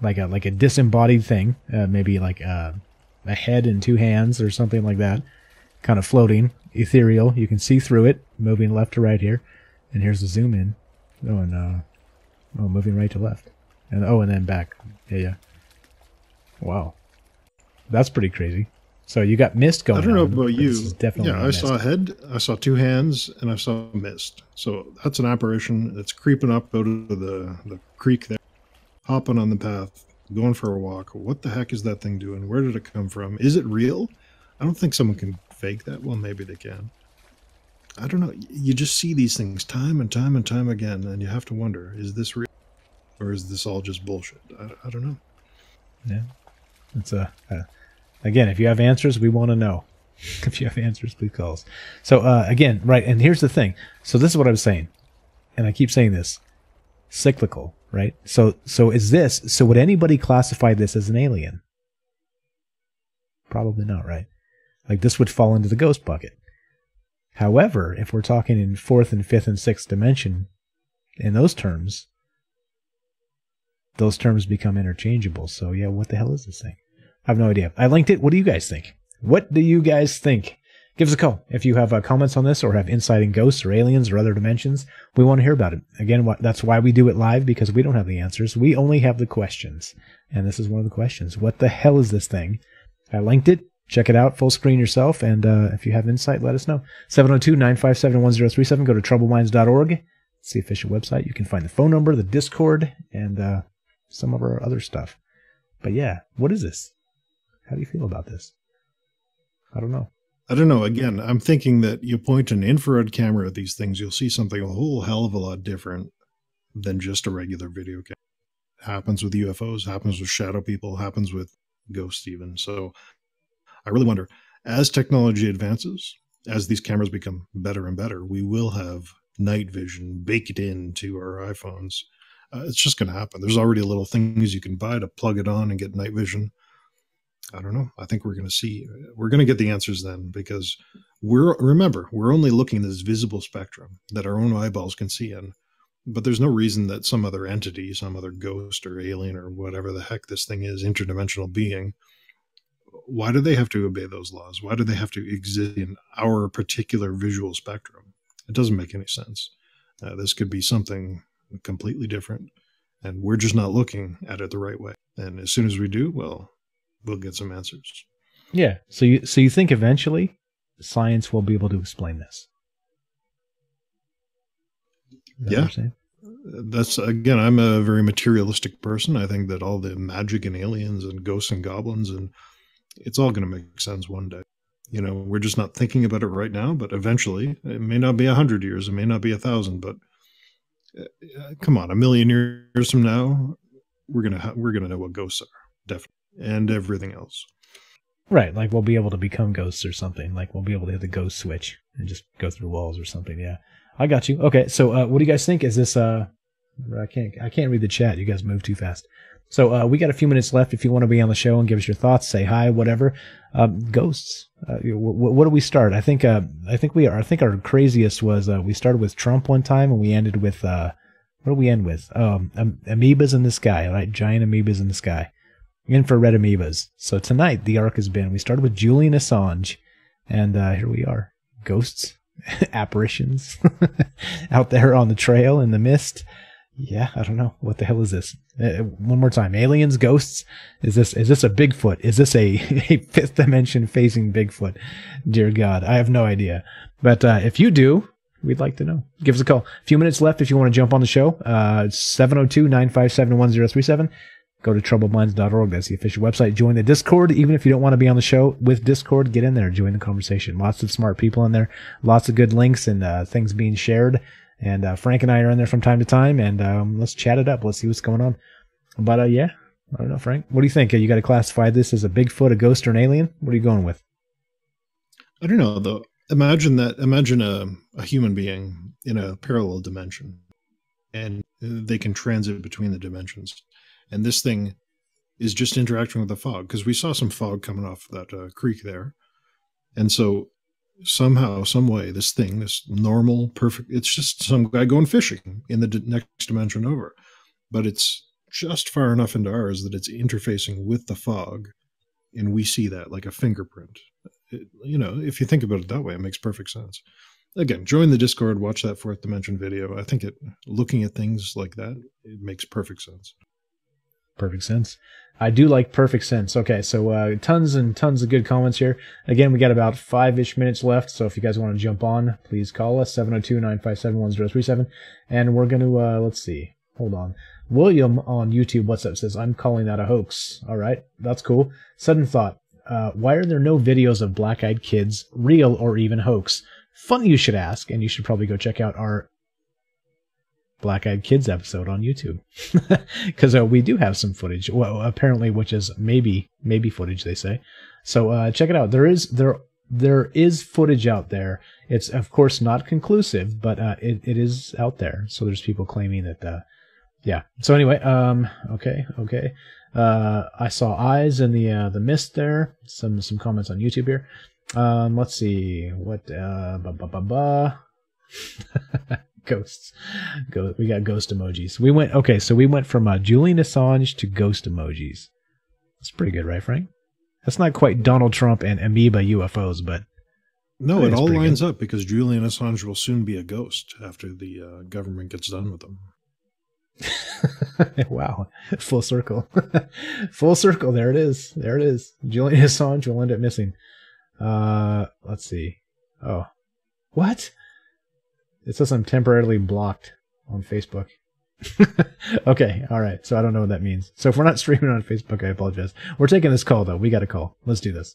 like a disembodied thing, maybe like a head and 2 hands or something like that, kind of floating, ethereal. You can see through it, moving left to right here, and here's the zoom in. Oh, and moving right to left, and and then back. Yeah. Wow, that's pretty crazy. So you got mist going on. I don't know about you. Definitely I saw a head, I saw 2 hands, and I saw mist. So that's an apparition. It's creeping up out of the creek there, hopping on the path, going for a walk. What the heck is that thing doing? Where did it come from? Is it real? I don't think someone can fake that. Well, maybe they can. I don't know. You just see these things time and time and time again, and you have to wonder, is this real? Or is this all just bullshit? I don't know. Yeah. It's again, if you have answers, we want to know. If you have answers, please call us. So, again, right, and here's the thing. So this is what I was saying, and I keep saying this. Cyclical, right? So would anybody classify this as an alien? Probably not, right? Like, this would fall into the ghost bucket. However, if we're talking in fourth and fifth and sixth dimension, in those terms become interchangeable. So yeah, what the hell is this thing? I have no idea. I linked it. What do you guys think? What do you guys think? Give us a call if you have comments on this or have insight in ghosts or aliens or other dimensions. We want to hear about it. Again, that's why we do it live, because we don't have the answers. We only have the questions. And this is one of the questions. What the hell is this thing? I linked it. Check it out full screen yourself. And if you have insight, let us know. 702-957-1037. Go to troubleminds.org. It's the official website. You can find the phone number, the Discord, and some of our other stuff. But yeah, what is this? How do you feel about this? I don't know. Again, I'm thinking that you point an infrared camera at these things, you'll see something a whole hell of a lot different than just a regular video camera. Happens with UFOs, happens with shadow people, happens with ghosts even. So I really wonder, as technology advances, as these cameras become better and better, we will have night vision baked into our iPhones. It's just going to happen. There's already little things you can buy to plug it on and get night vision. I don't know. I think we're going to get the answers then, because we're only looking at this visible spectrum that our own eyeballs can see in. But there's no reason that some other entity, some other ghost or alien or whatever the heck this thing is, interdimensional being, why do they have to obey those laws? Why do they have to exist in our particular visual spectrum? It doesn't make any sense. This could be something completely different, and we're just not looking at it the right way. And as soon as we do, well, we'll get some answers. Yeah. So you think eventually science will be able to explain this? Yeah. That's, again, I'm a very materialistic person. I think that all the magic and aliens and ghosts and goblins, and it's all going to make sense one day. You know, we're just not thinking about it right now, but eventually, it may not be 100 years, it may not be 1,000, but come on, 1,000,000 years from now, we're gonna know what ghosts are, definitely, and everything else. Right, like we'll be able to become ghosts or something. Like we'll be able to hit the ghost switch and just go through walls or something. Yeah, I got you. Okay, so what do you guys think? Is this I can't read the chat. You guys move too fast. So we got a few minutes left. If you want to be on the show and give us your thoughts, say hi, whatever. Ghosts. What do we start? I think our craziest was we started with Trump one time and we ended with what do we end with? Amoebas in the sky, right? Giant amoebas in the sky. Infrared amoebas. So tonight the arc has been, we started with Julian Assange, and here we are. Ghosts, apparitions out there on the trail in the mist. Yeah, I don't know. What the hell is this? One more time. Aliens, ghosts. Is this a Bigfoot? Is this a fifth dimension facing Bigfoot? Dear God, I have no idea. But if you do, we'd like to know. Give us a call. A few minutes left if you want to jump on the show. 702-957-1037. Go to troubleminds.org. That's the official website. Join the Discord. Even if you don't want to be on the show with Discord, get in there. Join the conversation. Lots of smart people in there. Lots of good links and things being shared. And Frank and I are in there from time to time. And let's chat it up. Let's see what's going on. But yeah, I don't know, Frank. What do you think? You got to classify this as a Bigfoot, a ghost, or an alien? What are you going with? I don't know, though. Imagine a human being in a parallel dimension, and they can transit between the dimensions. And this thing is just interacting with the fog, because we saw some fog coming off that creek there. And so somehow, some way, this normal, perfect, it's just some guy going fishing in the next dimension over. But it's just far enough into ours that it's interfacing with the fog, and we see that like a fingerprint. If you think about it that way, it makes perfect sense. Again, join the Discord, watch that fourth dimension video. I think looking at things like that, it makes perfect sense. Perfect sense. I do like perfect sense. Okay, so tons and tons of good comments here. Again, we got about 5-ish minutes left, so if you guys want to jump on, please call us, 702-957-1037. And we're going to, let's see, hold on. William on YouTube, what's up, says, I'm calling that a hoax. All right, that's cool. Sudden thought. Why are there no videos of black-eyed kids, real or even hoax? Funny you should ask, and you should probably go check out our Black-Eyed Kids episode on YouTube. Because we do have some footage, well, apparently, which is maybe footage, they say. So check it out. There is footage out there. It's, of course, not conclusive, but it is out there. So there's people claiming that, yeah. So anyway, okay. I saw eyes in the mist there. Some comments on YouTube here. Let's see what ghosts. We got ghost emojis. We went from Julian Assange to ghost emojis. That's pretty good, right, Frank? That's not quite Donald Trump and amoeba UFOs, but no, it all lines up because Julian Assange will soon be a ghost after the government gets done with him. Wow, full circle. Full circle. There it is. Julian Assange will end up missing. Let's see. Oh, what? It says I'm temporarily blocked on Facebook. Okay, all right. So I don't know what that means. So if we're not streaming on Facebook, I apologize. We're taking this call, though. We got a call. Let's do this.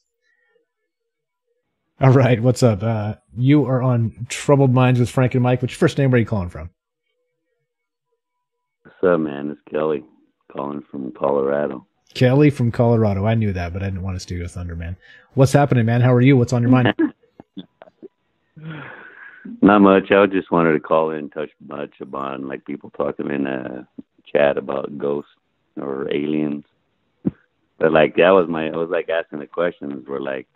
All right, what's up? You are on Troubled Minds with Frank and Mike. What's your first name? Where are you calling from? What's up, man? It's Kelly calling from Colorado. Kelly from Colorado. I knew that, but I didn't want to steal your thunder, man. What's happening, man? How are you? What's on your mind? Not much. I just wanted to call in and touch much upon like people talking in a chat about ghosts or aliens. But like I was like asking the questions were like,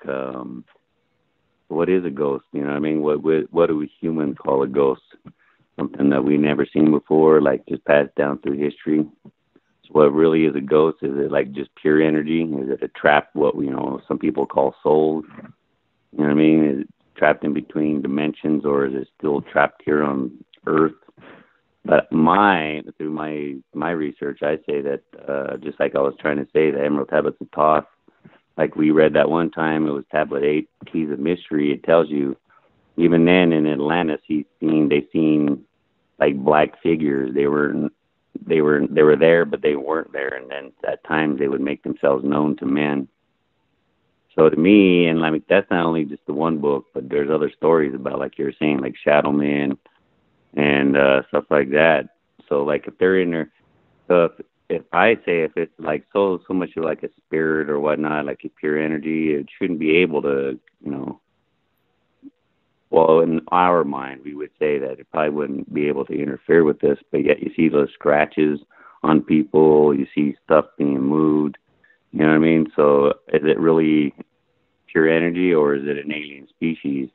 what is a ghost? You know what I mean? What do we humans call a ghost? Something that we never seen before, like just passed down through history. So what really is a ghost? Is it like just pure energy? Is it a trap? What some people call souls? You know what I mean? Is it trapped in between dimensions, or is it still trapped here on Earth? But through my research, I say that just like I was trying to say, the Emerald Tablets of Thoth, like we read that one time, it was Tablet 8, Keys of Mystery. It tells you, even then in Atlantis, they seen like black figures. They were there, but they weren't there. And then at times they would make themselves known to men. So to me, and like that's not only just the one book, but there's other stories about, like you're saying, like shadow men and stuff like that. So like if they're in there, so if it's like so much of like a spirit or whatnot, like a pure energy, it shouldn't be able to, well, in our mind, we would say that it probably wouldn't be able to interfere with this, but yet you see those scratches on people, you see stuff being moved. You know what I mean? So is it really pure energy, or is it an alien species,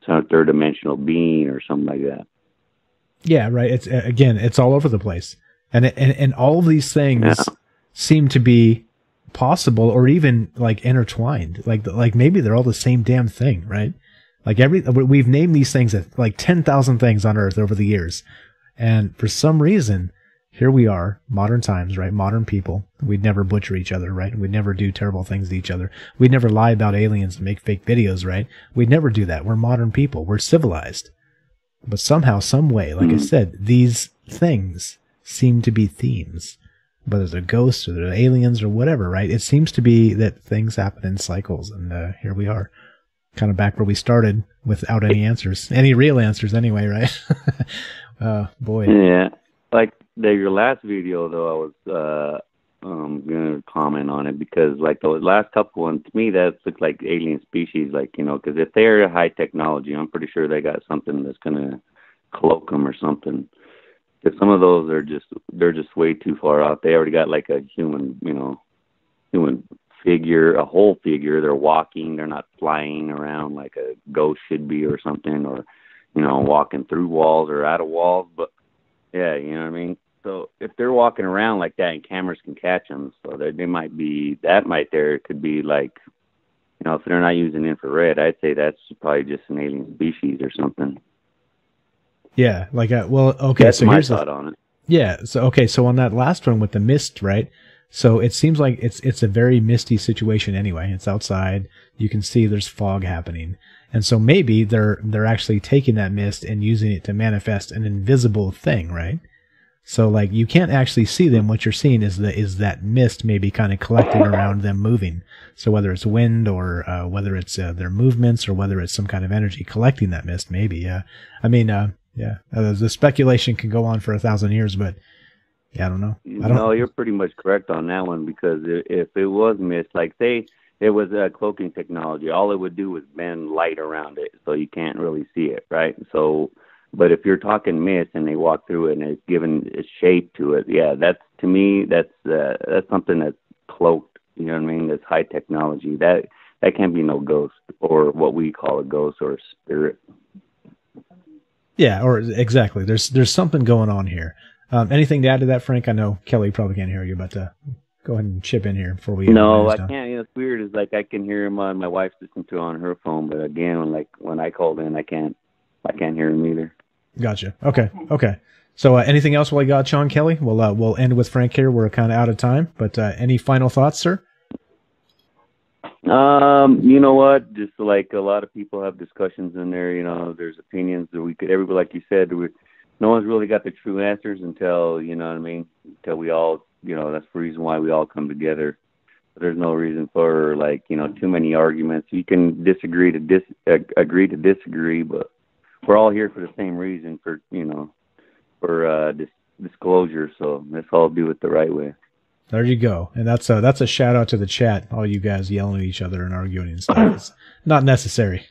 some third dimensional being or something like that? Yeah, right. It's all over the place. And all of these things seem to be possible or even like intertwined. Like maybe they're all the same damn thing, right? Like we've named these things like 10,000 things on Earth over the years. And for some reason, here we are, modern times, right? Modern people. We'd never butcher each other, right? We'd never do terrible things to each other. We'd never lie about aliens and make fake videos, right? We'd never do that. We're modern people. We're civilized. But somehow, some way, like I said, these things seem to be themes. Whether they're ghosts or they're aliens or whatever, right? It seems to be that things happen in cycles. And here we are, kind of back where we started without any answers. Any real answers anyway, right? Boy. Yeah. Like your last video, though, I was going to comment on it because, like, the last couple ones, to me, that looks like alien species, like, because if they're high technology, I'm pretty sure they got something that's going to cloak them or something. Because some of those they're just way too far out. They already got, like, a human figure, a whole figure. They're walking. They're not flying around like a ghost should be or something, or, walking through walls or out of walls, but yeah, you know what I mean? So if they're walking around like that and cameras can catch them, so they might be, that might there could be like, if they're not using infrared, I'd say that's probably just an alien species or something. Yeah, like, okay. That's so my here's thought on it. Yeah, so on that last one with the mist, right? So it seems like it's a very misty situation anyway. It's outside. You can see there's fog happening. And so maybe they're actually taking that mist and using it to manifest an invisible thing, right? So like you can't actually see them. What you're seeing is that mist maybe kind of collecting around them moving. So whether it's wind or whether it's their movements or whether it's some kind of energy collecting that mist, maybe. Yeah. I mean, the speculation can go on for 1,000 years, but yeah, I don't know. No, you're pretty much correct on that one, because if it was mist, like say it was a cloaking technology, all it would do was bend light around it, so you can't really see it, right? So, but if you're talking mist and they walk through it and it's given a shape to it, yeah, that's, to me, that's something that's cloaked. You know what I mean? That's high technology. That can't be no ghost, or what we call a ghost or a spirit. Yeah, or exactly. There's something going on here. Anything to add to that, Frank? I know Kelly probably can't hear you, but go ahead and chip in here before we. No, I can't. You know, it's weird. It's like I can hear him on my wife's listening to on her phone, but again, when I called in, I can't hear him either. Gotcha. Okay. So anything else while I got Sean, Kelly? We'll end with Frank here. We're kind of out of time, but any final thoughts, sir? You know what? Just like a lot of people have discussions in there. You know, there's opinions that everybody, like you said, no one's really got the true answers until, you know what I mean, until we all, you know, that's the reason why we all come together. There's no reason for, like, you know, too many arguments. You can agree to disagree, but we're all here for the same reason, for, you know, for disclosure. So let's all do it the right way. There you go. And that's a shout out to the chat. All you guys yelling at each other and arguing and stuff. It's not necessary.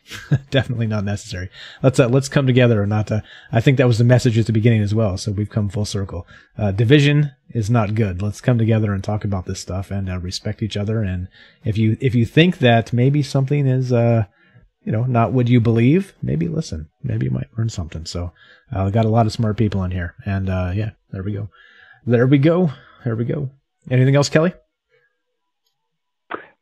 Definitely not necessary. Let's come together and not I think that was the message at the beginning as well. So we've come full circle. Division is not good. Let's come together and talk about this stuff and respect each other. And if you think that maybe something is, not what you believe, maybe listen. Maybe you might learn something. So we got a lot of smart people in here. And there we go. Anything else, Kelly?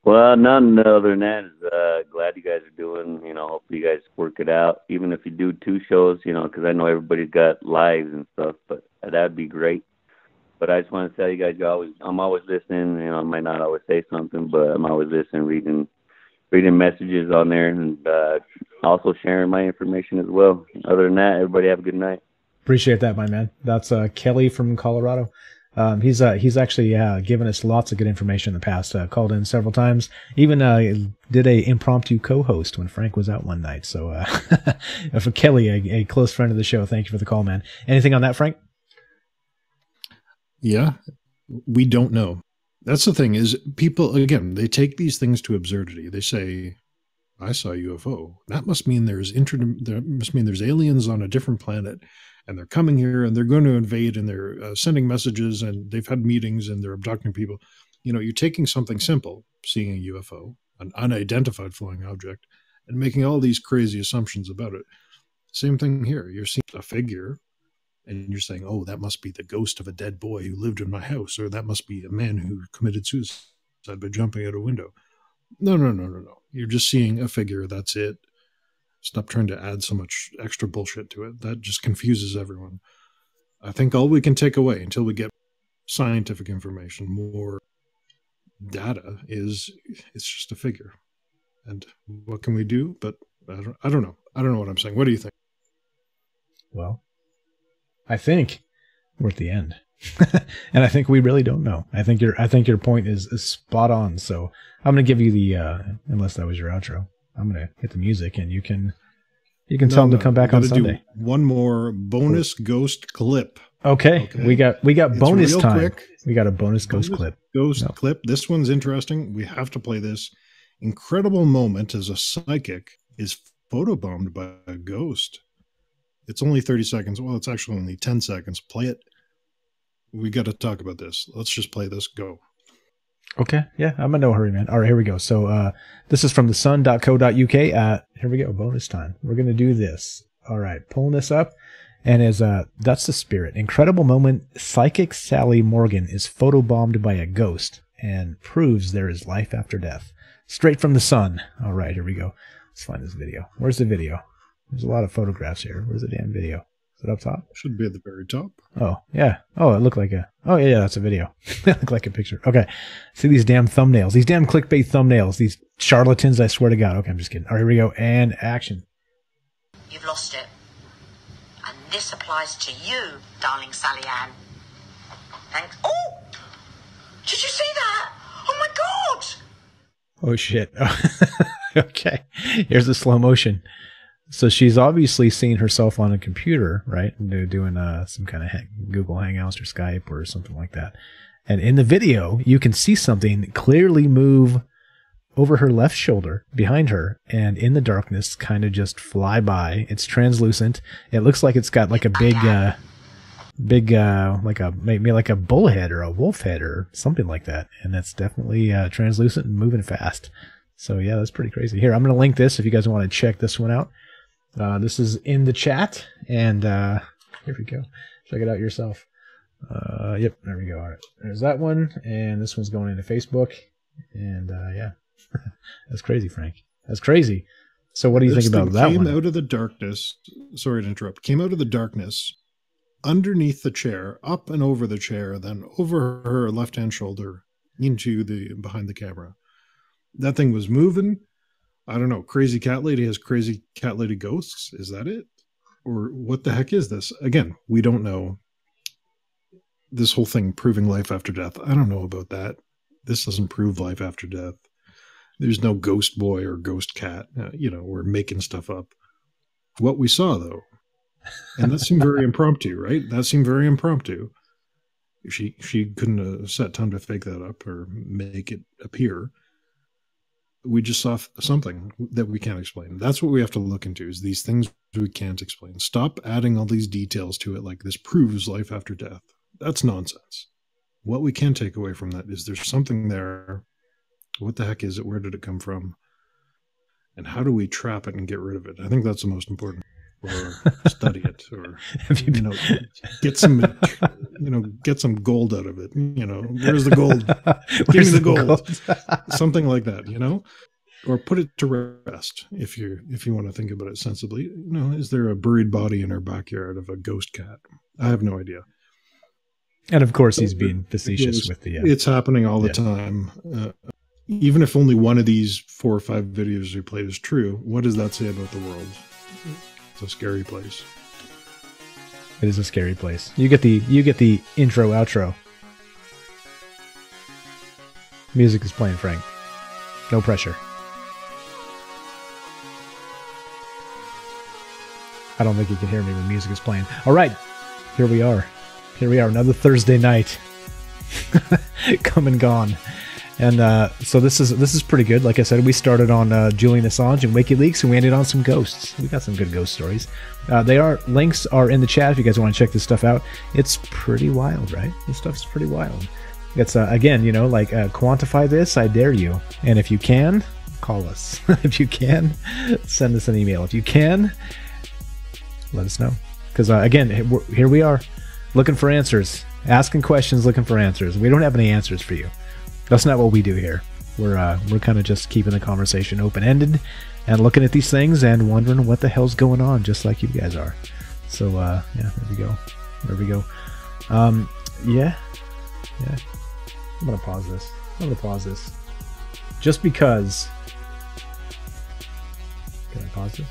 Well, none other than that. Glad you guys are doing, you know, hopefully you guys work it out. Even if you do 2 shows, you know, because I know everybody's got lives and stuff, but that'd be great. But I just want to tell you guys, I'm always listening. You know, I might not always say something, but I'm always listening, reading messages on there, and also sharing my information as well. Other than that, everybody have a good night. Appreciate that, my man. That's Kelly from Colorado. He's actually given us lots of good information in the past. Called in several times. Even did a impromptu co-host when Frank was out one night. So for Kelly, a close friend of the show, thank you for the call, man. Anything on that, Frank? Yeah, we don't know. That's the thing, is people, again, they take these things to absurdity. They say, I saw a UFO. That must mean there's aliens on a different planet, and they're coming here and they're going to invade, and they're sending messages, and they've had meetings and they're abducting people. You know, you're taking something simple, seeing a UFO, an unidentified flying object, and making all these crazy assumptions about it. Same thing here. You're seeing a figure, and you're saying, oh, that must be the ghost of a dead boy who lived in my house, or that must be a man who committed suicide by jumping out a window. No. You're just seeing a figure. That's it. Stop trying to add so much extra bullshit to it. That just confuses everyone. I think all we can take away until we get scientific information, more data, is it's just a figure. And what can we do? But I don't know. I don't know what I'm saying. What do you think? Well, I think we're at the end. And I think we really don't know. I think your point is spot on. So I'm going to give you the, unless that was your outro, I'm going to hit the music, and you can tell them to come back on Sunday. One more bonus ghost clip. Okay. We got bonus time. Quick. We got a bonus ghost clip. Clip. This one's interesting. We have to play this. Incredible moment as a psychic is photobombed by a ghost. It's only 30 seconds. Well, it's actually only 10 seconds. Play it. We got to talk about this. Let's just play this. Go. Okay. Yeah, I'm in no hurry, man. All right, here we go. So this is from thesun.co.uk. Here we go. Bonus time. We're going to do this. All right. Pulling this up. And that's the spirit. Incredible moment. Psychic Sally Morgan is photobombed by a ghost and proves there is life after death. Straight from the Sun. All right, here we go. Let's find this video. Where's the video? There's a lot of photographs here. Where's the damn video? Is it up top? Should be at the very top. Oh, yeah. Oh, it looked like oh, yeah, that's a video. It looked like a picture. Okay. See these damn thumbnails. These damn clickbait thumbnails. These charlatans, I swear to God. Okay, I'm just kidding. All right, here we go. And action. You've lost it. And this applies to you, darling Sally Ann. Thanks. Oh! Did you see that? Oh my god! Oh shit. Okay. Here's the slow motion. So she's obviously seen herself on a computer, right? They're doing some kind of Google Hangouts or Skype or something like that. And in the video, you can see something clearly move over her left shoulder behind her, and in the darkness kind of just fly by. It's translucent. It looks like it's got like a big maybe like a bull head or a wolf head or something like that. And that's definitely translucent and moving fast. So yeah, that's pretty crazy. Here, I'm going to link this if you guys want to check this one out. This is in the chat, and here we go. Check it out yourself. Yep, there we go. All right, there's that one, and this one's going into Facebook, and yeah, that's crazy, Frank. That's crazy. So what do you think about that one? Came out of the darkness. Sorry to interrupt. Came out of the darkness, underneath the chair, up and over the chair, then over her left-hand shoulder, into the behind the camera. That thing was moving. I don't know. Crazy cat lady has crazy cat lady ghosts. Is that it? Or what the heck is this? Again, we don't know. This whole thing proving life after death. I don't know about that. This doesn't prove life after death. There's no ghost boy or ghost cat. We're making stuff up. What we saw, though, and that seemed very impromptu, right? That seemed very impromptu. She couldn't have set time to fake that up or make it appear. We just saw something that we can't explain. That's what we have to look into, is these things we can't explain. Stop adding all these details to it like this proves life after death. That's nonsense. What we can take away from that is there's something there. What the heck is it? Where did it come from? And how do we trap it and get rid of it? I think that's the most important. Or study it, or get some gold out of it. Where's the gold? Give me the gold. Something like that, or put it to rest if you want to think about it sensibly. Is there a buried body in our backyard of a ghost cat? I have no idea. And of course, he's being facetious with the. It's happening all the time. Even if only one of these 4 or 5 videos we played is true, what does that say about the world? A scary place. It is a scary place. You get the intro outro. Music is playing, Frank. No pressure. I don't think you can hear me when music is playing. All right, here we are. Another Thursday night. Come and gone. And so this is pretty good. Like I said, we started on Julian Assange and WikiLeaks, and we ended on some ghosts. We got some good ghost stories. Links are in the chat if you guys want to check this stuff out. It's pretty wild, right? This stuff's pretty wild. It's again, quantify this. I dare you. And if you can, call us. If you can, send us an email. If you can, let us know. Because again, here we are, looking for answers, asking questions, looking for answers. We don't have any answers for you. That's not what we do here. We're kind of just keeping the conversation open-ended and looking at these things and wondering what the hell's going on, just like you guys are. So yeah, there we go. Yeah. I'm gonna pause this. Just because. Can I pause this?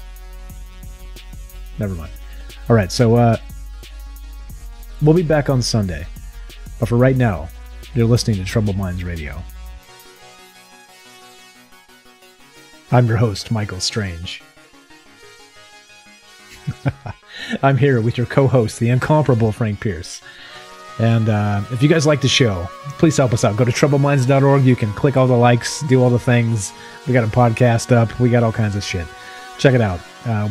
Never mind. All right, so we'll be back on Sunday, but for right now, you're listening to Troubled Minds Radio. I'm your host, Michael Strange. I'm here with your co-host, the incomparable Frank Pierce. And if you guys like the show, please help us out. Go to troubledminds.org. You can click all the likes, do all the things. We got a podcast up. We got all kinds of shit. Check it out.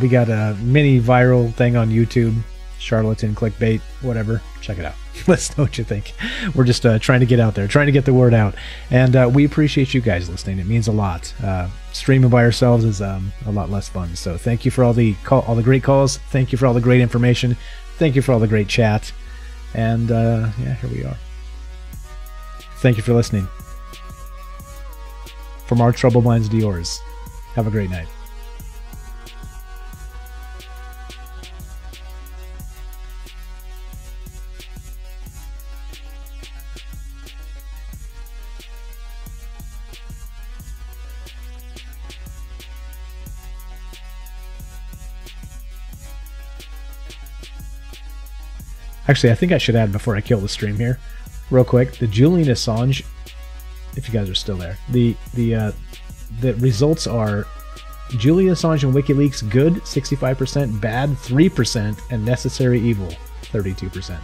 We got a mini viral thing on YouTube. Charlatan, clickbait, whatever. Check it out. Let us know what you think. We're just trying to get out there, trying to get the word out. And we appreciate you guys listening. It means a lot. Streaming by ourselves is a lot less fun. So thank you for all the great calls. Thank you for all the great information. Thank you for all the great chat. And yeah, here we are. Thank you for listening. From our troubled minds to yours. Have a great night. Actually, I think I should add before I kill the stream here. real quick, the Julian Assange, if you guys are still there, the results are Julian Assange and WikiLeaks good 65%, bad 3%, and necessary evil 32%.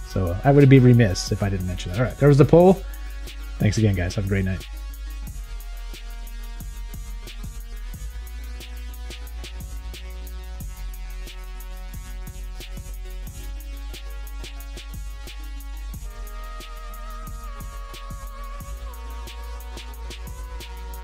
So I would be remiss if I didn't mention that. All right, there was the poll. Thanks again, guys. Have a great night.